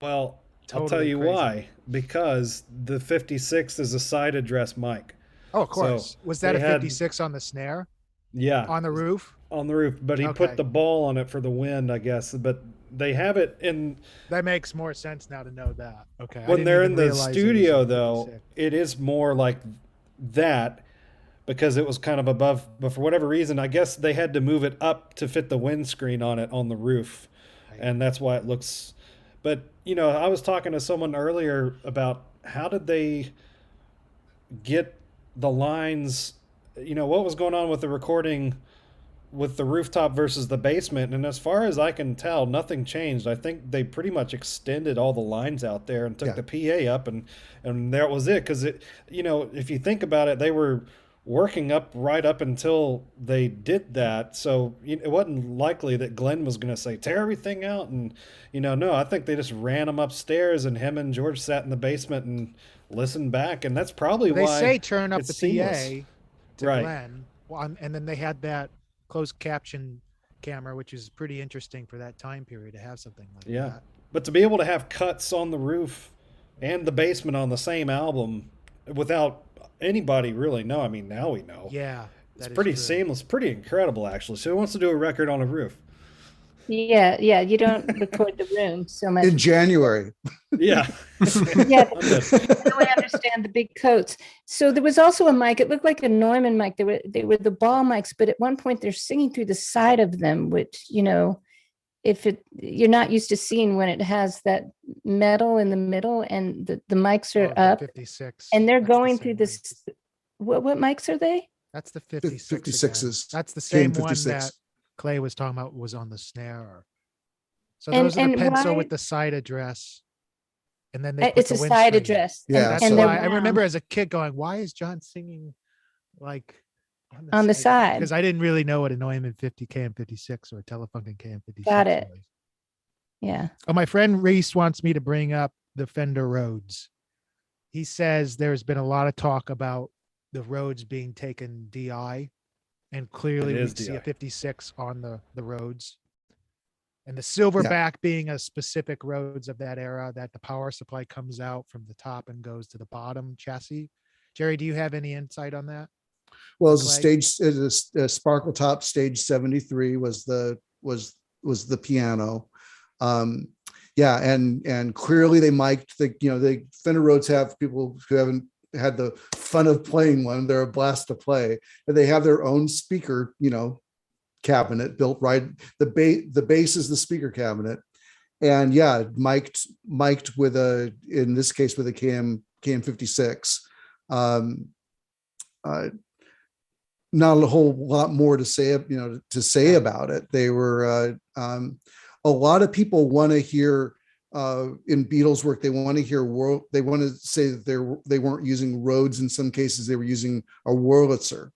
Well, totally. I'll tell you crazy. Why. Because the 56 is a side address mic. Oh, of course. So was that a 56 on the snare? Yeah. On the roof? On the roof. But he put the ball on it for the wind, I guess. But they have it in... That makes more sense now to know that. Okay. When they're in the studio, though, it is more like that. because it was kind of above, but for whatever reason, I guess they had to move it up to fit the windscreen on it on the roof. And that's why it looks, but I was talking to someone earlier about how did they get the lines, what was going on with the recording with the rooftop versus the basement. And as far as I can tell, nothing changed. I think they pretty much extended all the lines out there and took the PA up, and that was it. Because if you think about it, they were working up right up until they did that. So it wasn't likely that Glenn was going to say, tear everything out. And, no, I think they just ran them upstairs, and him and George sat in the basement and listened back. And that's probably They why say turn up the seamless. PA to Glenn. Well, and then they had that closed caption camera, which is pretty interesting for that time period to have something like that. But to be able to have cuts on the roof and the basement on the same album without anybody really know. I mean, now we know. Yeah. It's pretty seamless, pretty incredible, actually. So who wants to do a record on a roof? Yeah, you don't record the room so much. In January. Yeah. Yeah, I really understand the big coats. So there was also a mic. It looked like a Neumann mic. They were the ball mics, but at one point they're singing through the side of them, which if you're not used to seeing when it has that metal in the middle and the mics are up, 56, and they're going through this. What mics are they? That's the 56. 56s. That's the same one 56. that Clay was talking about was on the snare. So those are the pencil with the side address. And then they put it's the a side windscreen. Yeah, address. That's and why I remember as a kid going, why is John singing like on the side? Because I didn't really know what a Neumann 50 KM56 or a Telefunken KM56 Got it. was. Yeah. Oh, my friend Reese wants me to bring up the Fender Rhodes. He says there's been a lot of talk about the Rhodes being taken DI, and clearly we see a 56 on the Rhodes. And the Silverback being a specific Rhodes of that era, that the power supply comes out from the top and goes to the bottom chassis. Jerry, do you have any insight on that? Well, as a Sparkle Top Stage 73 was the piano. And clearly they mic'd the Fender Rhodes have people who haven't had the fun of playing one. They're a blast to play, and they have their own speaker, cabinet built right. The bass is the speaker cabinet, and mic'd with in this case with a KM56. Not a whole lot more to say, about it. They were a lot of people want to hear in Beatles work. They want to hear they want to say that they weren't using Rhodes. In some cases, they were using a Wurlitzer.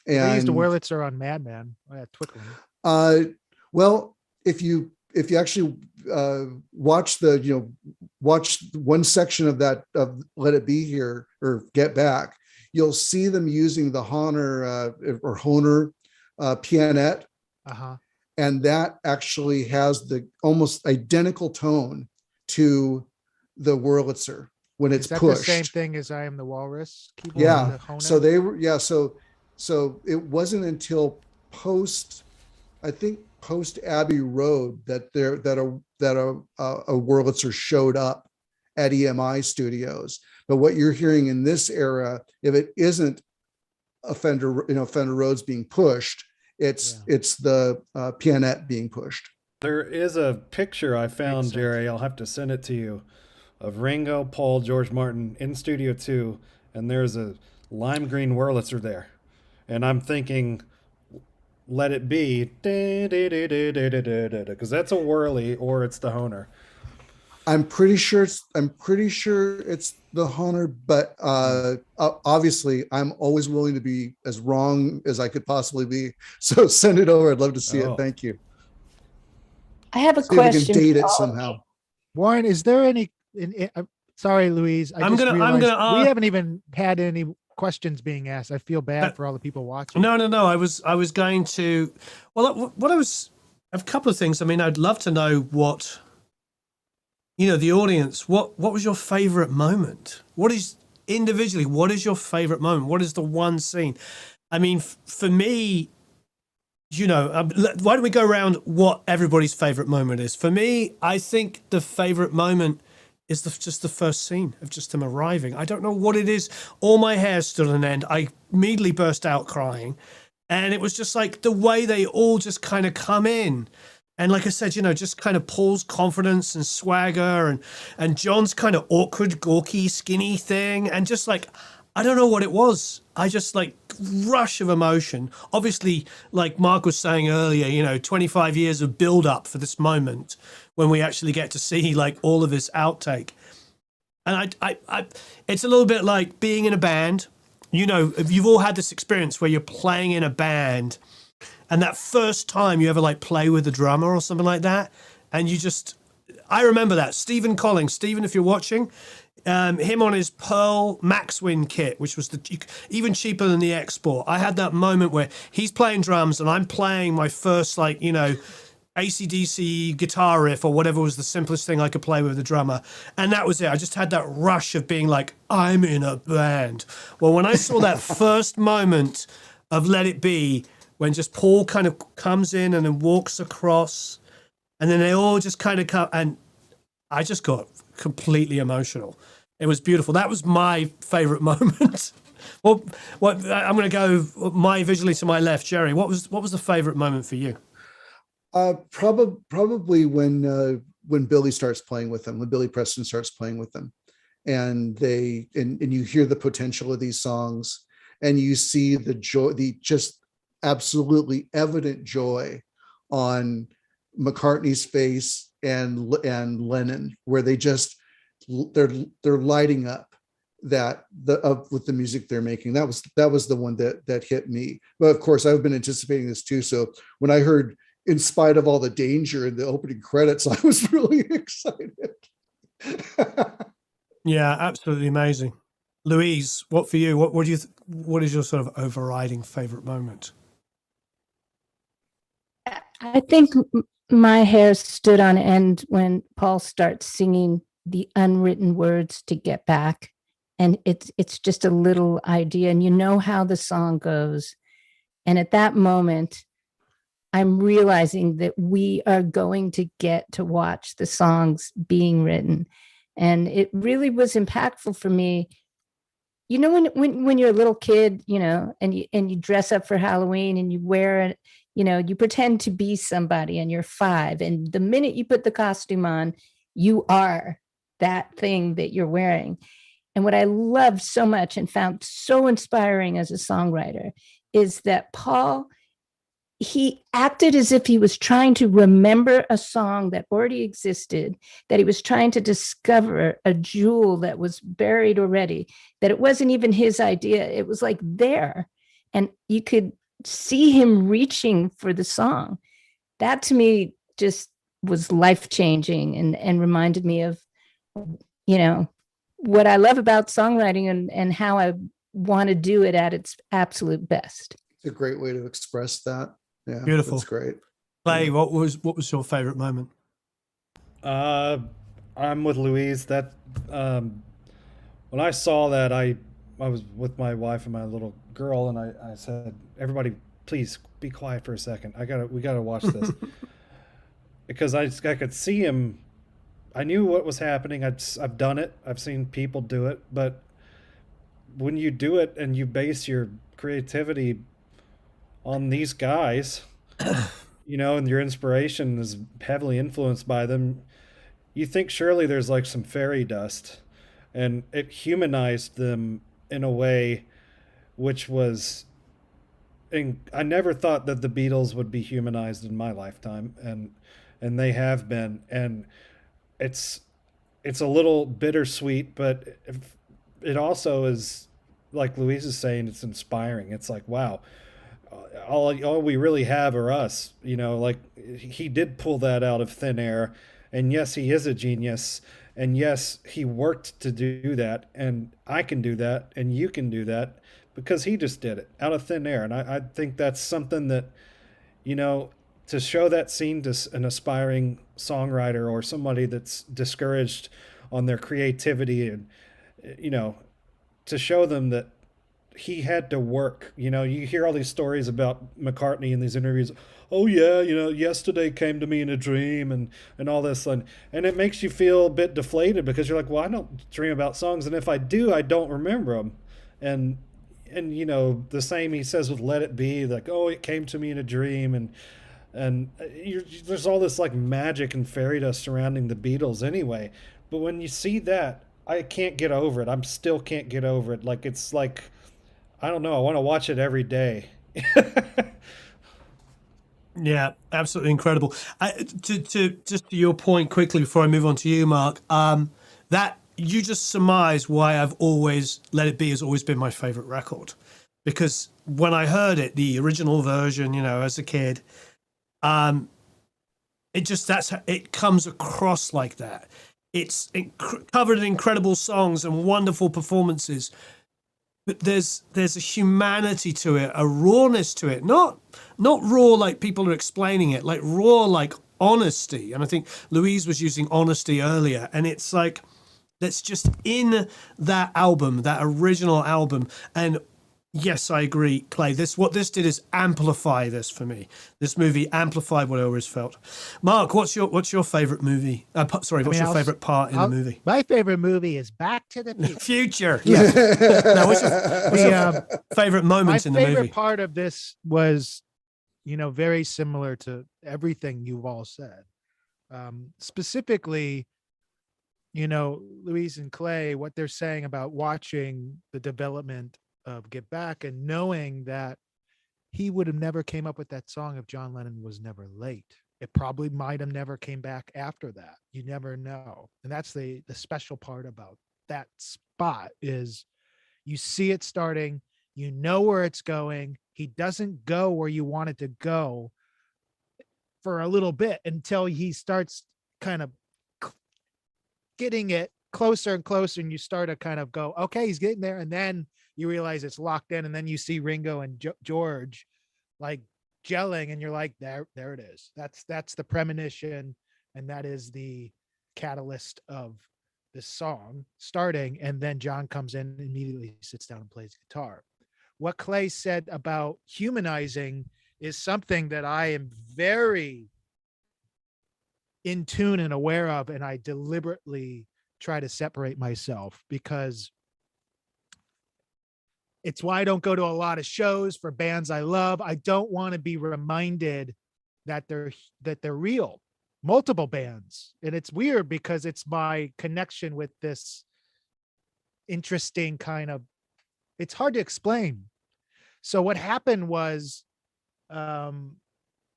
They used a Wurlitzer on Madman at Twickenham. Well, if you actually watch one section of that of Let It Be Here or Get Back, you'll see them using the Hohner pianette. And that actually has the almost identical tone to the Wurlitzer when it's pushed. The same thing as I Am the Walrus keyboard? Yeah. So they were, so it wasn't until post Abbey Road that a Wurlitzer showed up at EMI Studios. But what you're hearing in this era, if it isn't a Fender Rhodes being pushed, it's the pianette being pushed. There is a picture I found, Jerry. I'll have to send it to you, of Ringo, Paul, George Martin in Studio 2, and there's a lime green Wurlitzer there. And I'm thinking, Let It Be, because that's a Whirly or it's the Hohner. I'm pretty sure it's the Hohner, but obviously I'm always willing to be as wrong as I could possibly be. So send it over. I'd love to see it. Thank you. I have a See question. if we can date it somehow. Warren, is there any? Sorry, Louise. I'm gonna. We haven't even had any questions being asked. I feel bad for all the people watching. No. I was going to. Well, I have a couple of things. I mean, I'd love to know what. The audience, what was your favorite moment? What is your favorite moment? What is the one scene? I mean, for me, why don't we go around what everybody's favorite moment is? For me, I think the favorite moment is just the first scene of just him arriving. I don't know what it is. All my hair stood on end. I immediately burst out crying. And it was just like the way they all just kind of come in. And like I said, you know, just kind of Paul's confidence and swagger and John's kind of awkward, gawky, skinny thing. And just like, I don't know what it was. I just like rush of emotion. Obviously, like Marc was saying earlier, you know, 25 years of build up for this moment when we actually get to see like all of this outtake. And I it's a little bit like being in a band. You know, you've all had this experience where you're playing in a band and that first time you ever like play with a drummer or something like that. And you just, I remember that. Stephen Collins, Stephen, if you're watching, him on his Pearl Maxwin kit, which was even cheaper than the export. I had that moment where he's playing drums and I'm playing my first, like, you know, AC/DC guitar riff or whatever was the simplest thing I could play with a drummer. And that was it. I just had that rush of being like, I'm in a band. Well, when I saw that first moment of Let It Be, when just Paul kind of comes in and then walks across and then they all just kind of come, and I just got completely emotional. It was beautiful. That was my favorite moment. Well, I'm going to go visually to my left. Jerry, what was the favorite moment for you? Probably when Billy starts playing with them, when Billy Preston starts playing with them, and you hear the potential of these songs, and you see the joy, the just absolutely evident joy on McCartney's face and Lennon, where they're lighting up with the music they're making. That was the one that hit me. But of course, I've been anticipating this too. So when I heard "In Spite of All the Danger" in the opening credits, I was really excited. Yeah, absolutely amazing. Louise, what for you? What is your sort of overriding favorite moment? I think my hair stood on end when Paul starts singing the unwritten words to Get Back. And it's just a little idea, and you know how the song goes. And at that moment, I'm realizing that we are going to get to watch the songs being written. And it really was impactful for me. You know, when you're a little kid, you know, and you dress up for Halloween and you wear it, you know, you pretend to be somebody and you're 5. And the minute you put the costume on, you are that thing that you're wearing. And what I loved so much and found so inspiring as a songwriter is that Paul, he acted as if he was trying to remember a song that already existed, that he was trying to discover a jewel that was buried already, that it wasn't even his idea. It was like there. And you could see him reaching for the song. That to me just was life-changing and reminded me of, you know, what I love about songwriting and how I want to do it at its absolute best. It's a great way to express that. Yeah, Beautiful. That's great. Clay, what was your favorite moment? I'm with Louise. That when I saw that, I was with my wife and my little girl, and I said, "Everybody, please be quiet for a second. We gotta watch this," because I could see him. I knew what was happening. I've done it. I've seen people do it, but when you do it and you base your creativity on these guys, you know, and your inspiration is heavily influenced by them, you think surely there's like some fairy dust, and it humanized them in a way which was, and I never thought that the Beatles would be humanized in my lifetime, and they have been, and it's a little bittersweet, but it also is, like Louise is saying, it's inspiring. It's like, wow, all we really have are us, you know, like he did pull that out of thin air, and yes, he is a genius, and yes, he worked to do that, and I can do that, and you can do that, because he just did it out of thin air. And I think that's something that, you know, to show that scene to an aspiring songwriter or somebody that's discouraged on their creativity, and, you know, to show them that he had to work. You know, you hear all these stories about McCartney in these interviews. Oh yeah, you know, yesterday came to me in a dream and all this, and it makes you feel a bit deflated because you're like, well, I don't dream about songs, and if I do, I don't remember them. And you know, the same he says with Let It Be, like, oh, it came to me in a dream, and there's all this like magic and fairy dust surrounding the Beatles anyway. But when you see that, I can't get over it. I'm still can't get over it. Like it's like I don't know. I want to watch it every day. Yeah, absolutely incredible. To just to your point quickly before I move on to you, Mark, that you just surmise why I've always Let It Be has always been my favorite record, because when I heard it, the original version, you know, as a kid, it just it comes across like that. It's covered in incredible songs and wonderful performances, but there's a humanity to it, a rawness to it, not raw like people are explaining it, like raw like honesty. And I think Louise was using honesty earlier, and it's like that's just in that album, that original album. And yes, I agree, Clay. What this did is amplify this for me. This movie amplified what I always felt. Mark, what's your favorite movie? Sorry, what's your favorite part in the movie? My favorite movie is Back to the Future. Future. Yeah. Now, what's your favorite moment in the movie? My favorite part of this was, you know, very similar to everything you've all said. Specifically, you know, Louise and Clay, what they're saying about watching the development of Get Back and knowing that he would have never came up with that song if John Lennon was never late. It probably might have never came back after that. You never know. And that's the special part about that spot is you see it starting, you know where it's going. He doesn't go where you want it to go for a little bit until he starts kind of getting it closer and closer, and you start to kind of go, okay, he's getting there. And then you realize it's locked in, and then you see Ringo and George like gelling, and you're like, there it is. That's the premonition, and that is the catalyst of this song starting. And then John comes in and immediately sits down and plays guitar. What Clay said about humanizing is something that I am very in tune and aware of, and I deliberately try to separate myself, because it's why I don't go to a lot of shows for bands I love. I don't want to be reminded that they're real, multiple bands. And it's weird because it's my connection with this interesting kind of, it's hard to explain. So what happened was,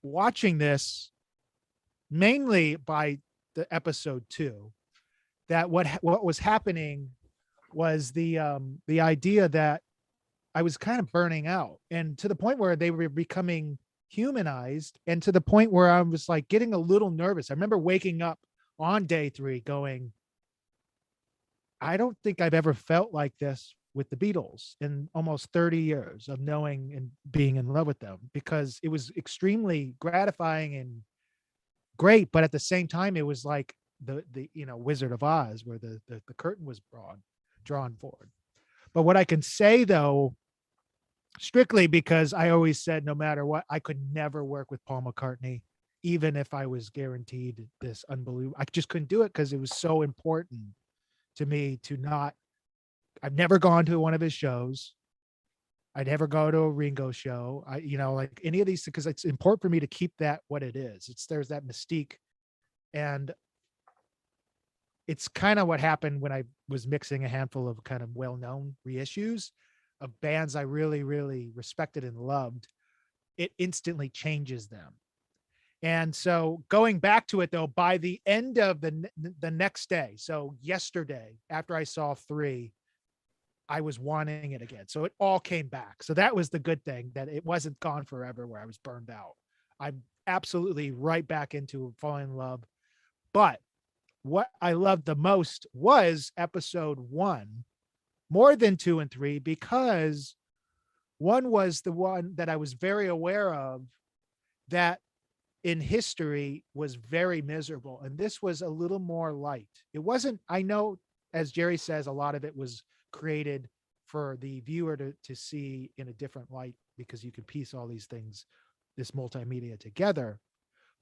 watching this mainly by the episode 2, that what was happening was the idea that I was kind of burning out, and to the point where they were becoming humanized, and to the point where I was like getting a little nervous. I remember waking up on day 3 going, I don't think I've ever felt like this with the Beatles in almost 30 years of knowing and being in love with them, because it was extremely gratifying and great. But at the same time, it was like the you know, Wizard of Oz, where the curtain was drawn forward. But what I can say though, strictly because I always said no matter what, I could never work with Paul McCartney, even if I was guaranteed this unbelievable. I just couldn't do it because it was so important to me to not. I've never gone to one of his shows. I'd never go to a Ringo show. You know, like any of these, because it's important for me to keep that what it is. There's that mystique. And it's kind of what happened when I was mixing a handful of kind of well-known reissues of bands I really, really respected and loved. It instantly changes them. And so going back to it though, by the end of the next day, so yesterday, after I saw 3, I was wanting it again. So it all came back. So that was the good thing, that it wasn't gone forever where I was burned out. I'm absolutely right back into falling in love. But what I loved the most was episode 1, more than 2 and 3, because 1 was the one that I was very aware of that in history was very miserable. And this was a little more light. It wasn't, I know, as Jerry says, a lot of it was created for the viewer to see in a different light, because you could piece all these things, this multimedia together.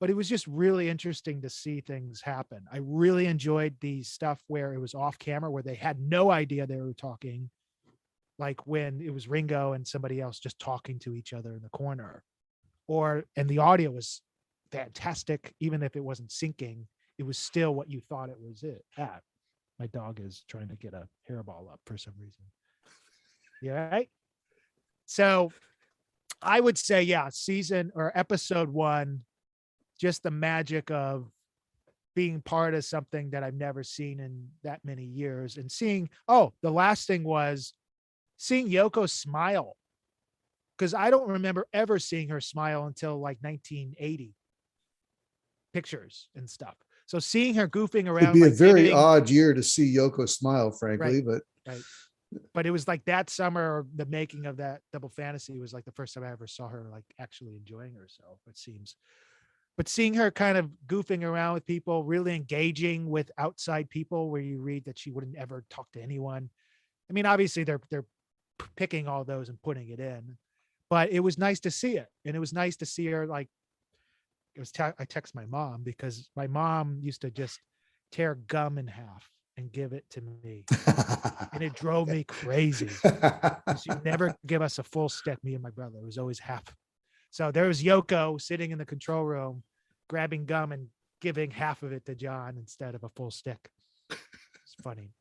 But it was just really interesting to see things happen. I really enjoyed the stuff where it was off camera, where they had no idea they were talking, like when it was Ringo and somebody else just talking to each other in the corner, and the audio was fantastic. Even if it wasn't syncing, it was still what you thought it was at. My dog is trying to get a hairball up for some reason. Yeah. Right. So I would say, yeah, season or episode 1, just the magic of being part of something that I've never seen in that many years, and seeing, the last thing was seeing Yoko smile. Because I don't remember ever seeing her smile until like 1980 pictures and stuff. So seeing her goofing around, It'd be like a very giving, odd year to see Yoko smile, frankly, Right. but but it was like that summer, the making of that Double Fantasy was like the first time I ever saw her like actually enjoying herself, it seems. But seeing her kind of goofing around with people, really engaging with outside people, where you read that she wouldn't ever talk to anyone. I mean, obviously they're picking all those and putting it in, but it was nice to see it. And it was nice to see her, like, I text my mom, because my mom used to just tear gum in half and give it to me. And it drove me crazy. She never give us a full stick, me and my brother. It was always half. So there was Yoko sitting in the control room, grabbing gum and giving half of it to John instead of a full stick. It's funny.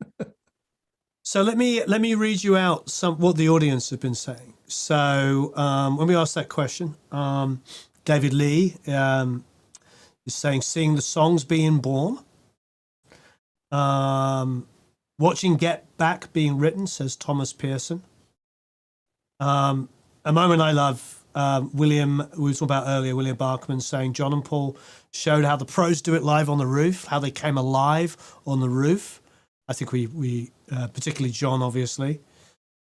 So let me read you out what the audience have been saying. So when we asked that question, David Lee is saying, seeing the songs being born. Watching Get Back being written, says Thomas Pearson. A moment I love, William, we were talking about earlier, William Barkman saying John and Paul showed how the pros do it live on the roof, how they came alive on the roof. I think we particularly John, obviously.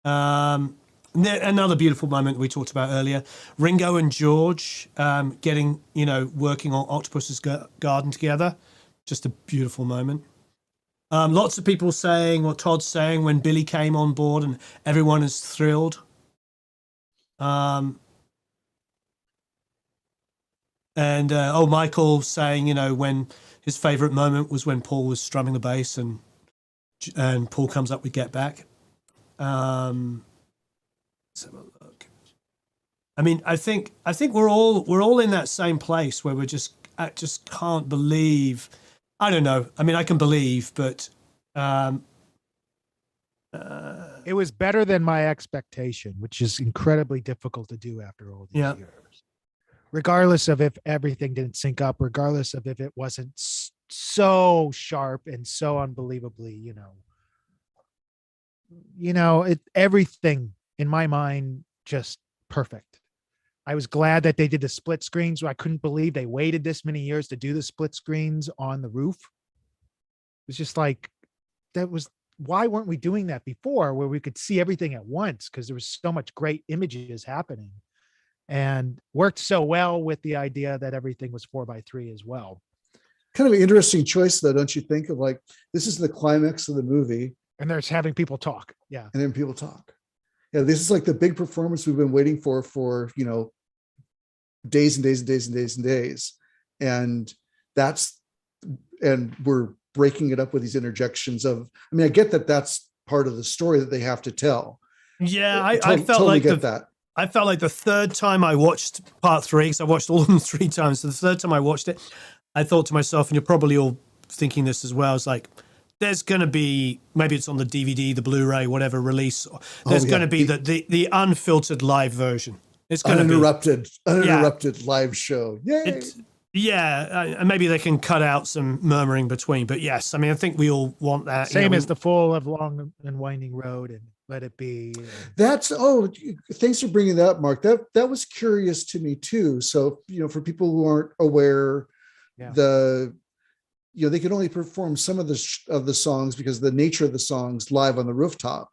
Another beautiful moment we talked about earlier, Ringo and George getting, working on Octopus's Garden together. Just a beautiful moment. Lots of people saying what Todd's saying when Billy came on board and everyone is thrilled. Michael saying, when his favorite moment was when Paul was strumming the bass and Paul comes up with Get Back. Let's have a look. I mean, I think we're all in that same place where I just can't believe. I don't know. I mean, I can believe, but It was better than my expectation, which is incredibly difficult to do after all these years. Regardless of if everything didn't sync up, regardless of if it wasn't so sharp and so unbelievably, everything in my mind just perfect. I was glad that they did the split screens. I couldn't believe they waited this many years to do the split screens on the roof. It was just like, why weren't we doing that before, where we could see everything at once? Because there was so much great images happening, and worked so well with the idea that everything was 4:3 as well. Kind of an interesting choice, though, don't you think? Of like, this is the climax of the movie, and there's having people talk. Yeah. And then people talk. Yeah, this is like the big performance we've been waiting for days and days and days and days and days. And we're breaking it up with these interjections of, I mean, I get that that's part of the story that they have to tell. Yeah, I felt totally like get that. I felt like the third time I watched part 3, because I watched all of them 3 times. So the third time I watched it, I thought to myself, and you're probably all thinking this as well, it's like, there's going to be, maybe it's on the DVD, the Blu-ray, whatever release. There's going to be the unfiltered live version. It's going to be uninterrupted live show. Yay! And maybe they can cut out some murmuring between. But yes, I mean, I think we all want that. Same as the full of Long and Winding Road and Let It Be. Thanks for bringing that up, Mark. That was curious to me too. So, for people who aren't aware, they could only perform some of the songs because of the nature of the songs live on the rooftop.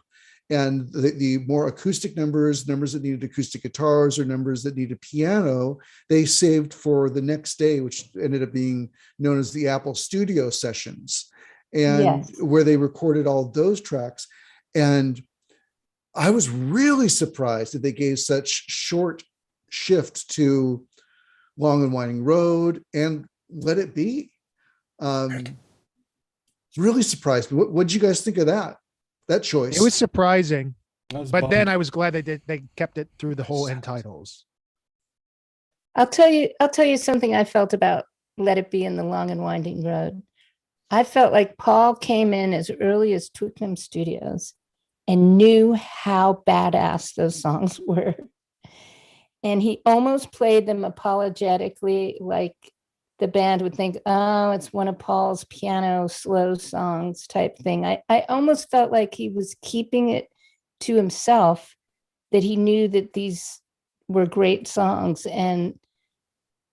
And the more acoustic numbers that needed acoustic guitars or numbers that needed piano, they saved for the next day, which ended up being known as the Apple Studio sessions, and where they recorded all those tracks. And I was really surprised that they gave such short shift to Long and Winding Road and Let It Be. Really surprised me. What did you guys think of that choice? It was surprising, was but then bummed. I was glad they kept it through the whole end titles. I'll tell you something I felt about Let It Be in the Long and Winding Road. I felt like Paul came in as early as Twickenham Studios and knew how badass those songs were. And he almost played them apologetically, like the band would think, oh, it's one of Paul's piano slow songs type thing. I almost felt like he was keeping it to himself, that he knew that these were great songs. And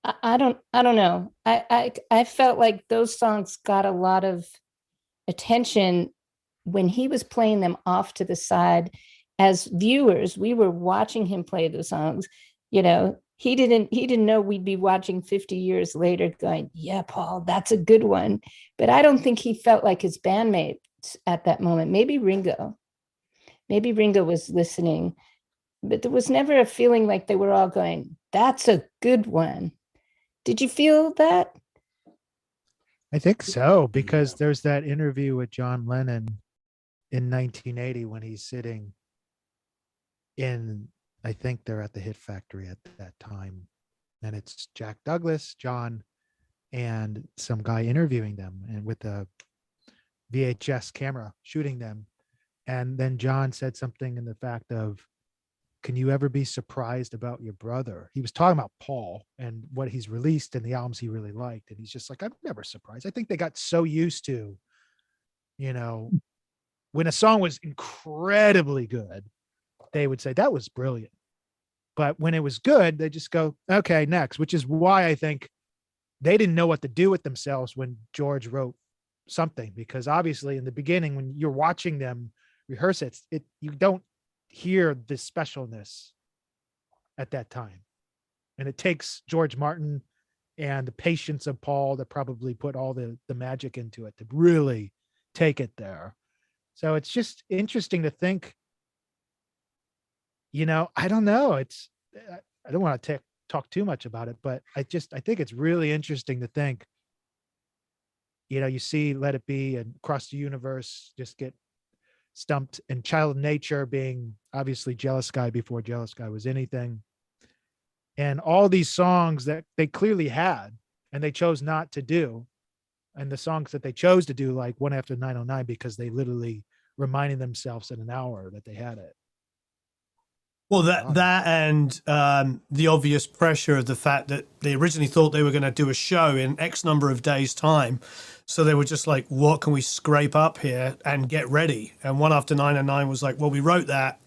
I don't know. I felt like those songs got a lot of attention when he was playing them off to the side. As viewers, we were watching him play the songs. You know, he didn't know we'd be watching 50 years later going, yeah, Paul, that's a good one. But I don't think he felt like his bandmates at that moment. Maybe Ringo was listening, but there was never a feeling like they were all going, that's a good one. Did you feel that? I think so, because there's that interview with John Lennon in 1980 when he's sitting in, I think they're at the Hit Factory at that time. And it's Jack Douglas, John, and some guy interviewing them and with a VHS camera shooting them. And then John said something in the fact of, can you ever be surprised about your brother? He was talking about Paul and what he's released and the albums he really liked. And he's just like, I'm never surprised. I think they got so used to, you know, when a song was incredibly good, they would say that was brilliant. But when it was good, they just go, okay, next, which is why I think they didn't know what to do with themselves when George wrote something, because obviously in the beginning, when you're watching them rehearse it, you don't hear the specialness at that time. And it takes George Martin and the patience of Paul to probably put all the magic into it to really take it there. So it's just interesting to think, you know, I don't know. I don't want to talk too much about it, but I think it's really interesting to think, you know, you see Let It Be and Across the Universe just get stumped, and Child of Nature being obviously Jealous Guy before Jealous Guy was anything. And all these songs that they clearly had and they chose not to do. And the songs that they chose to do, like One After 909, because they literally reminded themselves in an hour that they had it. Well, that and the obvious pressure of the fact that they originally thought they were going to do a show in X number of days' time. So they were just like, what can we scrape up here and get ready? And One After 909 was like, well, we wrote that.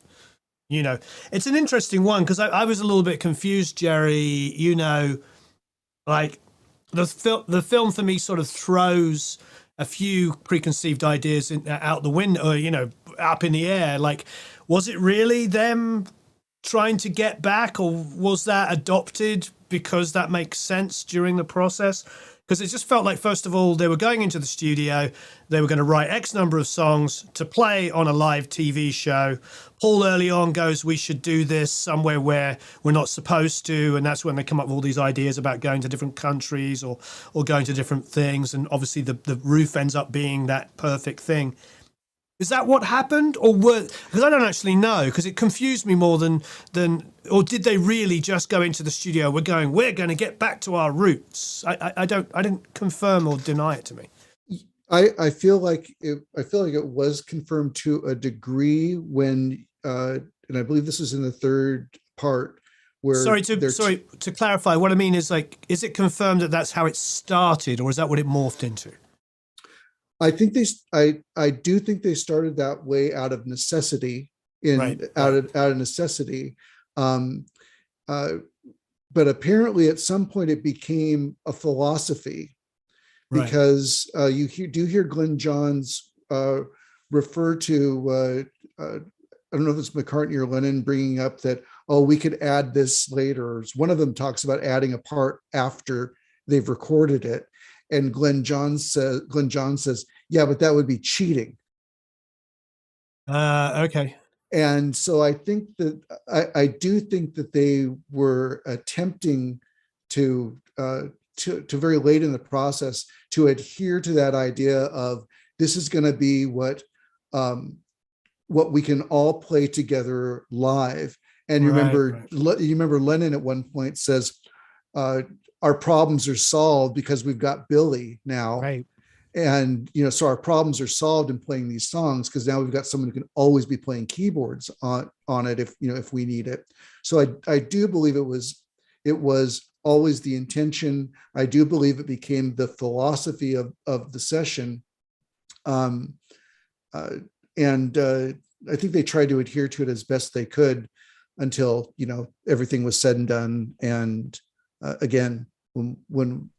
You know, it's an interesting one because I was a little bit confused, Jerry. You know, like the film for me sort of throws a few preconceived ideas out the window, you know, up in the air. Like, was it really them trying to get back, or was that adopted because that makes sense during the process? Because it just felt like, first of all, they were going into the studio, they were going to write X number of songs to play on a live TV show. Paul early on goes, we should do this somewhere where we're not supposed to, and that's when they come up with all these ideas about going to different countries or going to different things, and obviously the roof ends up being that perfect thing. Is that what happened, or because I don't actually know, because it confused me more than, or did they really just go into the studio? We're going to get back to our roots. I didn't confirm or deny it to me. I feel like it was confirmed to a degree when, and I believe this is in the third part where. Sorry to clarify. What I mean is, like, is it confirmed that that's how it started, or is that what it morphed into? I think I do think they started that way out of necessity, out of necessity. But apparently at some point it became a philosophy, because you do hear Glenn Johns refer to, I don't know if it's McCartney or Lennon bringing up that, oh, we could add this later. One of them talks about adding a part after they've recorded it. And Glenn Johns says, yeah, but that would be cheating. Okay. And so I think that I do think that they were attempting to very late in the process to adhere to that idea of this is going to be what we can all play together live. And you remember Lennon at one point says, our problems are solved because we've got Billy now. Right. And, so our problems are solved in playing these songs because now we've got someone who can always be playing keyboards on it if we need it. So I do believe it was always the intention. I do believe it became the philosophy of the session. And I think they tried to adhere to it as best they could until, everything was said and done. And again, when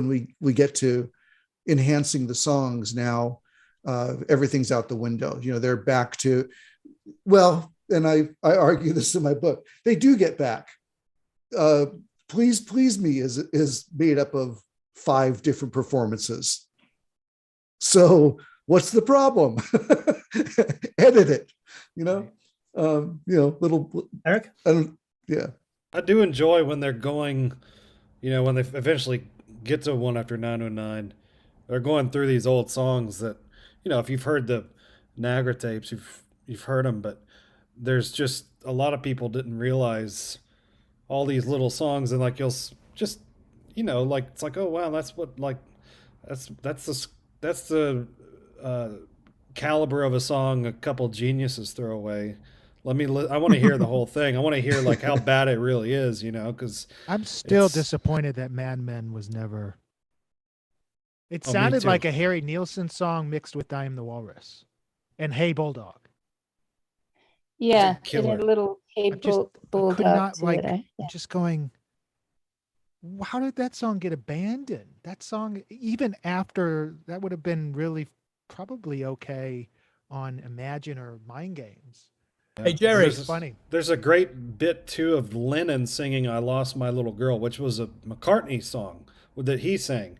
we get to enhancing the songs now, everything's out the window. They're back to, and I argue this in my book, they do get back. Please Me is made up of 5 different performances. So what's the problem? Edit it, little Eric. Yeah. I do enjoy when they're going, when they eventually get to One After 909, they're going through these old songs that, if you've heard the Niagara tapes, you've heard them, but there's just a lot of people didn't realize all these little songs, and like you'll just, it's like, oh wow, that's what, like, that's the caliber of a song a couple geniuses throw away. I want to hear the whole thing. I want to hear like how bad it really is, because I'm still disappointed that Mad Men was never. It sounded like a Harry Nilsson song mixed with I Am the Walrus and Hey Bulldog. Yeah, it had a little Hey Bulldog. Could not just going. How did that song get abandoned? That song, even after that, would have been really probably okay on Imagine or Mind Games. Hey, Jerry. There's a great bit too of Lennon singing I Lost My Little Girl, which was a McCartney song that he sang.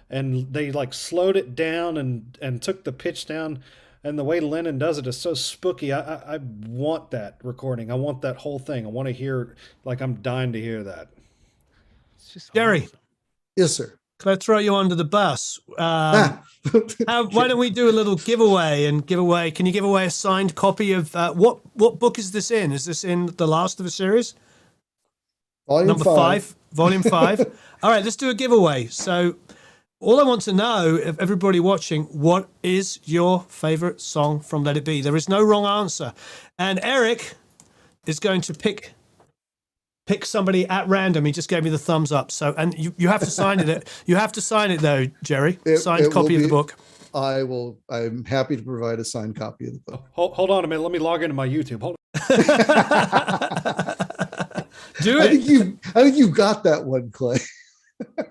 And they like slowed it down and took the pitch down. And the way Lennon does it is so spooky. I want that recording. I want that whole thing. I want to hear, like, I'm dying to hear that. It's just Jerry. awesome. Yes, sir. Can I throw you under the bus? Why don't we do a little giveaway Can you give away a signed copy of what book is this in? Is this in the last of a series? Volume 5. Volume 5. All right, let's do a giveaway. So all I want to know, of everybody watching, what is your favorite song from Let It Be? There is no wrong answer. And Eric is going to pick somebody at random. He just gave me the thumbs up. So, and you have to sign it. You have to sign it though, Jerry. Signed copy of the book. I'm happy to provide a signed copy of the book. Hold on a minute. Let me log into my YouTube. Hold on. Do it. I think you've got that one, Clay.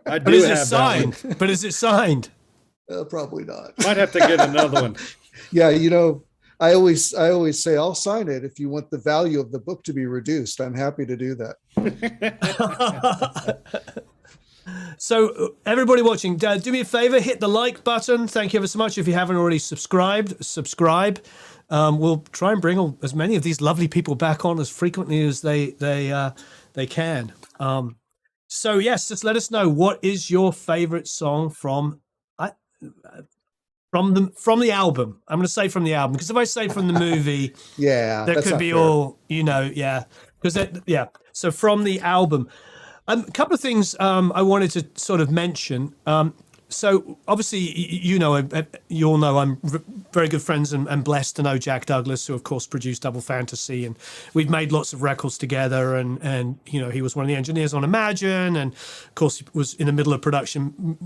I do but is have it signed? that one. But is it signed? Probably not. Might have to get another one. Yeah, I always say I'll sign it if you want the value of the book to be reduced. I'm happy to do that. So everybody watching, do me a favor, hit the like button. Thank you ever so much. If you haven't already subscribe. We'll try and bring as many of these lovely people back on as frequently as they can. So yes, just let us know, what is your favorite song from the album? I'm going to say from the album, because if I say from the movie, yeah, that could be fair. All, yeah, because So from the album, a couple of things I wanted to sort of mention. So obviously, you all know I'm very good friends and blessed to know Jack Douglas, who of course produced Double Fantasy, and we've made lots of records together. And he was one of the engineers on Imagine, and of course he was in the middle of production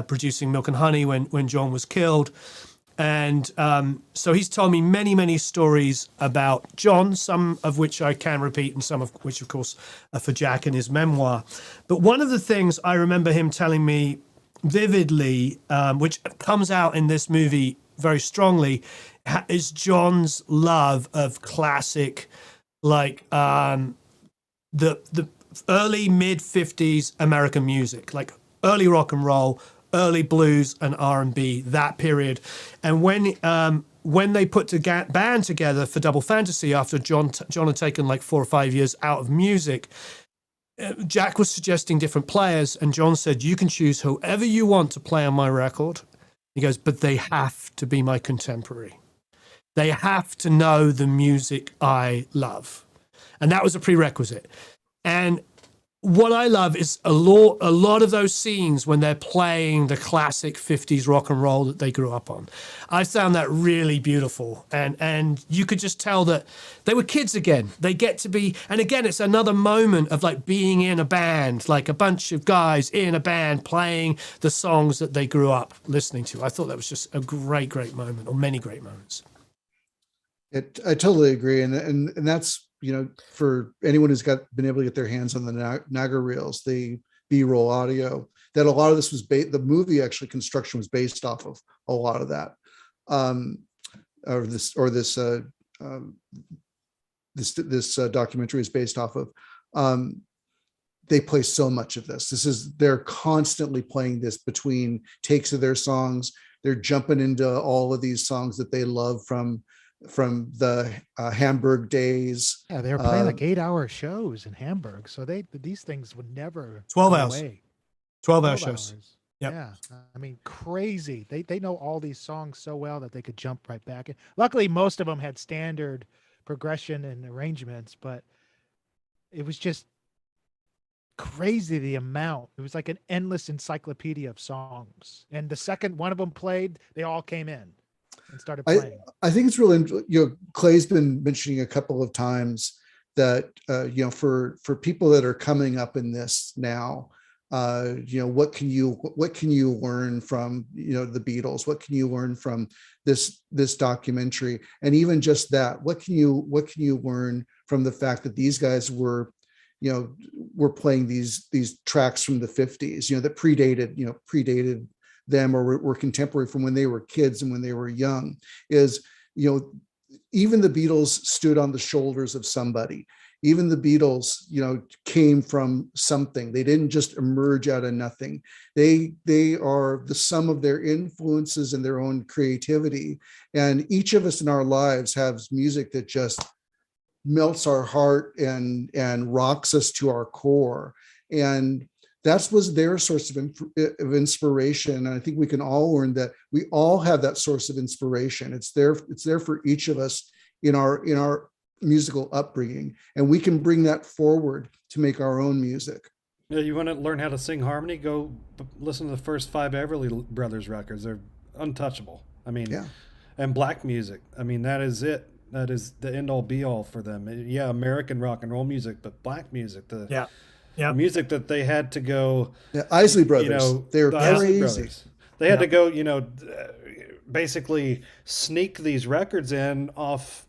producing Milk and Honey when John was killed. And so he's told me many, many stories about John, some of which I can repeat and some of which, of course, are for Jack in his memoir. But one of the things I remember him telling me vividly, which comes out in this movie very strongly, is John's love of classic, like the early mid-50s American music, like early rock and roll, early blues and R&B, that period. And when when they put the band together for Double Fantasy after John had taken like 4 or 5 years out of music, Jack was suggesting different players, and John said, you can choose whoever you want to play on my record. He goes, but they have to be my contemporary. They have to know the music I love. And that was a prerequisite. And what I love is a lot of those scenes when they're playing the classic 50s rock and roll that they grew up on. I found that really beautiful. And you could just tell that they were kids again. They get to be, and again, it's another moment of like being in a band, like a bunch of guys in a band playing the songs that they grew up listening to. I thought that was just a great, great moment, or many great moments. I totally agree. And that's, for anyone who's been able to get their hands on the Naga reels, the B-roll audio, that a lot of this was the movie actually construction was based off of a lot of that, this documentary is based off of. They play so much of this. They're constantly playing this between takes of their songs. They're jumping into all of these songs that they love from the Hamburg days. Yeah, they were playing like 8-hour shows in Hamburg, so these things would never 12 hours. away. 12-hour shows. Yep. Yeah, I mean, crazy. They know all these songs so well that they could jump right back in. Luckily, most of them had standard progression and arrangements, but it was just crazy the amount. It was like an endless encyclopedia of songs. And the second one of them played, they all came in and started playing. I think it's really, Clay's been mentioning a couple of times that, for people that are coming up in this now, what can you learn from, the Beatles? What can you learn from this documentary? And even just that, what can you learn from the fact that these guys were playing these tracks from the 50s, that predated them, or were contemporary from when they were kids and when they were young, is, even the Beatles stood on the shoulders of somebody. Even the Beatles, came from something. They didn't just emerge out of nothing. They are the sum of their influences and their own creativity. And each of us in our lives has music that just melts our heart and rocks us to our core. And that was their source of inspiration. And I think we can all learn that we all have that source of inspiration. It's there for each of us in our musical upbringing, and we can bring that forward to make our own music. Yeah, you want to learn how to sing harmony? Go listen to the first 5 Everly Brothers records. They're untouchable. I mean, yeah. And black music. I mean, that is it. That is the end all be all for them. Yeah, American rock and roll music, but black music. The music that they had to go. Yeah, Isley Brothers. They were crazy. They had to go. Basically sneak these records in off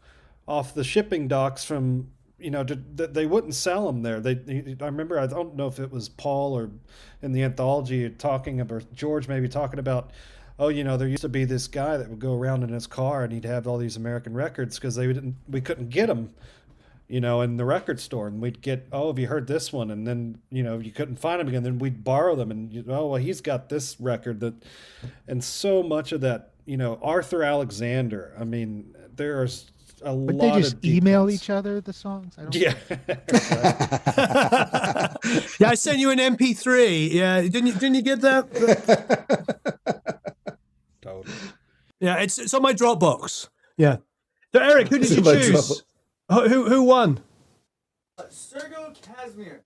the shipping docks from, they wouldn't sell them there. I remember, I don't know if it was Paul or in the anthology talking about, George maybe talking about, there used to be this guy that would go around in his car and he'd have all these American records because we couldn't get them, in the record store. And we'd get, have you heard this one? And then, you couldn't find them again. Then we'd borrow them and, he's got this record and so much of that, Arthur Alexander. I mean, there's but they just email each other the songs. Yeah, I sent you an MP3. Yeah, didn't you get that? Totally. Yeah, it's on my Dropbox. Yeah. So Eric, who did you choose? Who won? Sergo Casimir.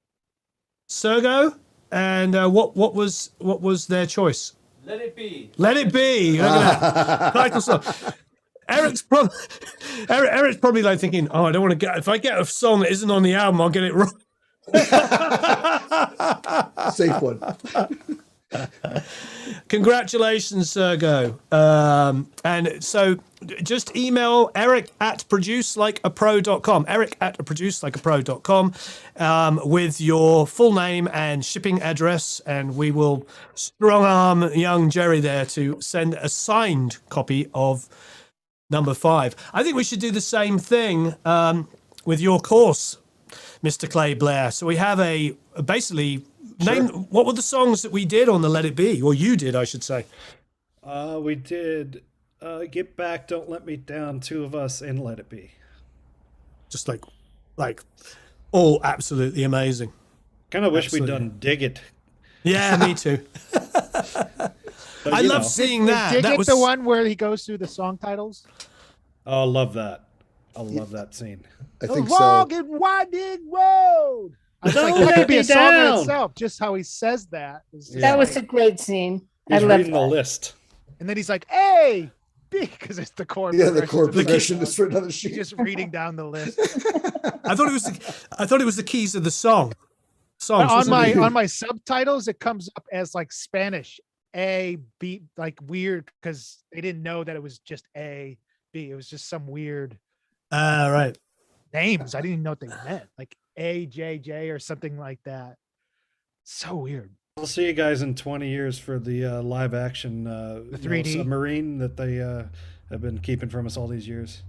Sergo, and what was their choice? Let It Be. Let It Be. Look at that title song. Eric's probably like thinking, I don't want to if I get a song that isn't on the album, I'll get it wrong. Safe one. Congratulations, Sergo. And so just email eric@producelikeapro.com, eric@producelikeapro.com, with your full name and shipping address, and we will strong arm young Jerry there to send a signed copy of number 5. I think we should do the same thing with your course, Mr. Clay Blair. So we have basically name. What were the songs that we did on the Let It Be, or you did, I should say? We did Get Back, Don't Let Me Down, Two of Us, and Let It Be. Just like all absolutely amazing. Kind of wish Absolutely. we'd done Dig It. Yeah, me too. But, I you love know. seeing Is that. Dig That It was the one where he goes through the song titles? Oh, I love that. I love that scene. I The think long so. and winding road. I was Don't like, that let could be me a song in down. itself. Just how he says that. Is just That was like- a great scene. He's I love reading the that. list. and then he's like, "Hey, because it's the chord." Yeah, the chord progressions progression of is for another He's sheet. just reading down the list. I thought it was the keys of the songs, on wasn't it? my subtitles, it comes up as like Spanish A B, like weird because they didn't know that it was just A B. It was just some weird Right. names. I didn't even know what they meant, like A J J or something like that. So weird. We'll see you guys in 20 years for the live action The 3D submarine that they have been keeping from us all these years.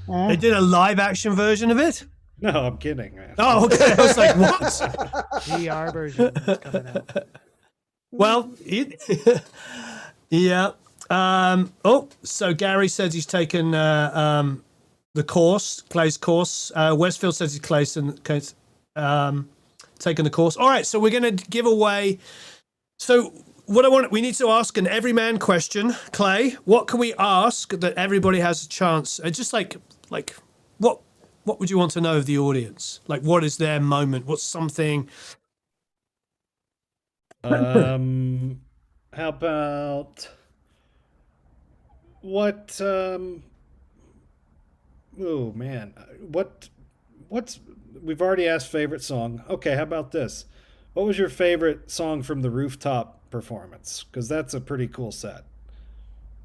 They did a live action version of it. No, I'm kidding, man. Oh, okay. I was like, what? VR version that's coming out. Well, yeah. So Gary says he's taken the course, Clay's course. Westfield says he's taken the course. All right, so we're going to give away. So we need to ask an everyman question. Clay, what can we ask that everybody has a chance? Just like what would you want to know of the audience? Like, what is their moment? What's something? How about what? Oh man, what's? We've already asked favorite song. Okay, how about this? What was your favorite song from the rooftop performance? Because that's a pretty cool set.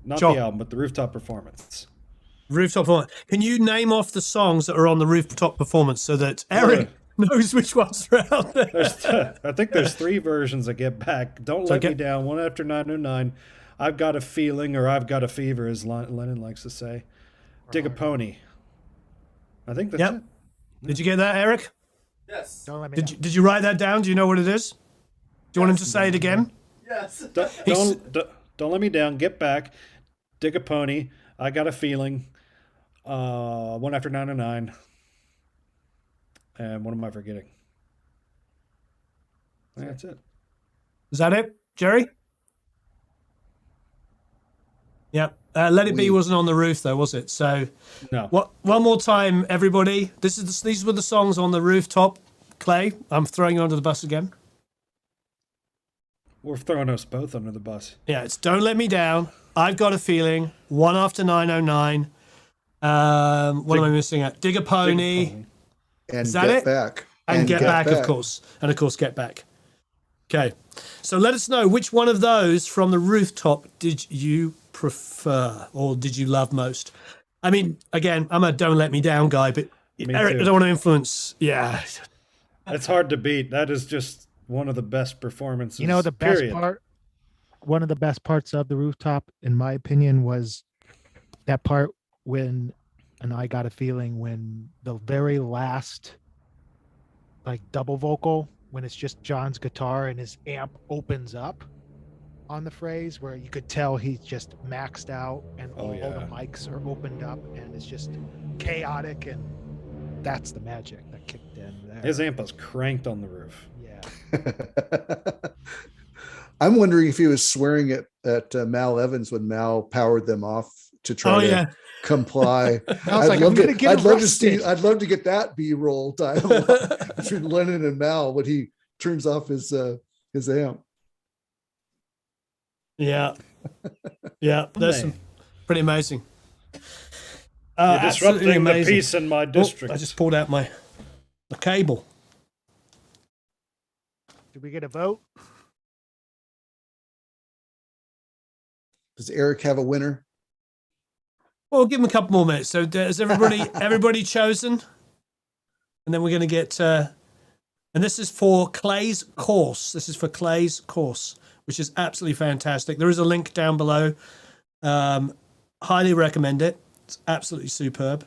Not Sure. the album, but the rooftop performance. Rooftop performance. Can you name off the songs that are on the rooftop performance so that Eric knows which ones are out there? I think there's 3 versions of Get Back. Don't Let Me Down, One After 909, I've Got a Feeling, or I've Got a Fever, as Lennon likes to say. Dig a Pony. I think that's it. Did you get that, Eric? Yes. Don't let me. Did you write that down? Do you know what it is? Do you want him to say it again? Yes. Don't Let Me Down, Get Back, Dig a Pony, I Got a Feeling, One After 909, and what am I forgetting? I think that's it. Is that it, Jerry? Yeah. Let It Be wasn't on the roof though, was it? So No. one more time, everybody. These were the songs on the rooftop. Clay, I'm throwing you under the bus again. We're throwing us both under the bus. Yeah, it's Don't Let Me Down, I've Got a Feeling, One After 909. What am I missing at? Dig a Pony. And Is that Get it? Back. And Get Back, of course. And of course, Get Back. Okay. So let us know which one of those from the rooftop did you prefer or did you love most? I mean, again, I'm a Don't Let Me Down guy, but Eric, too. I don't want to influence. Yeah. It's hard to beat. That is just one of the best performances. You know, the best period. part, one of the best parts of the rooftop, in my opinion, was that part when, and I Got a Feeling, when the very last, like double vocal, when it's just John's guitar and his amp opens up on the phrase, where you could tell he's just maxed out and all the mics are opened up and it's just chaotic, and that's the magic that kicked in there. His amp was cranked on the roof. Yeah. I'm wondering if he was swearing at Mal Evans when Mal powered them off to try to comply. I was like, I'm gonna get I'd love to arrested. see. I'd love to get that B-roll time between Lennon and Mal when he turns off his amp. Yeah. Yeah. That's pretty amazing. You're disrupting absolutely the amazing. peace in my district. I just pulled out the cable. Did we get a vote? Does Eric have a winner? Well, we'll give him a couple more minutes. So has everybody chosen? And then we're going to get, and this is for Clay's course. This is for Clay's course, which is absolutely fantastic. There is a link down below. Highly recommend it. It's absolutely superb.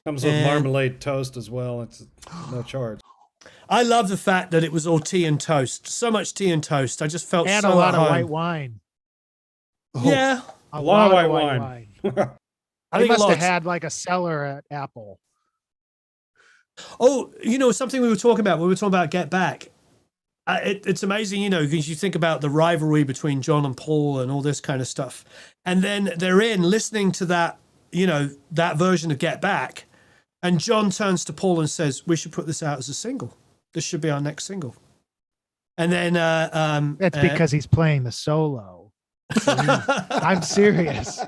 Comes with marmalade toast as well. It's no charge. I love the fact that it was all tea and toast. So much tea and toast. I just felt And so a lot at of home. white wine. Oh, Yeah. A lot lot of of white white wine. wine. I They think a must have lot. had like a cellar at Apple. Oh, something we were talking about. We were talking about Get Back. It's amazing, because you think about the rivalry between John and Paul and all this kind of stuff. And then they're listening to that, that version of Get Back. And John turns to Paul and says, we should put this out as a single. This should be our next single. And then That's because he's playing the solo. I'm serious.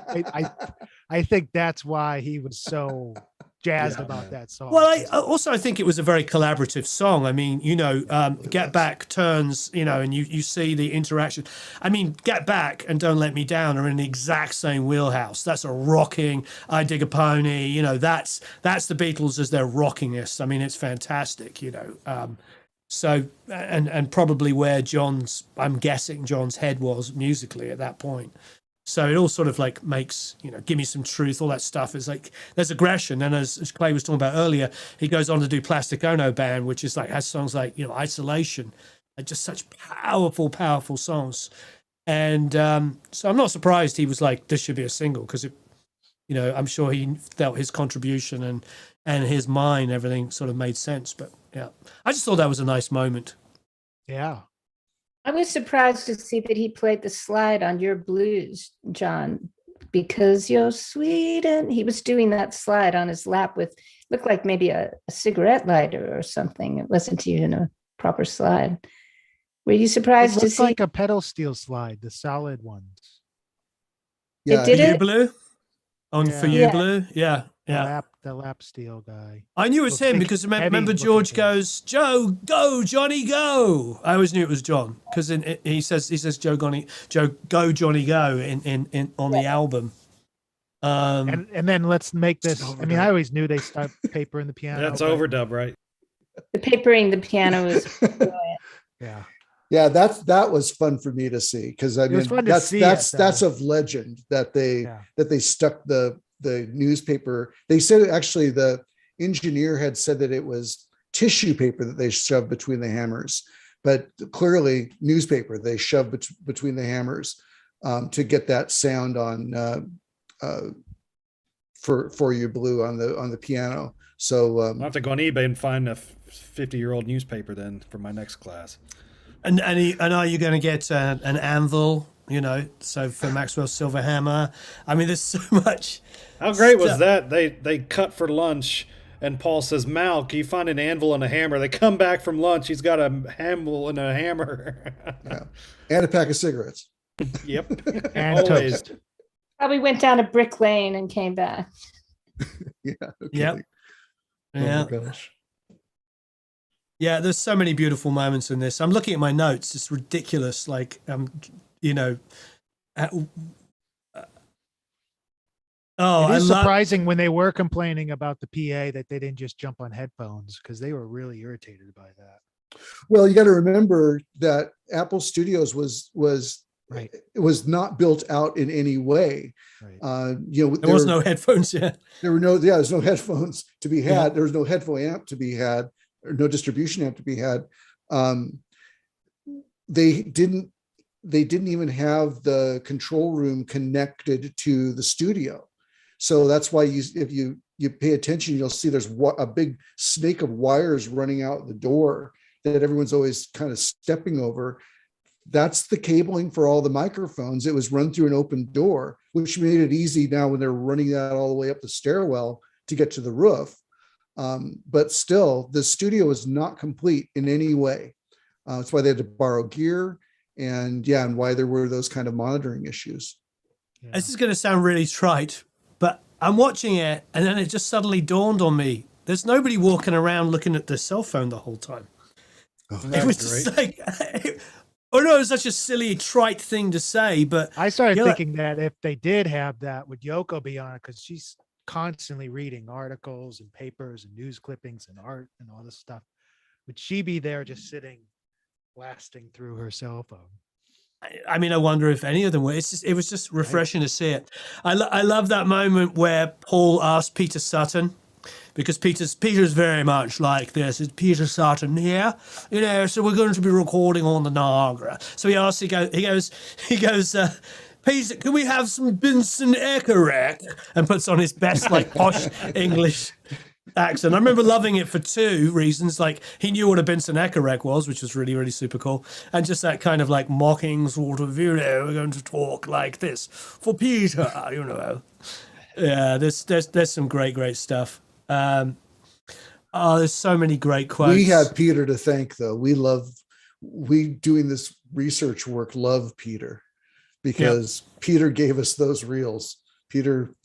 I think that's why he was so jazzed about that song. Well, I think it was a very collaborative song. I mean, Get Back turns, and you see the interaction. I mean, Get Back and Don't Let Me Down are in the exact same wheelhouse. That's a rocking, I Dig a Pony, that's the Beatles as their rockingest. I mean, it's fantastic, So, and probably where I'm guessing John's head was musically at that point. So it all sort of like makes, Give Me Some Truth, all that stuff. It's like there's aggression. And as Clay was talking about earlier, he goes on to do Plastic Ono Band, which is like, has songs like, Isolation, like just such powerful, powerful songs. And so I'm not surprised he was like, this should be a single because I'm sure he felt his contribution and his mind, everything sort of made sense. But yeah, I just thought that was a nice moment. Yeah. I was surprised to see that he played the slide on Your Blues, John, because you're sweet. And he was doing that slide on his lap with, looked like maybe a cigarette lighter or something. It wasn't even a proper slide. Were you surprised to see? Like a pedal steel slide, the solid ones. Yeah, It did For You it? Blue? For You Yeah. Blue? Yeah. Yeah. The lap steel guy. I knew it was him because remember George goes, Joe, go, Johnny, go. I always knew it was John because he says Joe, go, Johnny, go in on the album. And then let's make this. I mean, I always knew they start papering the piano. That's overdub, right? The papering the piano is brilliant. Yeah. Yeah, that was fun for me to see because I mean that's of legend that they stuck the newspaper. They said actually the engineer had said that it was tissue paper that they shoved between the hammers, but clearly newspaper they shoved between the hammers to get that sound on for You Blue on the piano. So I'll have to go on eBay and find a 50-year-old newspaper then for my next class. And are you going to get an anvil? So for Maxwell's Silver Hammer. I mean, there's so much. How great was that? They cut for lunch, and Paul says, "Mal, can you find an anvil and a hammer?" They come back from lunch. He's got a anvil and a hammer. Yeah. And a pack of cigarettes. Yep. And Always. toast. Probably went down a brick lane and came back. Yeah. Okay. Yep. Yeah. Oh my gosh. Yeah, there's so many beautiful moments in this. I'm looking at my notes. It's ridiculous. Like, It is surprising when they were complaining about the PA that they didn't just jump on headphones because they were really irritated by that. Well, you got to remember that Apple Studios was Right. It was not built out in any way. Right. There was no headphones yet. There's no headphones to be had. Yeah. There was no headphone amp to be had, or no distribution amp to be had. They didn't even have the control room connected to the studio. So that's why if you pay attention, you'll see there's a big snake of wires running out the door that everyone's always kind of stepping over. That's the cabling for all the microphones. It was run through an open door, which made it easy now when they're running that all the way up the stairwell to get to the roof. But still, the studio is not complete in any way. That's why they had to borrow gear and why there were those kind of monitoring issues. Yeah. This is going to sound really trite, but I'm watching it and then it just suddenly dawned on me. There's nobody walking around looking at their cell phone the whole time. Oh, it was just like... it was such a silly, trite thing to say, but I started thinking that if they did have that, would Yoko be on it? Because she's constantly reading articles and papers and news clippings and art and all this stuff. Would she be there just sitting, blasting through her cell phone? I mean, I wonder if any of them were. It was just refreshing to see it. I love that moment where Paul asked Peter Sutton, because Peter's very much like this. Is Peter Sutton here? So we're going to be recording on the Niagara. So he asks, he goes, Peter, can we have some Vincent Eckerek? And puts on his best, like, posh English accent. I remember loving it for two reasons. Like, he knew what a Vincent Eckerek was, which was really, really super cool. And just that kind of, like, mocking sort of, we're going to talk like this for Peter, Yeah, there's some great stuff. There's so many great quotes. We have Peter to thank, though. We doing this research work love Peter, because Peter gave us those reels. Peter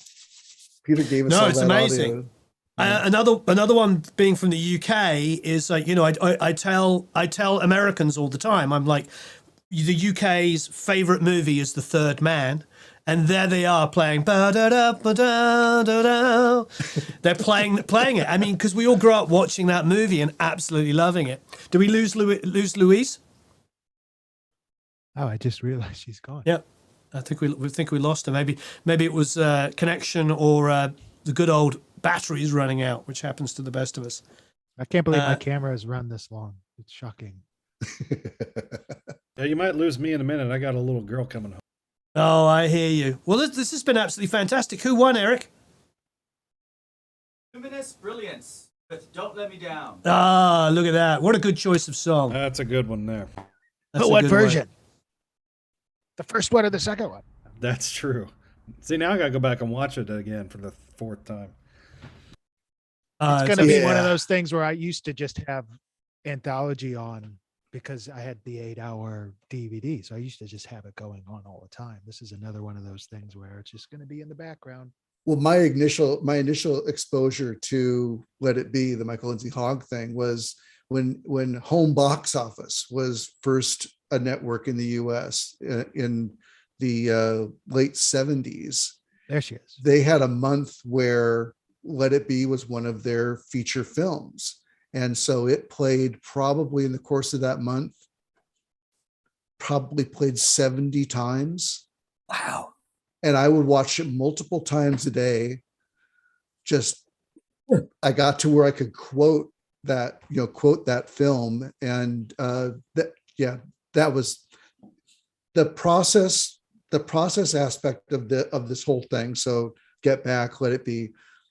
gave us all it's that amazing. audio. Another one being from the UK is like, I tell Americans all the time, I'm like, the UK's favorite movie is The Third Man. And there they are playing. They're playing it. I mean, because we all grew up watching that movie and absolutely loving it. Did we lose Louise? Oh, I just realized she's gone. Yep. I think we lost her. Maybe it was connection or the good old batteries running out, which happens to the best of us. I can't believe my camera has run this long. It's shocking. Yeah, you might lose me in a minute. I got a little girl coming home. Oh, I hear you. Well, this has been absolutely fantastic. Who won, Eric? Luminous Brilliance with Don't Let Me Down. Ah, look at that. What a good choice of song. That's a good one there. That's But a what good version? one. The first one or the second one? That's true. See, now I got to go back and watch it again for the fourth time. It's going to be one of those things where I used to just have anthology on because I had the 8-hour DVD. So I used to just have it going on all the time. This is another one of those things where it's just going to be in the background. Well, my initial exposure to Let It Be, the Michael Lindsay Hogg thing, was when Home Box Office was first a network in the US in the late 70s. There she is. They had a month where Let It Be was one of their feature films. And so it played probably in the course of that month, probably played 70 times. Wow. And I would watch it multiple times a day. I got to where I could quote that film. And that was the process aspect of this whole thing. So Get Back, Let It Be,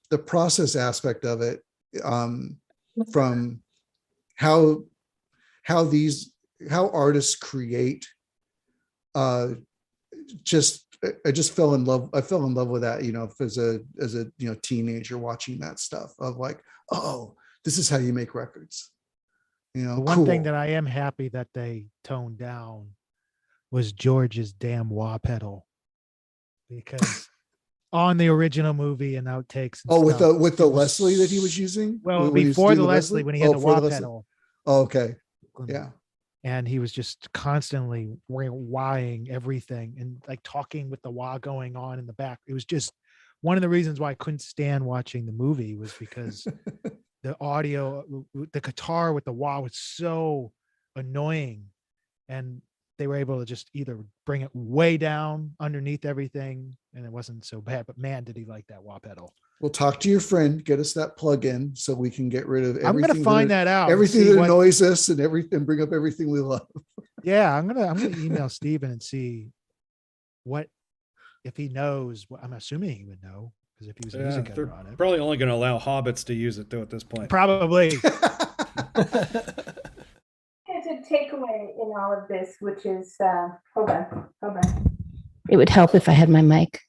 the process aspect of it, from how artists create, I just fell in love. I fell in love with that, as a teenager watching that stuff of like, oh, this is how you make records. The one thing that I am happy that they toned down was George's damn wah pedal, because on the original movie and outtakes. And stuff, with the Leslie that he was using. Well, before the Leslie, when he had the wah pedal. Oh, okay. Yeah. And he was just constantly wahing everything and like talking with the wah going on in the back. It was just one of the reasons why I couldn't stand watching the movie, was because the audio, the guitar with the wah was so annoying, and they were able to just either bring it way down underneath everything and it wasn't so bad, but man, did he like that wah pedal. We'll talk to your friend, get us that plug-in so we can get rid of everything. I'm going to find that out. Everything that annoys us and bring up everything we love. Yeah. I'm going to email Steven and see if he knows what. I'm assuming he would know, because if he was a music editor on it. Probably only going to allow hobbits to use it though at this point. Probably. There's a takeaway in all of this, which is, hold on. It would help if I had my mic.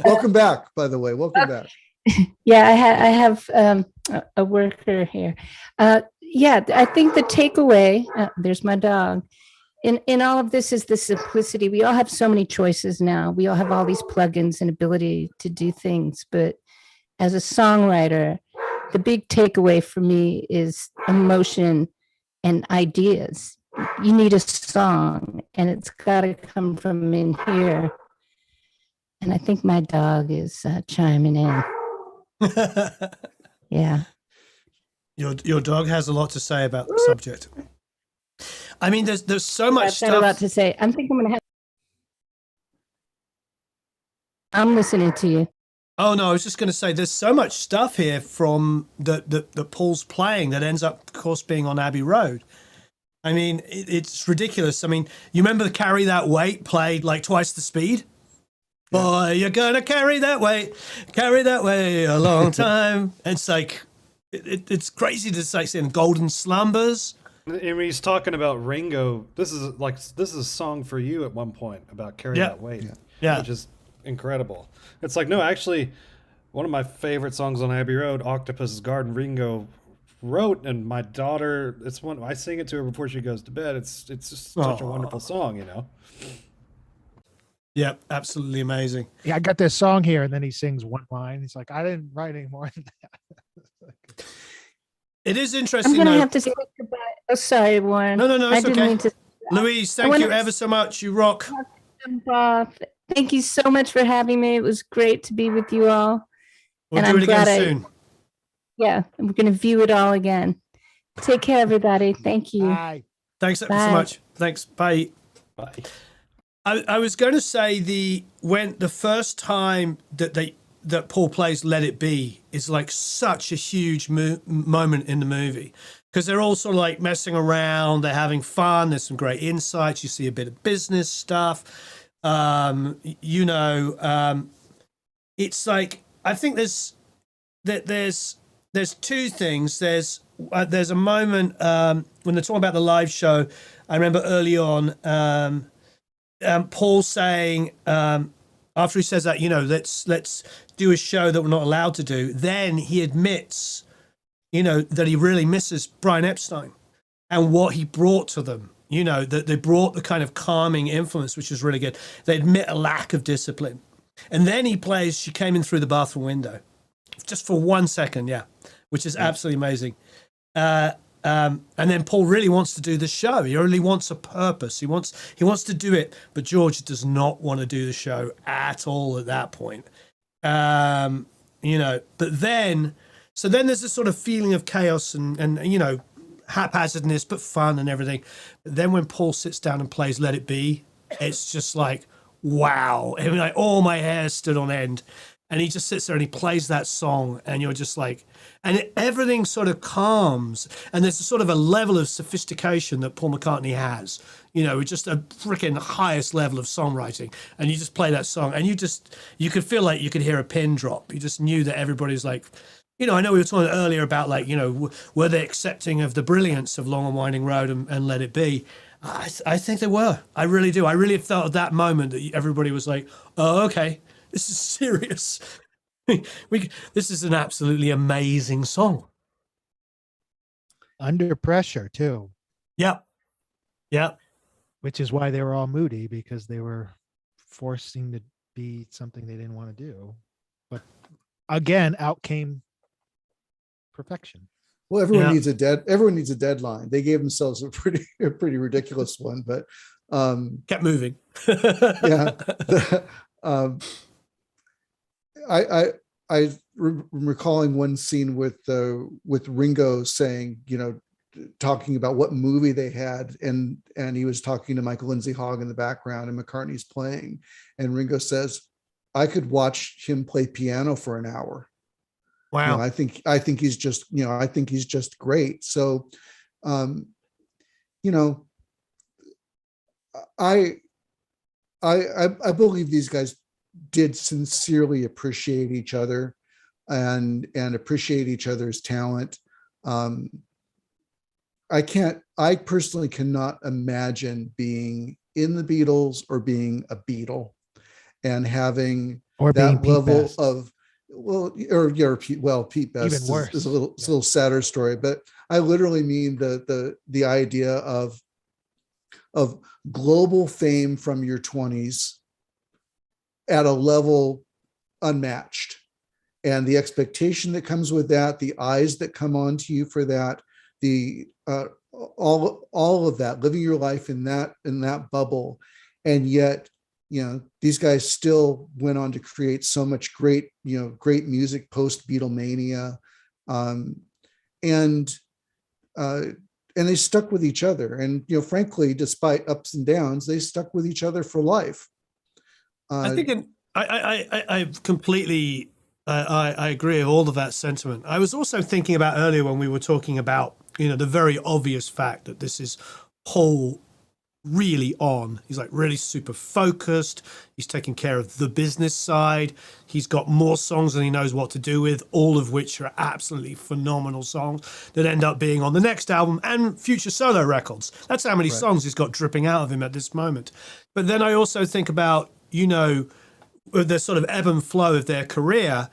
Welcome back, by the way. Welcome back. Yeah, I have a worker here. I think the takeaway, there's my dog, in all of this is the simplicity. We all have so many choices now. We all have all these plugins and ability to do things. But as a songwriter, the big takeaway for me is emotion and ideas. You need a song, and it's got to come from in here. And I think my dog is chiming in. Yeah. Your dog has a lot to say about the subject. I mean, there's so much stuff. I've got a lot to say. I'm listening to you. Oh no, I was just going to say there's so much stuff here from that Paul's playing that ends up, of course, being on Abbey Road. I mean, it's ridiculous. I mean, you remember the Carry That Weight played like twice the speed? Yeah. Boy, you're going to carry that weight a long time. It's like, it's crazy to say, saying Golden Slumbers. And when he's talking about Ringo, this is a song for you at one point about Carry That Weight, which is incredible. It's like, no, actually, one of my favorite songs on Abbey Road, Octopus's Garden, Ringo wrote, and my daughter, it's one I sing it to her before she goes to bed. It's just such a wonderful song, you know. Yeah, absolutely amazing. Yeah, I got this song here, and then he sings one line. He's like, I didn't write any more than that. It is interesting. I'm gonna have to say goodbye. Oh, sorry, Warren. No, it's I didn't okay. mean to. Louise, thank you ever so much. You rock. Thank you so much for having me. It was great to be with you all. We'll do it again soon. Yeah, we're going to view it all again. Take care, everybody. Thank you. Bye. Thanks so much. Thanks. Bye. Bye. I was going to say when the first time that Paul plays "Let It Be" is like such a huge moment in the movie, because they're all sort of like messing around, they're having fun. There's some great insights. You see a bit of business stuff. It's like, I think there's two things. There's a moment when they're talking about the live show. I remember early on, Paul saying, after he says that, let's do a show that we're not allowed to do. Then he admits, that he really misses Brian Epstein and what he brought to them. That they brought the kind of calming influence, which is really good. They admit a lack of discipline. And then he plays "She Came In Through the Bathroom Window," just for 1 second, which is absolutely amazing. And then Paul really wants to do the show. He really wants a purpose. He wants to do it, but George does not want to do the show at all at that point. But then there's this sort of feeling of chaos and haphazardness, but fun and everything. But then when Paul sits down and plays "Let It Be," it's just like, wow. I mean, like, all my hair stood on end. And he just sits there and he plays that song, and you're just like, and everything sort of calms. And there's a sort of a level of sophistication that Paul McCartney has, just a freaking highest level of songwriting. And you just play that song, and you could feel like you could hear a pin drop. You just knew that everybody's like, I know we were talking earlier about like, were they accepting of the brilliance of Long and Winding Road and Let It Be? I think they were. I really do. I really felt at that moment that everybody was like, oh, okay. This is serious. This is an absolutely amazing song. Under pressure, too. Yep. Which is why they were all moody, because they were forcing to be something they didn't want to do. But again, out came perfection. Well, everyone needs a deadline. They gave themselves a pretty ridiculous one, but kept moving. I'm recalling one scene with Ringo saying, talking about what movie they had, and he was talking to Michael Lindsay Hogg in the background, and McCartney's playing, and Ringo says, "I could watch him play piano for an hour." Wow. I think he's just great. So, I believe these guys did sincerely appreciate each other and appreciate each other's talent. I personally cannot imagine being in the Beatles or being a Beatle and having that level of, Pete Best even worse. is a little sadder story, but I literally mean the idea of global fame from your 20s at a level unmatched, and the expectation that comes with that, the eyes that come onto you for that, the all of that, living your life in that bubble, and yet these guys still went on to create so much great music post Beatlemania, and they stuck with each other, and frankly, despite ups and downs, they stuck with each other for life. I think I completely I agree with all of that sentiment. I was also thinking about earlier when we were talking about the very obvious fact that this is Paul really on. He's like really super focused. He's taking care of the business side. He's got more songs than he knows what to do with, all of which are absolutely phenomenal songs that end up being on the next album and future solo records. That's how many songs he's got dripping out of him at this moment. But then I also think about, you know, the sort of ebb and flow of their career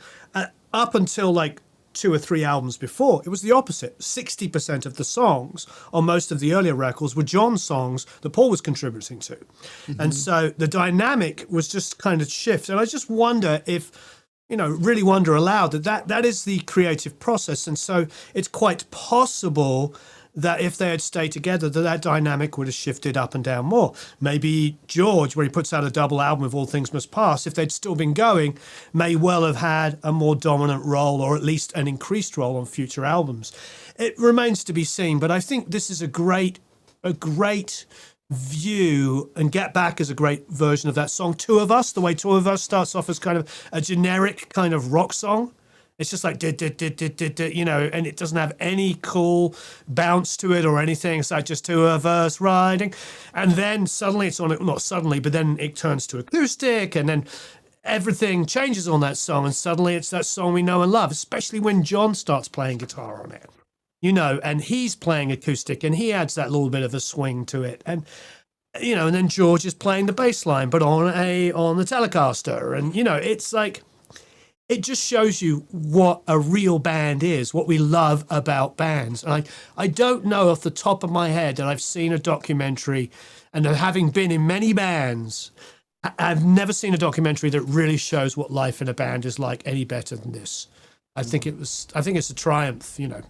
up until like 2 or 3 albums before, it was the opposite. 60% of the songs on most of the earlier records were John's songs that Paul was contributing to. And so the dynamic was just kind of shift. And I just wonder if, you know, really wonder aloud that is the creative process. And so it's quite possible that if they had stayed together, that dynamic would have shifted up and down more. Maybe George, where he puts out a double album of All Things Must Pass, if they'd still been going, may well have had a more dominant role, or at least an increased role on future albums. It remains to be seen, but I think this is a great view, and Get Back is a great version of that song. Two of Us, the way Two of Us starts off as kind of a generic kind of rock song. It's just like, you know, and it doesn't have any cool bounce to it or anything. It's like just two of us riding. And then suddenly it's on it, not suddenly, but then it turns to acoustic, and then everything changes on that song. And suddenly it's that song we know and love, especially when John starts playing guitar on it, you know, and he's playing acoustic and he adds that little bit of a swing to it. And, you know, and then George is playing the bass line, but on the Telecaster. And, you know, it's like, it just shows you what a real band is, what we love about bands. And I don't know off the top of my head, and I've seen a documentary, and having been in many bands, I've never seen a documentary that really shows what life in a band is like any better than this. I think it's a triumph. You know,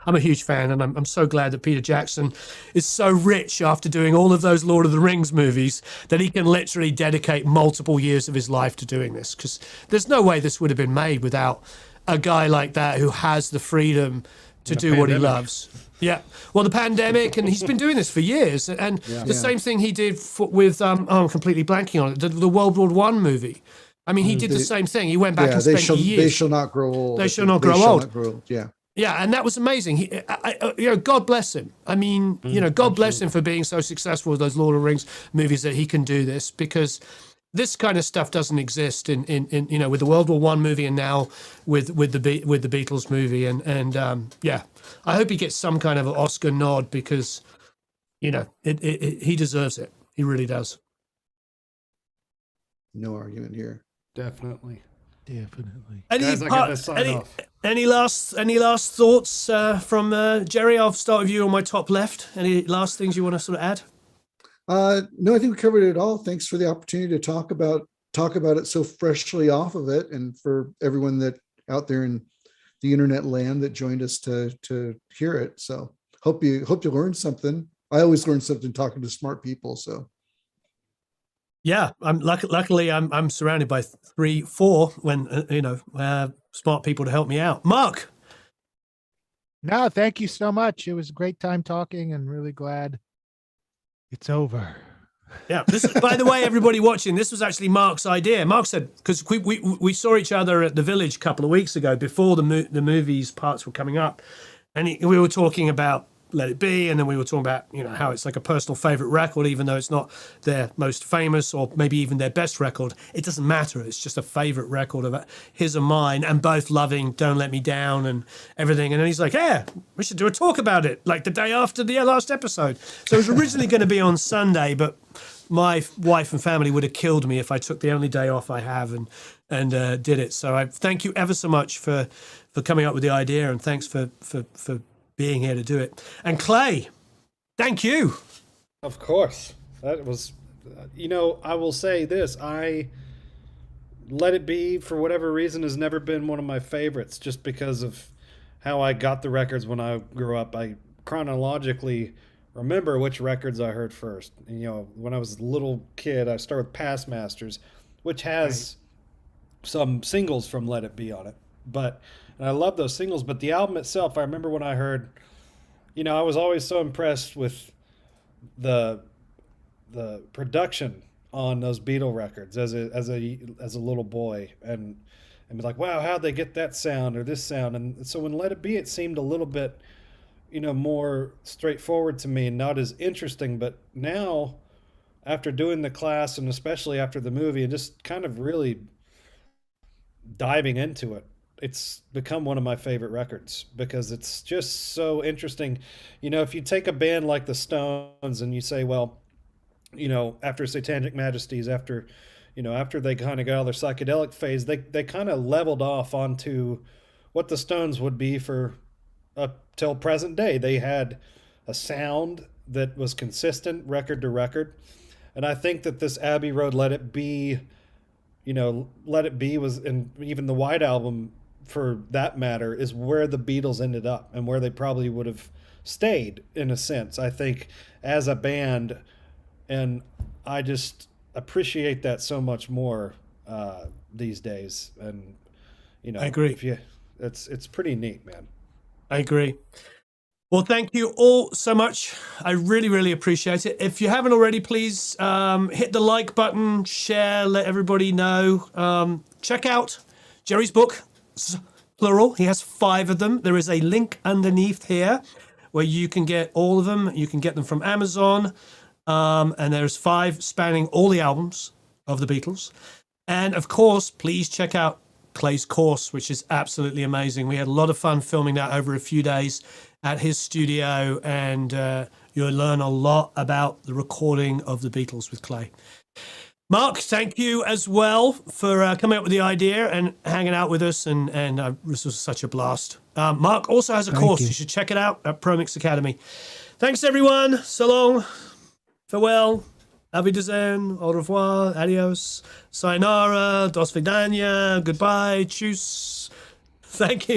I'm a huge fan, and I'm so glad that Peter Jackson is so rich after doing all of those Lord of the Rings movies that he can literally dedicate multiple years of his life to doing this, because there's no way this would have been made without a guy like that who has the freedom to do what he loves. Yeah. Well, the pandemic, and he's been doing this for years. And the same thing he did with, I'm completely blanking on it, the World War I movie. I mean, he did the same thing. He went back and spent years. They shall not grow old. They shall not grow old. Yeah. Yeah, and that was amazing. He, you know, God bless him. I mean, you know, God bless him for being so successful with those Lord of the Rings movies that he can do this, because this kind of stuff doesn't exist in you know, with the World War I movie and now with the Beatles movie, and yeah, I hope he gets some kind of an Oscar nod, because, you know, he deserves it. He really does. No argument here. Definitely. Any last thoughts from Jerry? I'll start with you on my top left. Any last things you want to sort of add? No, I think we covered it all. Thanks for the opportunity to talk about it so freshly off of it, and for everyone that out there in the internet land that joined us to hear it. So hope you learned something. I always learn something talking to smart people. So. Yeah, I'm luckily I'm surrounded by 3-4 when you know, smart people to help me out. Marc. No, thank you so much. It was a great time talking, and really glad it's over. Yeah. This, by the way, everybody watching, this was actually Marc's idea. Marc said, because we saw each other at the Village a couple of weeks ago before the movies parts were coming up, and we were talking about Let It Be, and then we were talking about, you know, how it's like a personal favorite record, even though it's not their most famous or maybe even their best record. It doesn't matter. It's just a favorite record of his and mine, and both loving Don't Let Me Down and everything. And then he's like, yeah, we should do a talk about it, like the day after the last episode. So it was originally going to be on Sunday, but my wife and family would have killed me if I took the only day off I have and did it. So I thank you ever so much for coming up with the idea, and thanks for being here to do it. And Clay, thank you. Of course. That was, you know, I will say this. Let It Be, for whatever reason, has never been one of my favorites, just because of how I got the records when I grew up. I chronologically remember which records I heard first. And, you know, when I was a little kid, I started with Past Masters, which has some singles from Let It Be on it. And I love those singles, but the album itself, I remember when I heard, you know, I was always so impressed with the production on those Beatle records as a little boy, and be like, wow, how'd they get that sound or this sound? And so when Let It Be, it seemed a little bit more straightforward to me and not as interesting. But now, after doing the class and especially after the movie and just kind of really diving into it, it's become one of my favorite records because it's just so interesting. If you take a band like the Stones and you say, well, after Satanic Majesties, after they kind of got out of their psychedelic phase, they kind of leveled off onto what the Stones would be for up till present day. They had a sound that was consistent record to record. And I think that this Abbey Road Let It Be, Let It Be was, and even the White Album for that matter, is where the Beatles ended up and where they probably would have stayed in a sense, I think, as a band. And I just appreciate that so much more these days. And, I agree. It's pretty neat, man. I agree. Well, thank you all so much. I really, really appreciate it. If you haven't already, please hit the like button, share, let everybody know. Check out Jerry's book, plural. He has 5 of them. There is a link underneath here where you can get all of them. You can get them from Amazon. And there's 5 spanning all the albums of the Beatles. And of course, please check out Clay's course, which is absolutely amazing. We had a lot of fun filming that over a few days at his studio, and you'll learn a lot about the recording of the Beatles with Clay. Marc, thank you as well for coming up with the idea and hanging out with us, and this was such a blast. Marc also has a course. You should check it out at ProMix Academy. Thanks, everyone. So long. Farewell. Auf Wiedersehen. Au revoir. Adios. Sayonara. Dos vidania. Goodbye. Tschüss. Thank you.